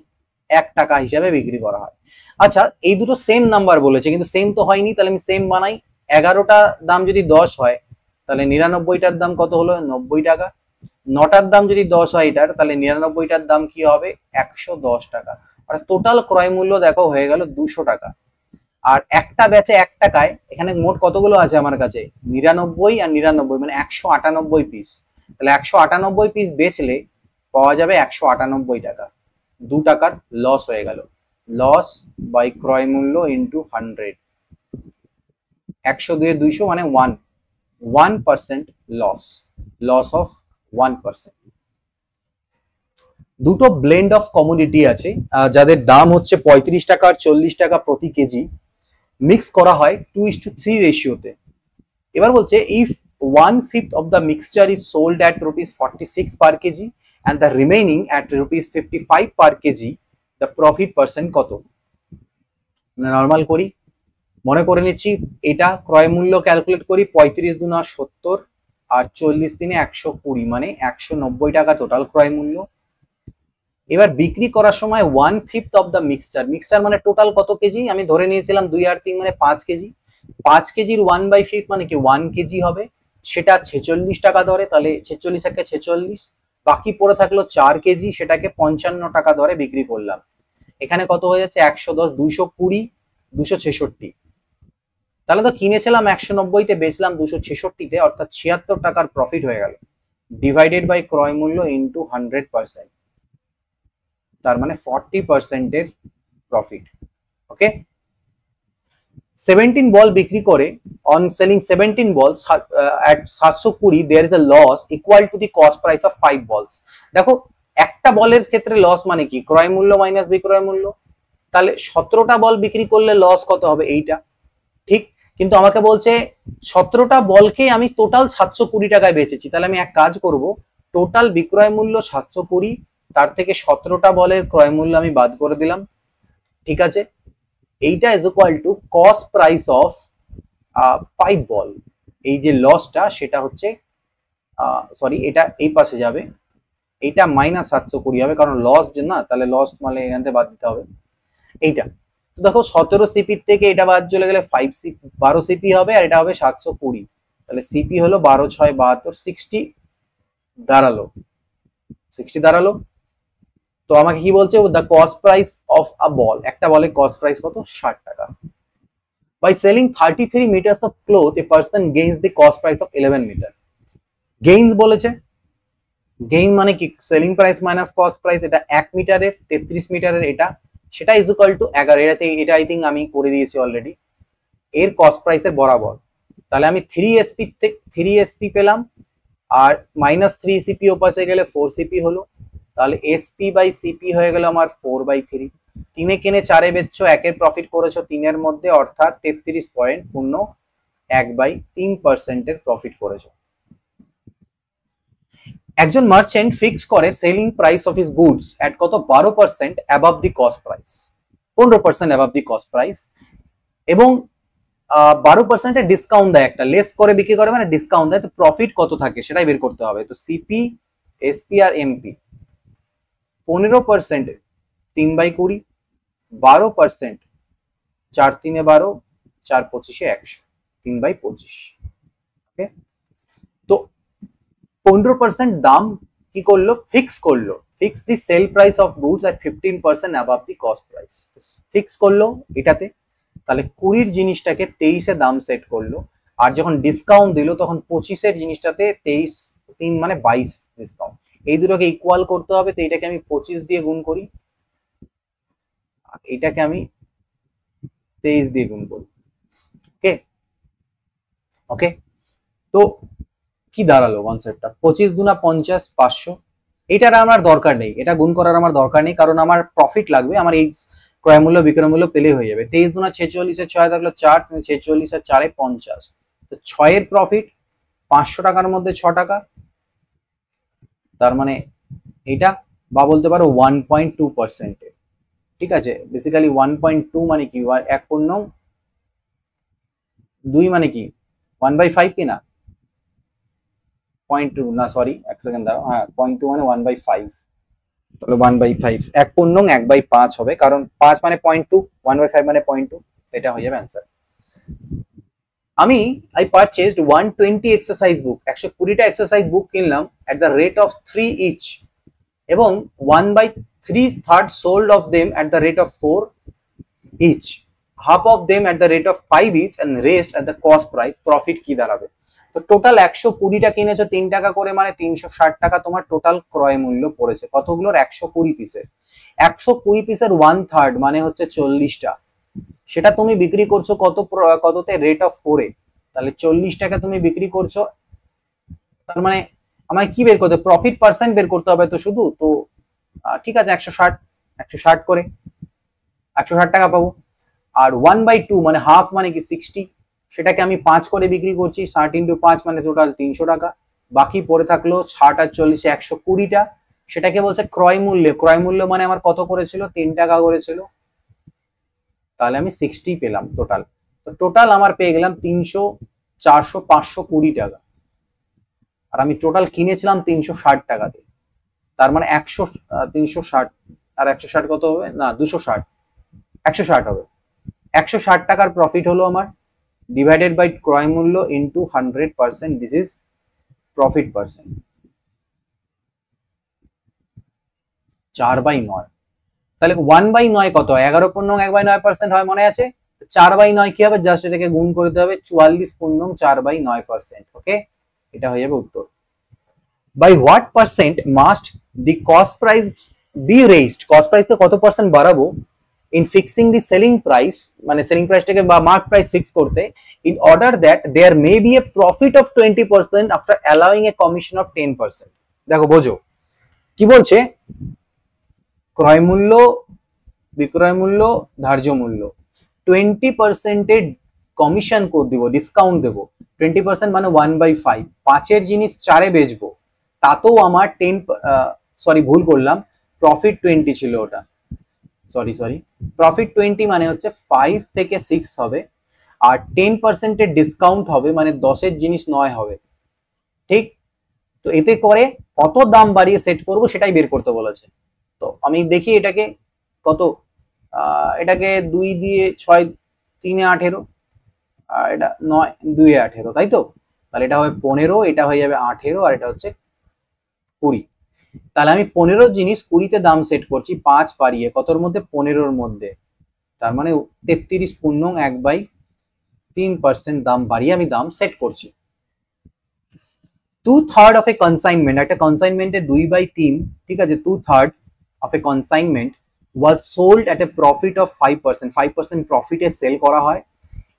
1 টাকা হিসাবে বিক্রি করা হয়। আচ্ছা, এই দুটো সেম নাম্বার বলেছে কিন্তু সেম তো হয়নি, তাহলে আমি সেম বানাই। 11টা দাম যদি 10 হয় তাহলে 99টার দাম কত হলো? 90 টাকা। 9টার দাম যদি 10 হয় এটার, তাহলে 99টার দাম কি হবে? 110 টাকা। আর টোটাল ক্রয় মূল্য দেখো হয়ে গেল 200 টাকা। আর একটা বেচে 1 টাকায়, এখানে মোট কতগুলো আছে আমার কাছে? 99 আর 99, মানে 198 পিস। তাহলে 198 পিস বেচলে পাওয়া যাবে 198 টাকা, 2 টাকার লস হয়ে গেল। লস বাই ক্রয় মূল্য ইন্টু 100, 100 দিয়ে 200 মানে 1% লস অফ 1%। দুটো ব্লেন্ড অফ কমোডিটি আছে যাদের দাম হচ্ছে 35 টাকা আর 40 টাকা প্রতি কেজি, মিক্স করা হয় 2:3 রেশিওতে। এবার বলছে if 1/5 of the mixture is sold at ₹46 per kg and the remaining at ₹55 per kg, the profit percent কত? নরমাল করি, মনে করে নিচ্ছি এটা ক্রয় মূল্য ক্যালকুলেট করি, 35 দুনা 70 আর 40 দিনে 120, মানে 190 টাকা টোটাল ক্রয় মূল্য। এবার বিক্রি করার সময় 1/5 অফ দ্য মিক্সচার মানে টোটাল কত কেজি? আমি ধরে নিয়েছিলাম 2 আর 3 মানে 5 কেজি। 5 কেজির 1/5 মানে কি 1 কেজি হবে, সেটা 46 টাকা দরে, তাহলে 46 একে 46, বাকি পড়ে থাকলো 4 কেজি, সেটাকে 55 টাকা দরে বিক্রি করলাম। এখানে কত হয়ে যাচ্ছে? 110, 220, 266। তাহলে তো কিনেছিলাম 190-তে, বেচলাম 266-তে, অর্থাৎ 76 টাকার প্রফিট হয়ে গেল, ডিভাইডেড বাই ক্রয় মূল্য ইন্টু 100%, তার মানে 40% এর প্রফিট। ওকে, 17 বল বিক্রি করে, on selling 17 ball at 720, there is a loss equal to the cost price of 5 balls। দেখো, একটা বলের ক্ষেত্রে লস মানে কি? ক্রয় মূল্য মাইনাস বিক্রয় মূল্য। তাহলে 17টা বল বিক্রি করলে লস কত হবে? এইটা ঠিক। কিন্তু আমাকে বলছে 17টা বলকে আমি টোটাল 720 টাকায় বেচেছি, তাহলে আমি এক কাজ করব, টোটাল বিক্রয় মূল্য 720, তার থেকে 17টা বলের ক্রয় মূল্য আমি বাদ করে দিলাম। ঠিক আছে, এইটা is equal to cost price of 5 বল। এই যে লসটা সেটা হচ্ছে, সরি এটা এই পাশে যাবে, এইটা মাইনাস 720 হবে, কারণ লস যে না, তাহলে লস মানে এখান থেকে বাদ দিতে হবে এইটা। তো দেখো 17 সিপি থেকে এটা বাদ চলে গেলে 5 সিপি, 12 সিপি হবে, আর এটা হবে 720, তাহলে সিপি হলো 12 6 72, 60 দাঁড়ালো, 60 দাঁড়ালো। তো আমাকে কি বলছে? The cost price of a ball, একটা বলের কস্ট প্রাইস কত? 60 টাকা। By selling 33 meters of cloth a person gains the cost price of 11 meter. Gains বলেছে, গেইন মানে কি? Selling price minus cost price, এটা 1 মিটারের, 33 মিটারের এটা, সেটা ইজ ইকুয়াল টু 11। এটা আই থিঙ্ক আমি করে দিয়েছি অলরেডি, এর কস্ট প্রাইসের বরাবর। তাহলে আমি 3SP থেকে 3SP পেলাম, আর -3CP ওপাশে গেলে 4CP হলো, তাহলে SP/CP হয়ে গেল আমার 4/3। 3 কিনে 4 বেচছো, 1 প্রফিট করেছো 3 মধ্যে, অর্থাৎ 33.1/3% এর প্রফিট করেছো। একজন মার্চেন্ট ফিক্স করে selling price of his goods at কত 12% above the cost price, 15% above the cost price, এবং 12% ডিসকাউন্ট দেয়, একটা লেস করে বিক্রি করে মানে ডিসকাউন্ট দেয়, তো প্রফিট কত থাকে সেটাই বের করতে হবে। তো সিপি, এসপি আর এমপি 15% 3/20, 12% 4 3 12, 4 25 100, 3/25। ওকে, তো 15% দাম কি করলো, ফিক্স করলো, fix the sell price of goods at 15% above the cost price, fix করলো এটাতে। তাহলে 20 জিনিসটাকে 23 দাম সেট করলো, আর যখন ডিসকাউন্ট দিল তখন 25 জিনিসটাতে 23, 3 মানে 22 ডিসকাউন্ট। এই দুটোকে ইকুয়াল করতে হবে, তো এটাকে আমি 25 দিয়ে গুণ করি, এটাকে আমি 23 দিয়ে গুণ করি। ওকে ওকে, তো কি দাঁড়ালো কনসেপ্টটা, 25 দুনা 50, 500। এটার আমার দরকার নেই, এটা গুণ করার আমার দরকার নেই, কারণ আমার প্রফিট লাগবে, আমার এই ক্রয় মূল্য বিক্রয় মূল্য পেলে হয়ে যাবে। 23 দুনা 46, 6 থাকলো 4, 46 আর 4 50, তো 6 এর প্রফিট 500 টাকার মধ্যে 6 টাকা, তার মানে এটা, বা বলতে পারো 1.2%। ঠিক আছে, বেসিক্যালি 1.2 মানে কি, 1/2 মানে কি 1/5 কি না, 0.2 না, সরি এক সেকেন্ড দাঁড়াও, হ্যাঁ 0.2 মানে 1/5, তাহলে 1/5, 1/5 হবে, কারণ 5 মানে 0.2, 1/5 মানে 0.2, এটা হয়ে যাবে answer. I purchased 120 exercise book, 120টা এক্সারসাইজ বুক কিনলাম at the rate of 3 each, এবং 1/3 sold of them at the rate of 4 each, half of them at the rate of 5 each and rest at the cost price, profit কি দাঁড়াবে। তো টোটাল 120টা কিনেছো 3 টাকা করে, মানে 360 টাকা তোমার টোটাল ক্রয় মূল্য পড়েছে, কতগুলোর 120 পিসের। 120 পিসের 1/3 মানে হচ্ছে 40টা, সেটা তুমি বিক্রি করছো কততে, রেট অফ 4 এ, তাহলে 40 টাকা তুমি বিক্রি করছো, তার মানে আমায় কি বের করতে, প্রফিট পার্সেন্ট বের করতে হবে তো শুধু, তো ঠিক আছে 160 করে 160 টাকা পাবো। আর 1/2 মানে হাফ মানে কি 60, সেটাকে আমি 5 করে বিক্রি করছি, 60 × 5 মানে টোটাল 300 টাকা, বাকি পড়ে থাকলো 60 আর 40 120টা, সেটাকে বলছে ক্রয় মূল্য। ক্রয় মূল্য মানে আমার কত করেছিল, 3 টাকা করেছিল, তাহলে আমি 60 পেলাম টোটাল। তো টোটাল আমার পেয়ে গেলাম 300, 400, 520 টাকা, আর আমি টোটাল কিনেছিলাম 360 টাকাতে, তার মানে 360 আর 160 কত হবে, না 260, 160 হবে। 160 টাকার প্রফিট হলো আমার, ডিভাইডেড বাই ক্রয় মূল্য into 100%, this is profit percent. 4/9, তাহলে 1/9 কত হয়, 11 পূর্ণ 1/9% হয়, মনে আছে। 4/9 কি হবে, জাস্ট এটাকে গুণ করতে হবে, 44 পূর্ণ 4/9%। ওকে, এটা হয়ে যাবে উত্তর। By what percent must the cost price be raised, cost প্রাইসকে কত পার্সেন্ট বাড়াবো, in fixing the selling price, মানে সেলিং প্রাইসটাকে বা মার্ক প্রাইস ফিক্স করতে, in order that there may be a profit of 20% after allowing a commission of 10%। দেখো বোঝো কি বলছে, ক্রয় মূল্য, বিক্রয় মূল্য, ধার্য মূল্য, 20% কমিশন করে দিব, ডিসকাউন্ট দেবো। 20% মানে 1/5, 5 জিনিস 4 বেচবো, তাতেও আমার 10, সরি ভুল করলাম, প্রফিট 20 ছিল ওটা, সরি প্রফিট 20 মানে হচ্ছে 5 থেকে 6 হবে, আর 10% ডিসকাউন্ট হবে, মানে 10 জিনিস 9 হবে, ঠিক। তো এতে করে কত দাম বাড়িয়ে সেট করব সেটাই বের করতে বলেছে। তো আমি দেখি এটাকে কত, এটাকে 2 দিয়ে 6, 3 18, আর এটা 9, 2 18, তাই তো। তাহলে এটা হবে 15, এটা হয়ে যাবে 18, আর এটা হচ্ছে 20। তাহলে আমি 15 জিনিস 20তে দাম সেট করছি, 5 বাড়িয়ে কতর মধ্যে, 15-র মধ্যে, তার মানে 33 পূর্ণ 1/3% দাম বাড়িয়ে আমি দাম সেট করছি। 2/3 অফ এ কনসাইনমেন্ট, একটা কনসাইনমেন্টে 2/3, ঠিক আছে, 2/3 of a consignment was sold at a profit of 5%, 5% প্রফিটে সেল করা হয়,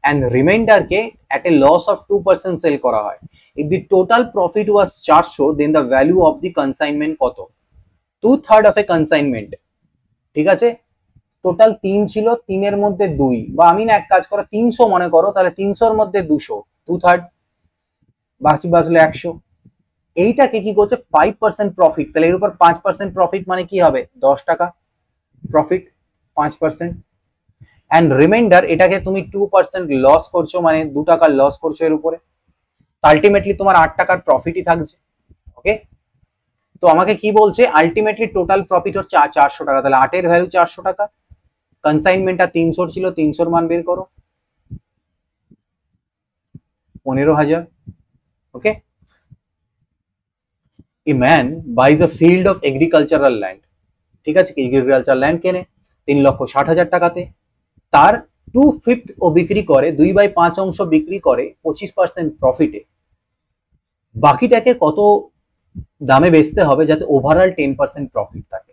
অ্যান্ড রিমাইন্ডারকে at a loss of 2% sell করা হয়। If the total profit was 400 then the value of the consignment কত? 2/3 অফ এ কনসাইনমেন্ট, ঠিক আছে? টোটাল 3 ছিল, 3-এর মধ্যে 2, বা আমি না এক কাজ করো 300 মনে করো, তাহলে 300-র মধ্যে 200, 2/3 বাঁচলো 100। এইটাকে কি করছে 5% প্রফিট, তাহলে এর উপর 5% প্রফিট মানে কি হবে 10 টাকা প্রফিট, 5%। অ্যান্ড রিমাইন্ডার এটাকে তুমি 2% লস করছো, মানে 2 টাকা লস করছো এর উপরে, আলটিমেটলি তোমার 8 টাকার প্রফিটই থাকছে। ওকে, তো আমাকে কি বলছে আলটিমেটলি টোটাল প্রফিট হচ্ছে 400 টাকা, তাহলে 8 এর ভ্যালু 400 টাকা, কনসাইনমেন্টটা 300 ছিল, 300-র মান বের করো, 15,000। Okay, a man buys a field of agricultural land, ঠিক আছে, এগ্রিকালচার ল্যান্ড কেনে 3,60,000 টাকাতে, তার 2/5 ও বিক্রি করে, 2/5 অংশ বিক্রি করে 25% প্রফিটে, বাকিটাকে কত দামে বেচতে হবে যাতে ওভারঅল 10% প্রফিট থাকে।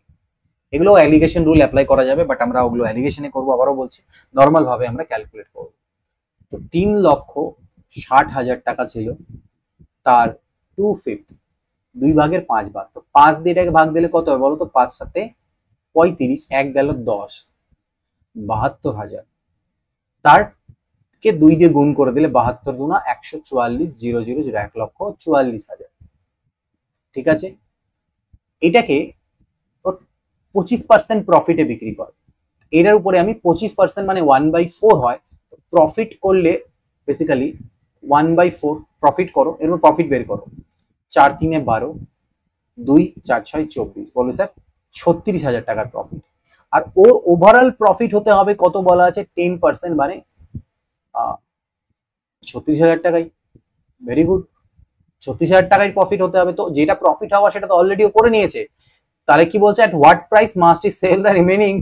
এগুলো অ্যালিগেশন রুল অ্যাপ্লাই করা যাবে, বাট আমরা ওগুলো অ্যালিগেশনে করবো, আবারও বলছি নর্মাল ভাবে আমরা ক্যালকুলেট করবো। তো 3,60,000 টাকা ছিল, তার 2/5, 2 ভাগের 5 ভাগ, তো 5 দিয়ে এটাকে ভাগ দিলে কত হবে বলো তো, 5 সাথে 35, 1 গেল 10, 72,000। তার কে 2 দিয়ে গুণ করে দিলে 72 গুণা 144, 0,0,0, 1,44,000, ঠিক আছে। এটাকে 25% প্রফিটে বিক্রি করে, এটার উপরে আমি 25% মানে 1/4 হয়, প্রফিট করলে বেসিক্যালি 1/4 প্রফিট করো, এরপর প্রফিট বের করো, 4-3 12, 2-4-6 24, বলো স্যার 36,000 টাকার প্রফিট। আর ওর ওভারঅল প্রফিট হতে হবে কত বলা আছে, 10%, মানে 36,000 টাকাই। ভেরি গুড, 36,000 টাকায় প্রফিট হতে হবে, তো যেটা প্রফিট হওয়া সেটা তো অলরেডি করে নিয়েছে। তাহলে কি বলছে, at what price must I sell the remaining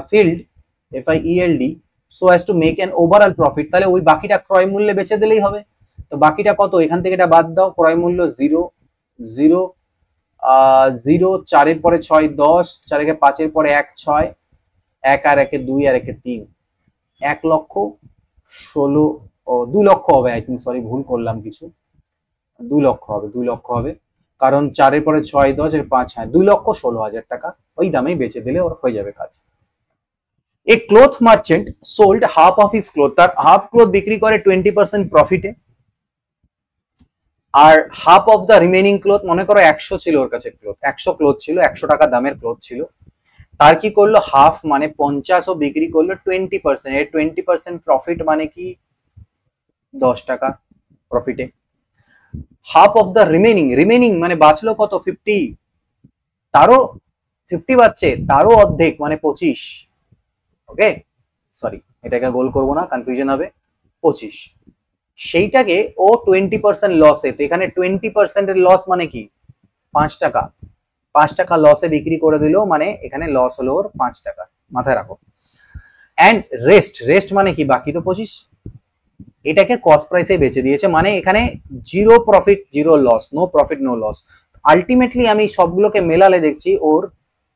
field FIELD so as to make an overall profit, তাহলে ওই বাকিটা ক্রয় মূল্যে বেচে দিলেই হবে। তো বাকিটা কত, এখান থেকে এটা বাদ দাও, ক্রয় মূল্য 0, 0, 0, 4-এর পরে 6 10, 4-এ 5-এর পরে 1 6, 1 আর 1-এ 2 আর 1-এ 3, 1,16,000, 2 লক্ষ হবে, আই থিঙ্ক, সরি ভুল করলাম কিছু, 2 লক্ষ হবে, 2 লক্ষ হবে, কারণ 4-এর পরে 6 10 এর 5, হ্যাঁ 2,16,000 টাকা, ওই দামেই বেচে দিলে ওর হয়ে যাবে কাজ। A cloth merchant sold half of his cloth, তার হাফ ক্লথ বিক্রি করে 20% প্রফিটে, আর half of the remaining cloth, মনে করো 100 ছিল ওর কাছে ক্লথ, 100 ক্লথ ছিল, 100 টাকা দামের ক্লথ ছিল, তার কি করলো হাফ মানে 50 ও বিক্রি করলো 20%, এর 20% প্রফিট মানে কি 10 টাকা প্রফিটে। হাফ অফ দ্য রিমেনিং মানে বাঁচলো কত 50, তারও 50 বাঁচছে, তারও অর্ধেক মানে 25। ওকে, সরি এটাকে গোল করবো না, কনফিউশন হবে, 25, সেইটাকে ও 20% লসে, তো এখানে 20% এর লস মানে কি 5 টাকা, 5 টাকা লসে বিক্রি করে দিল, মানে এখানে লস হলো ওর 5 টাকা, মাথায় রাখো। অ্যান্ড রেস্ট মানে কি বাকি তো 25, এটাকে কস্ট প্রাইসে বেচে দিয়েছে, মানে এখানে 0 profit 0 loss, no profit no loss. Ultimately আমি সবগুলোকে মেলালে দেখছি ওর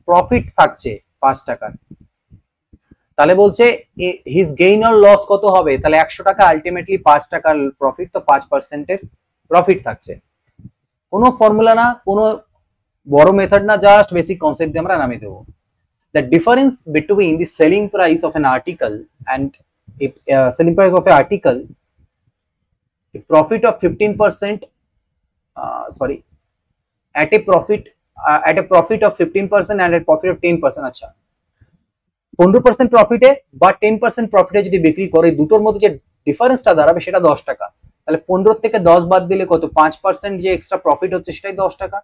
প্রফিট থাকছে 5 টাকার, তাহলে বলছে হিজ গেইন অর লস কত হবে, তাহলে 100 টাকা, আলটিমেটলি 5 টাকার প্রফিট, তো 5% এর প্রফিট থাকছে। কোনো ফর্মুলা না, কোনো বড় মেথড না, জাস্ট বেসিক কনসেপ্ট দিয়ে আমরা নামিয়ে দেবো। The difference between the selling price of an article and selling price of an article, a profit of 15%, sorry, at a profit of 15% and a profit of 10%, আচ্ছা 15% প্রফিটে বা 10% প্রফিটে যদি বিক্রি করে, দুটোর মধ্যে যে ডিফারেন্সটা দাঁড়াবে সেটা 10 টাকা, তাহলে 15 থেকে 10 বাদ দিলে কত, 5% যে এক্সট্রা প্রফিট হচ্ছে সেটাই 10 টাকা,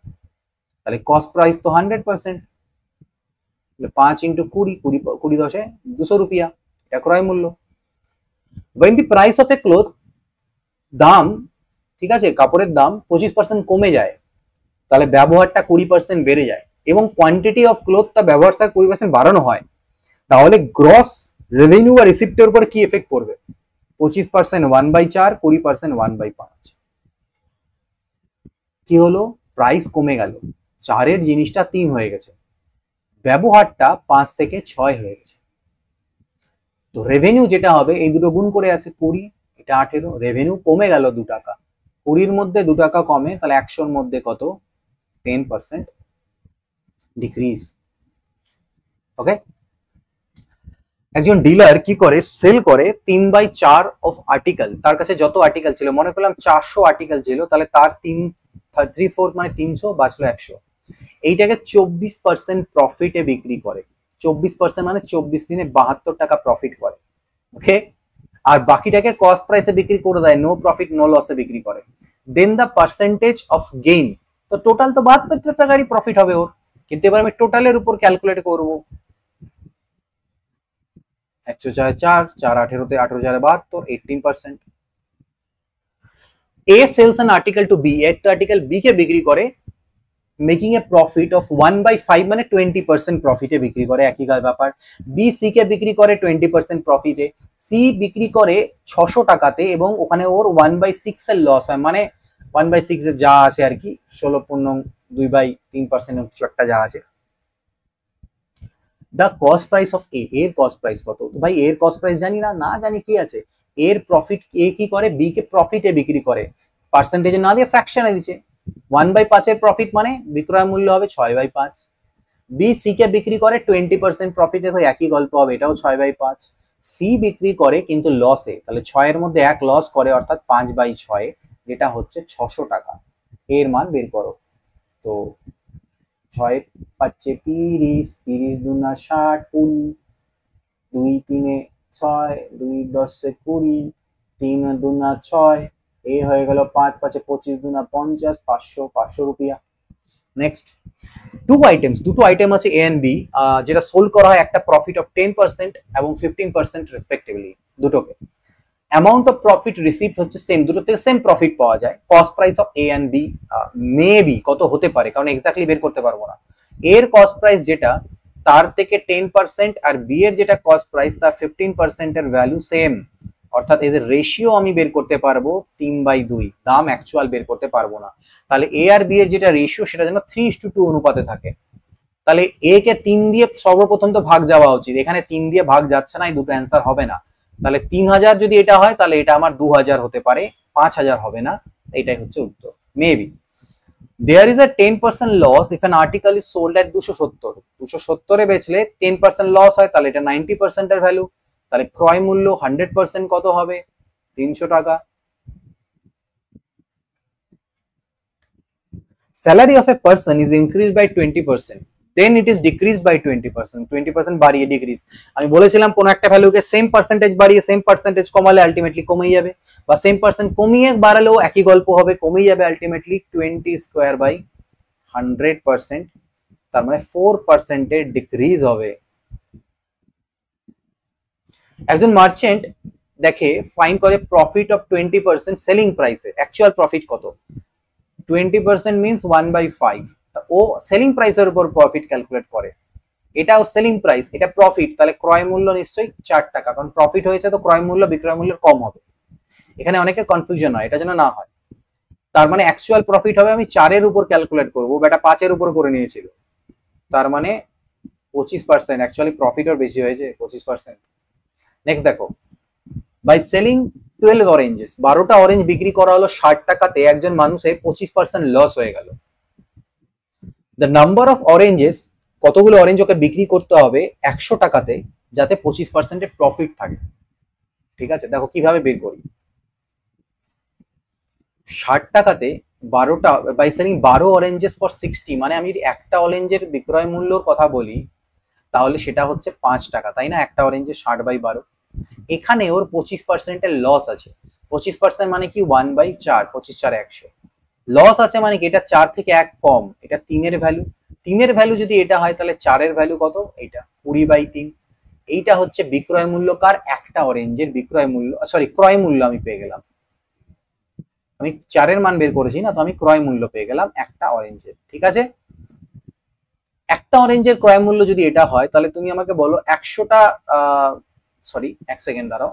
তাহলে কস্ট প্রাইস তো 100%, 5 × 20, 20 10 200 রুপিয়া, এটা ক্রয় মূল্য। when the price of a cloth, দাম, ঠিক আছে, কাপড়ের দাম 25% কমে যায়, তাহলে ব্যবহারটা 20% বেড়ে যায়, এবং কোয়ান্টিটি অফ ক্লথটা ব্যবহারটা 20% বাড়ানো হয়, তাহলে গ্রস রেভিনিউ বা রিসিপ্টের উপর কি এফেক্ট পড়বে, 25% 1/4, 20% 1/5, কি হলো, প্রাইস কমে গেল, 4-এর জিনিসটা 3 হয়ে গেছে, ব্যবহারটা 5 থেকে 6 হয়ে গেছে। তো রেভিনিউ যেটা হবে এই দুটো গুণ করে আছে 20, এটা 18, রেভিনিউ কমে গেল 2 টাকা, 20-র মধ্যে 2 টাকা কমে, তাহলে 100-র মধ্যে কত, 10% ডিক্রিজ। ওকে, একজন ডিলার কি করে, সেল করে 3/4 অফ আর্টিকেল, তার কাছে যত আর্টিকেল ছিল, মনে করলাম 400 আর্টিকেল ছিল, তাহলে তার 3/4 মানে 300, বাঁচলো 100, এইটাকে 24% প্রফিটে বিক্রি করে। 24% মানে 24 দিনে 72 টাকা প্রফিট করে। ওকে, আর বাকিটাকে কস্ট প্রাইসে বিক্রি করে দেয়, নো প্রফিট নো লসে বিক্রি করে। দেন দ্য পার্সেন্টেজ অফ গেইন, তো টোটাল তো 72 টাকারই প্রফিট হবে ওর, কিন্তু এবার আমি টোটালের উপর ক্যালকুলেট করবো। 104, 4/18-তে 18,072, 18%। A sells an article to B, একটা আর্টিকেল B কে বিক্রি করে, মেকিং এ প্রফিট অফ 1/5 মানে 20% প্রফিটে বিক্রি করে, একই ব্যাপার। B C কে বিক্রি করে 20% প্রফিটে, C বিক্রি করে 600 টাকাতে এবং ওখানে ওর 1/6 এর লস হয়, মানে 1/6 এ যা আছে আর কি, 16.2/3% কিছু একটা যা আছে। দ্য কস্ট প্রাইস অফ এ, এর কস্ট প্রাইস কত, তো ভাই এর কস্ট প্রাইস জানি না, না জানি কি আছে, এর প্রফিট এ কি করে, বি কে প্রফিটে বিক্রি করে, পার্সেন্টেজে না দিয়ে ফ্র্যাকশনে দিচ্ছে, 1/5 এর প্রফিট মানে বিক্রয় মূল্য হবে 6/5। বি সি কে বিক্রি করে 20% প্রফিটে, তো একই গল্প হবে, এটাও 6/5। সি বিক্রি করে কিন্তু লসে, তাহলে 6-এর মধ্যে 1 লস করে, অর্থাৎ 5/6, যেটা হচ্ছে 600 টাকা, এর মান বের করো। তো 6-5 30, 30 × 60, 20, 2-3 6, 2-10 20, 3-2 6, এই হয়ে গেল 5-5 25, 50, 500 রুপিয়া। নেক্সট, দুটো আইটেম আছে এ এন্ড বি, যেটা সোল্ড করা হয়, একটা প্রফিট অফ 10% এবং 15% রেসপেক্টিভলি, দুটোকে। অ্যামাউন্ট অফ প্রফিট রিসিভড হচ্ছে সেম, দুটো থেকে সেম প্রফিট পাওয়া যায়। Cost price of A and B maybe কত হতে পারে, কারণ এক্স্যাক্টলি বের করতে পারবো না। এর কস্ট প্রাইস যেটা, তার থেকে 10%, আর বি এর যেটা কস্ট প্রাইস তার 15% এর ভ্যালু সেম, অর্থাৎ এদের রেশিও আমি বের করতে পারবো 3/2, দাম অ্যাকচুয়াল বের করতে পারবো না। তাহলে এ আর বি এর যেটা রেশিও সেটা যেন 3:2 অনুপাতে থাকে। তাহলে এ কে 3 দিয়ে সর্বপ্রথম তো ভাগ যাওয়া উচিত, এখানে 3 দিয়ে ভাগ যাচ্ছে না, এই দুটো অ্যান্সার হবে না। তাহলে 3000 যদি এটা হয়, তাহলে এটা আমার 2000 হতে পারে, 5000 হবে না, এটাই হচ্ছে উত্তর, maybe. There is a 10% loss if an article is sold at 270, 270 A বেচলে 10% loss হয়, তাহলে এটা 90% এর ভ্যালু, তাহলে ক্রয় মূল্য 100% কত হবে, 300 টাকা। Salary of a person is increased by 20%, then it is decreased by 20%, 20% বাড়িয়ে ডিক্রিজ। আমি বলেছিলাম কোন একটা ভ্যালুকে সেম পার্সেন্টেজ বাড়িয়ে সেম পার্সেন্টেজ কমালে আলটিমেটলি কমেই যাবে, বা সেম পার্সেন্ট কমিয়ে বাড়ালেও একই গল্প হবে, কমেই যাবে আলটিমেটলি। 20² 100%, তার মানে 4% এর ডিক্রিজ হবে। একজন মার্চেন্ট দেখে ফাইন করে প্রফিট অফ 20% সেলিং প্রাইসে, অ্যাকচুয়াল প্রফিট কত, 20% মিনস 1/5, ও সেলিং প্রাইসের উপর প্রফিট ক্যালকুলেট করে, এটাও সেলিং প্রাইস, এটা প্রফিট, তাহলে ক্রয় মূল্য নিশ্চয়ই 4 টাকা, কারণ প্রফিট হয়েছে তো ক্রয় মূল্য বিক্রয় মূল্যের কম হবে। এখানে অনেকে কনফিউশন হয়, এটা যেন না হয়। তার মানে অ্যাকচুয়াল প্রফিট হবে, আমি 4-এর উপর ক্যালকুলেট করবো, বেটা 5-এর উপর করে নিয়েছিল, তার মানে 25%, অ্যাকচুয়ালি প্রফিটও বেশি হয়েছে 25%। নেক্সট দেখো, বাই সেলিং 12 অরেঞ্জেস, 12টা অরেঞ্জ বিক্রি করা হলো 60 টাকাতে, একজন মানুষের 25% লস হয়ে গেল। দ্য নাম্বার অফ অরেঞ্জেস, কতগুলো অরেঞ্জ ওকে বিক্রি করতে হবে 100 টাকাতে, যাতে 25% এর প্রফিট থাকে। ঠিক আছে, দেখো কিভাবে বের করি। 60 টাকাতে 12টা, বাই সেলিং 12 অরেঞ্জেস ফর 60, মানে আমি একটা অরেঞ্জের বিক্রয় মূল্যর কথা বলি, তাহলে সেটা হচ্ছে 5 টাকা, তাই না, একটা অরেঞ্জের 60/12। এখানে ওর 25% এর লস আছে, 25% মানে কি 1/4, 25×4 100, লস আছে মানে কি এটা 4 থেকে 1 কম, এটা 3-এর ভ্যালু, 3-এর ভ্যালু যদি এটা হয়, তাহলে 4-এর ভ্যালু কত, এটা 20/3। এইটা হচ্ছে বিক্রয় মূল্য কার, একটা অরেঞ্জের বিক্রয় মূল্য, সরি ক্রয় মূল্য আমি পেয়ে গেলাম, আমি 4-এর মান বের করেছি না, তো আমি ক্রয় মূল্য পেয়ে গেলাম একটা অরেঞ্জের। ঠিক আছে, একটা অরেঞ্জের ক্রয় মূল্য যদি এটা হয়, তাহলে তুমি আমাকে বলো 100টা, সরি 1 সেকেন্ড দাঁড়াও,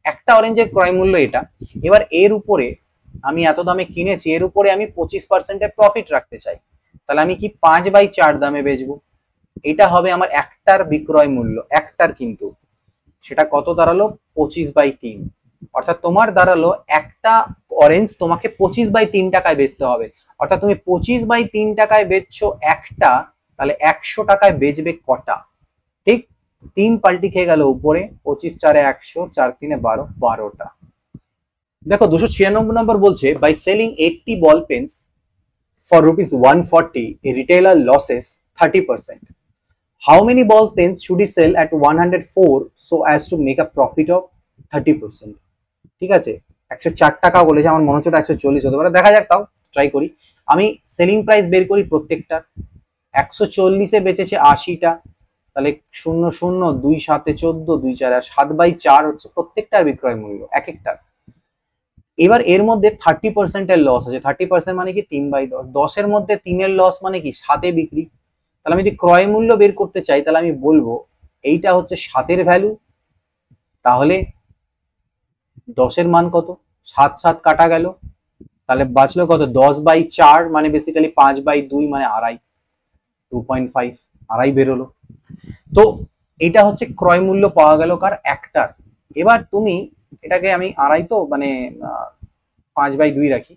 একটা অরেঞ্জের ক্রয় মূল্য এটা, এবার এর উপরে আমি এত দামে কিনেছি, এর উপরে আমি 25% এর প্রফিট রাখতে চাই, তাহলে আমি কি 5/4 দামে বেচবো, এটা হবে আমার একটার বিক্রয় মূল্য, একটার, কিন্তু সেটা কত দাঁড়ালো 25/3, অর্থাৎ তোমার দাঁড়ালো একটা অরেঞ্জ তোমাকে 25/3 টাকায় বেচতে হবে। অর্থাৎ তুমি 25/3 টাকায় বেচছো একটা, তাহলে 100 টাকায় বেচবে কটা? ঠিক 3 পাল্টি খেয়ে গেল উপরে, 25 4 100, 4 3 12, 12টা। দেখো 296 নম্বর বলছে, by selling 80 ball pens for rupees 140, a retailer losses 30%. How many ball pens should he sell at 104 so as to make a profit of 30%? ঠিক আছে, 104 টাকা বলেছে, আমার মনে হচ্ছে 140 হতে পারে, দেখা যাক, তাও ট্রাই করি। আমি সেলিং প্রাইস বের করি প্রত্যেকটা। 140-এ বেচেছে 80টা, তাহলে 0 0 2 7 14 2 4 আর 7/4 হচ্ছে প্রত্যেকটার বিক্রয় মূল্য এক একটার। এবার এর মধ্যে 30% এর লস আছে। 30% মানে কি 3/10, 10-এর মধ্যে 3-এর লস মানে কি 7-এ বিক্রি। তাহলে আমি যদি ক্রয় মূল্য বের করতে চাই, তাহলে আমি বলবো এইটা হচ্ছে 7-এর ভ্যালু, তাহলে 10-এর মান কত, 7 7 কাটা গেল, তাহলে বাঁচলো কত 10/4, মানে বেসিক্যালি 5/2 মানে আড়াই, 2.5 আড়াই বেরোলো। তো এটা হচ্ছে ক্রয় মূল্য পাওয়া গেল কার, একটার। এবার তুমি এটাকে আমি আড়াই তো মানে 5/2 রাখি।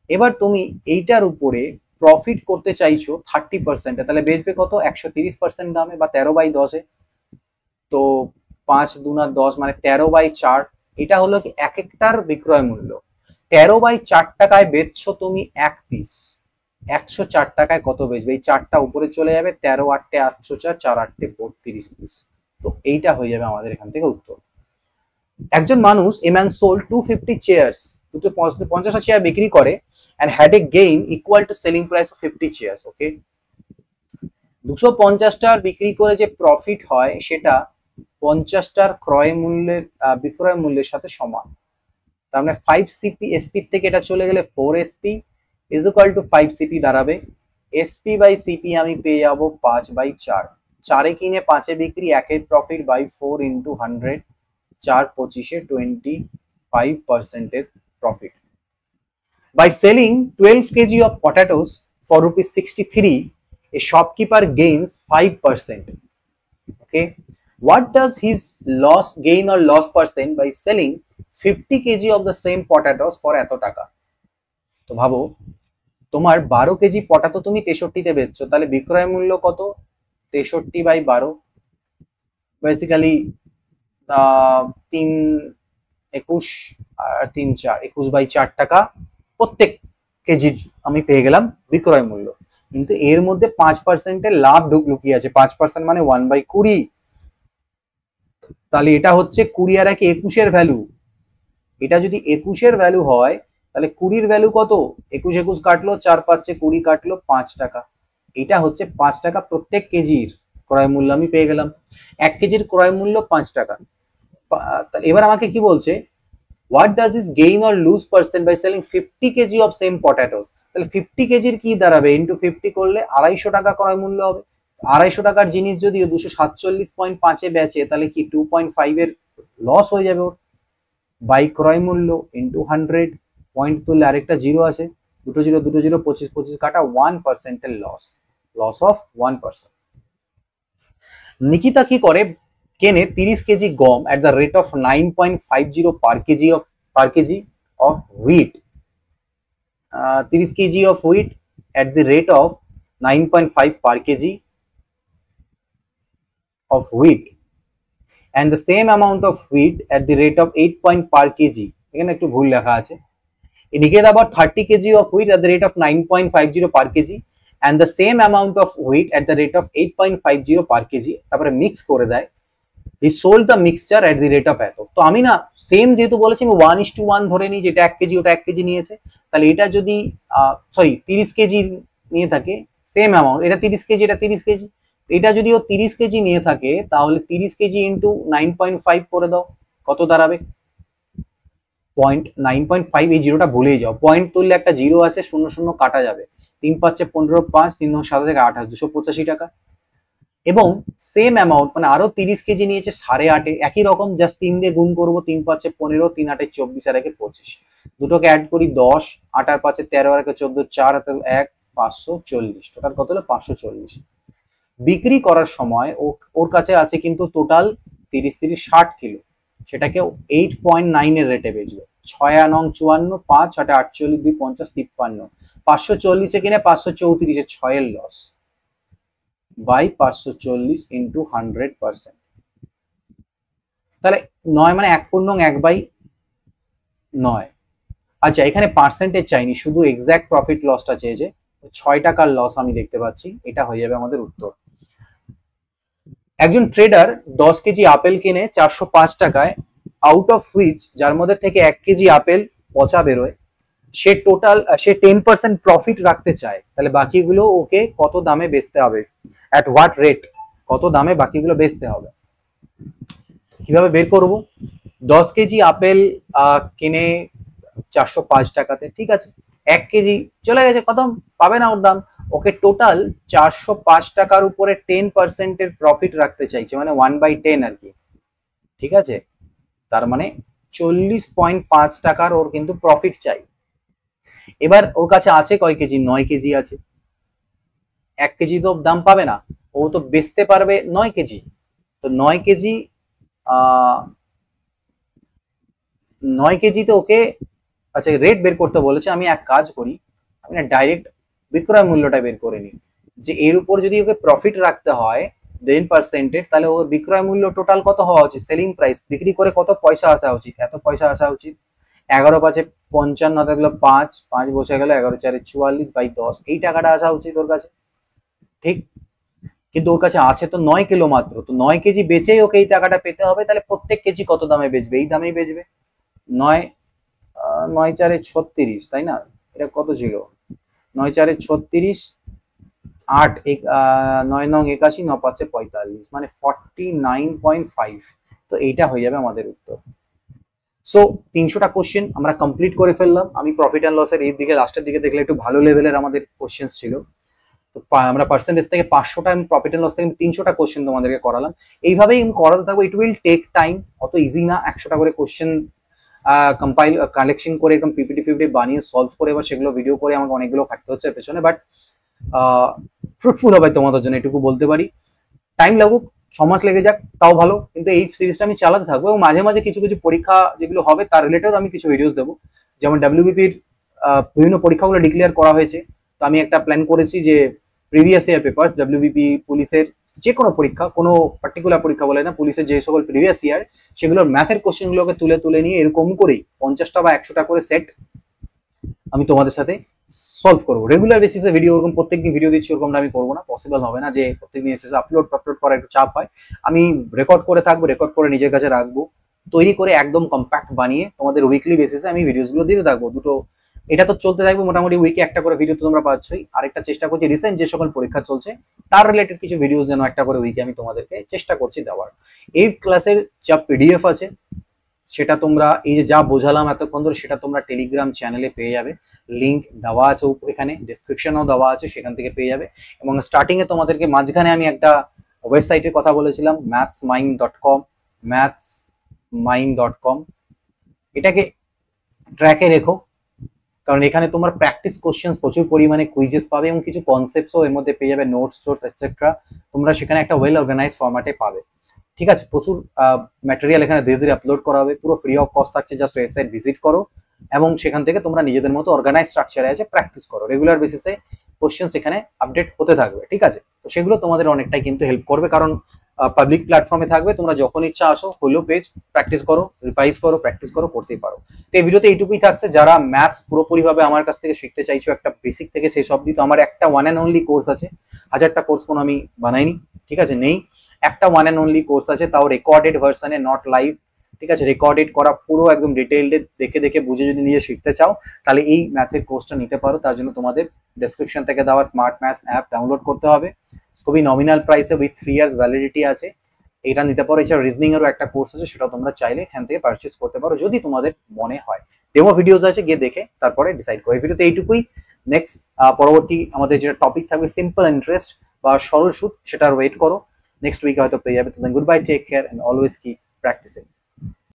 এবার তুমি এইটার উপরে প্রফিট করতে চাইছো 30%, তাহলে বেচবে কত 130% দামে বা 13/10-এ। তো 5 2 10 মানে 13/4, এটা হলো কি এক একটার বিক্রয় মূল্য। 13/4 টাকায় বেচছো তুমি এক পিস, 104 টাকায় কত বেচবে? এই 4টা উপরে চলে যাবে, 13 8 804, 4 8 32 পিস। তো এইটা হয়ে যাবে আমাদের এখান থেকে উত্তর। একজন মানুষ, এ ম্যান সোল্ড 250 চেয়ার্স, 250টা চেয়ার বিক্রি করে and had a gain equal to selling price of 50 chairs. ওকে, 250টার বিক্রি করে যে প্রফিট হয় সেটা 50টার ক্রয় মূল্যের বিক্রয় মূল্যের সাথে সমান। তার মানে 5 সিপি এসপি থেকে এটা চলে গেলে 4 SP is equal two 5 CP দাঁড়াবে। এসপি বাই সিপি আমি পেয়ে যাবো 5/4, 4-এ কিনে 5-এ বিক্রি, 1-এর প্রফিট বাই 4 ইন্টু 100, 4 25-এ 25% এর profit. By selling 12 kg of potatoes for rupees 63, a shopkeeper gains 5%. Okay, what does his gain or loss percent by selling 50 kg of the same potatoes for এত টাকা? তো ভাবো, তোমার 12 কেজি পটাতো তুমি 63-তে বেচছো, তাহলে বিক্রয় মূল্য কত? 63/12, বেসিক্যালি 3 21 আর 3 4 21/4 টাকা প্রত্যেক কেজির আমি পেয়ে গেলাম বিক্রয় মূল্য। কিন্তু এর মধ্যে 5%-এর লাভ লুকিয়ে আছে। 5% মানে 1/20, তাহলে এটা হচ্ছে 20 আর 1 21-এর ভ্যালু। এটা যদি 21-এর ভ্যালু হয়, তাহলে 20-এর ভ্যালু কত? 21 21 কাটলো, 4 5 20 কাটলো, 5 টাকা। এটা হচ্ছে 5 টাকা প্রত্যেক কেজির ক্রয় মূল্য আমি পেয়ে গেলাম। 1 কেজির ক্রয় মূল্য 5 টাকা। এবার আমাকে কি বলছে, what does this gain or lose percent by selling 50 kg of same potatoes? তাহলে 50 কেজির কি দাঁড়াবে, ইন্টু 50 করলে 250 টাকা ক্রয় মূল্য হবে। 250 টাকার জিনিস যদি 247.5-এ বেচে, তাহলে কি 2.5 এর লস হয়ে যাবে ওর। বাই ক্রয় মূল্য ইন্টু 100, পয়েন্ট তুললে আরেকটা জিরো আছে, দুটো জিরো 25 25 কাটা, 1% এর লস অফ 1%। নিকিতা কি করে, কেনে 30 কেজি গম at the rate of 9.50 per kg of wheat, 30 kg of wheat at the rate of 9.5 per kg of wheat and the same amount of wheat at the rate of 8 point per kg, এখানে একটু ভুল লেখা আছে। Indicate about 30 kg of wheat at the rate of 9.50 per kg and the same amount of wheat at the rate of 8.50 per kg, তারপরে মিক্স করে দেয়। He sold the mixture at the rate of এত। তো আমি না সেম যেহেতু বলেছি, আমি 1:1 ধরে নিই, যেটা 1 কেজি ওটা 1 কেজি নিয়েছে, তাহলে এটা যদি 30 কেজি নিয়ে থাকে, সেম অ্যামাউন্ট, এটা 30 কেজি এটা 30 কেজি, এটা যদি ও 30 কেজি নিয়ে থাকে, তাহলে 30 কেজি ইন্টু 9.5 করে দাও, কত দাঁড়াবে? 9.5, এই জিরোটা ভুলেই যাও, পয়েন্ট তুললে একটা জিরো আছে, 0 0 কাটা যাবে, 3 5 15 5, 3 7 থেকে 28, 285 টাকা। এবং সেম অ্যামাউন্ট মানে আরো 30 কেজি নিয়েছে 8.5-এ, একই রকম, জাস্ট 3 দিয়ে গুণ করবো, 3 5 15, 3 8 24 আর 1 25, দুটোকে অ্যাড করি 10, 8 আর 5 13 আর 1 14, 4 আর 1 540, টোটাল কত হলো 540। বিক্রি করার সময় ওর কাছে আছে কিন্তু টোটাল 30-30-60 কিলো, সেটাকে 8.9 এর রেটে বেচবে। 6-9-54, 5-8-48, 2-50-53, 540 কিনে 534, 6 এর লস বাই 540 ইন্টু 100%। তাহলে 9 মানে 1/1/9। আচ্ছা, এখানে পার্সেন্টেজ চাইনি, শুধু এক্সাক্ট প্রফিট লসটা চেয়েছে। 6 টাকার লস আমি দেখতে পাচ্ছি, এটা হয়ে যাবে আমাদের উত্তর। একজন ট্রেডার 10 কেজি আপেল কিনে 405 টাকায়, আউট অফ হুইচ, যার মধ্যে থেকে 1 কেজি আপেল পচা বেরোয়, সে 10% প্রফিট রাখতে চায়। তাহলে বাকিগুলো ওকে কত দামে বেচতে হবে, অ্যাট হোয়াট রেট, কত দামে বাকিগুলো বেচতে হবে। কিভাবে বের করব? 10 কেজি আপেল কিনে 405 টাকাতে, ঠিক আছে, 1 কেজি চলে গেছে, কত পাবে না ওর দাম। ওকে টোটাল 405 টাকার উপরে 10% এর প্রফিট রাখতে চাইছে, মানে 1/10 আর কি, ঠিক আছে। তার মানে 40.5 টাকার ওর কিন্তু প্রফিট চাই। এবার ওর কাছে আছে কয় কেজি? 9 কেজি আছে। 1 কেজি তো দাম পাবে না, ও তো বেচতে পারবে 9 কেজি। তো 9 কেজি 9 কেজিতে ওকে, আচ্ছা রেট বের করতে বলেছে। আমি এক কাজ করি, আমি না ডাইরেক্ট বিক্রয় মূল্যটা বের করে নিই, যে এর উপর যদি ওকে প্রফিট রাখতে হয় 10%, তাহলে ওর বিক্রয় মূল্য টোটাল কত হওয়া উচিত, সেলিং প্রাইস, বিক্রি করে কত পয়সা আসা উচিত, এত পয়সা আসা উচিত। 11-5-55 থাকলো, 5 বসে গেল, 11-4-44 বাই 10, এই টাকাটা আসা উচিত ওর কাছে, ঠিক। কিন্তু ওর কাছে আছে তো 9 কিলো মাত্র, তো 9 কেজি বেচেই ওকে এই টাকাটা পেতে হবে। তাহলে প্রত্যেক কেজি কত দামে বেচবে? এই দামেই বেচবে। 9-9-4-36, তাই না? এটা কত ছিল? 9-4-36, 8 9-9-81, 9-5-45, মানে 49.5। তো এইটা হয়ে যাবে আমাদের উত্তর। সো 300টা কোশ্চেন আমরা কমপ্লিট করে ফেললাম। আমি প্রফিট অ্যান্ড লসের এই দিকে লাস্টের দিকে দেখলে একটু ভালো লেভেলের আমাদের কোশ্চেন ছিল। তো আমরা পার্সেন্টেজ থেকে 500টা, আমি প্রফিট অ্যান্ড লস থেকে 300টা কোশ্চেন তোমাদেরকে করালাম। এইভাবেই আমি করাতে থাকবো। ইট উইল টেক টাইম, অত ইজি না 100টা করে কোশ্চেন কম্পাইল কালেকশন করে একদম পিপিটি বানিয়ে সলভ করে এবার সেগুলো ভিডিও করে আমাকে অনেকগুলো খাটতে হচ্ছে পেছনে, বাট ফ্রুটফুল হবে তোমাদের জন্য, এটুকু বলতে পারি। টাইম লাগুক, 6 মাস লেগে যাক তাও ভালো, কিন্তু এই সিরিজটা আমি চালাতে থাকবো এবং মাঝে মাঝে কিছু কিছু পরীক্ষা যেগুলো হবে তার রিলেটেড আমি কিছু ভিডিওস দেবো। যেমন ডাব্লিউবিপির বিভিন্ন পরীক্ষাগুলো ডিক্লেয়ার করা হয়েছে, তো আমি একটা প্ল্যান করেছি যে প্রিভিয়াস ইয়ার পেপার্স, ডাব্লিউবিপি পুলিশের যে কোনো পরীক্ষা, কোনো পার্টিকুলার পরীক্ষা বলে না, পুলিশের যে সকল প্রিভিয়াস ইয়ার সেগুলোর ম্যাথের কোশ্চেনগুলোকে তুলে তুলে নিয়ে এরকম করেই 50টা বা 100টা করে সেট আমি তোমাদের সাথে সলভ করবো। রেগুলার বেসিসে ভিডিও, ওরকম প্রত্যেকদিন ভিডিও দিচ্ছি ওরকমটা আমি করবো না, পসিবল হবে না, যে প্রত্যেকদিন এসে আপলোড করা একটু চাপ হয়। আমি রেকর্ড করে থাকবো, রেকর্ড করে নিজের কাছে রাখবো, তৈরি করে একদম কম্প্যাক্ট বানিয়ে তোমাদের উইকলি বেসিসে আমি ভিডিওসগুলো দিতে থাকবো। দুটো এটা তো চলতে থাকবে মোটামুটি, উইকে একটা করে ভিডিও তো তোমরা পাচ্ছই। আরেকটা চেষ্টা করছি রিসেন্ট যে সকল পরীক্ষা চলছে তার রিলেটেড কিছু ভিডিও যেন একটা করে উইকে আমি তোমাদেরকে চেষ্টা করছি দেওয়ার। এই ক্লাসের যা পিডিএফ আছে সেটা তোমরা, এই যে যা বোঝালাম এতক্ষণ ধরে, সেটা তোমরা টেলিগ্রাম চ্যানেলে পেয়ে যাবে, লিঙ্ক দেওয়া আছে এখানে, ডেসক্রিপশনেও দেওয়া আছে, সেখান থেকে পেয়ে যাবে। এবং স্টার্টিং এ তোমাদেরকে মাঝখানে আমি একটা ওয়েবসাইটের কথা বলেছিলাম, mathsmind.com, mathsmind.com, এটাকে ট্র্যাকে রেখো, কারণ এখানে তোমার প্র্যাকটিস কোশ্চেন প্রচুর পরিমাণে কুইজেস পাবে এবং কিছু কনসেপ্টসও এর মধ্যে পেয়ে যাবে, নোটস এটসেট্রা, তোমরা সেখানে একটা ওয়েল অর্গানাইজ ফরম্যাটে পাবে। ঠিক আছে, প্রচুর ম্যাটেরিয়াল এখানে ধীরে ধীরে আপলোড করা হবে, পুরো ফ্রি অফ কস্ট থাকছে, জাস্ট ওয়েবসাইট ভিজিট করো এবং সেখান থেকে তোমরা নিজেদের মতো অর্গানাইজ স্ট্রাকচারে আছে প্র্যাকটিস করো। রেগুলার বেসিসে কোশ্চেন এখানে আপডেট হতে থাকবে, ঠিক আছে। তো সেগুলো তোমাদের অনেকটাই কিন্তু হেল্প করবে, কারণ পাবলিক প্ল্যাটফর্মে থাকবে, তোমরা যখন ইচ্ছা আসো, হলো পেজ, প্র্যাকটিস করো, রিভাইজ করো, প্র্যাকটিস করো, করতেই পারো। তো এই ভিডিওতে এইটুকুই থাকছে। যারা ম্যাথস পুরোপুরিভাবে আমার কাছ থেকে শিখতে চাইছো, একটা বেসিক থেকে শেষ অবধি, তো আমার একটা ওয়ান অ্যান্ড অনলি কোর্স আছে, 1000টা কোর্স কোনো আমি বানাইনি, ঠিক আছে, নেই, একটা ওয়ান অ্যান্ড অনলি কোর্স আছে, তাও রেকর্ডেড ভার্সনে, নট লাইভ, ঠিক আছে, রেকর্ডেড করা, পুরো একদম ডিটেইলড দেখে দেখে বুঝে যদি নিজে শিখতে চাও তাহলে এই ম্যাথের কোর্সটা নিতে পারো। তার জন্য তোমাদের ডেসক্রিপশন থেকে দেওয়া স্মার্ট ম্যাথস অ্যাপ ডাউনলোড করতে হবে, খুবই নমিনাল প্রাইসে উইথ 3 ইয়ার্স ভ্যালিডিটি আছে, এটা নিতে পারো। এছাড়া রিজনিং এরও একটা কোর্স আছে, সেটাও তোমরা চাইলে এখান থেকে পারচেস করতে পারো যদি তোমাদের মনে হয়। ডেমো ভিডিওস আছে, গিয়ে দেখে তারপরে ডিসাইড করো। এই ভিডিওতে এইটুকুই। নেক্সট পরবর্তী আমাদের যেটা টপিক থাকবে সিম্পল ইন্টারেস্ট বা সরল সুদ, সেটার ওয়েট করো, নেক্সট উইকে হয়তো পেয়ে যাবে। তো good bye, take care and always keep practising.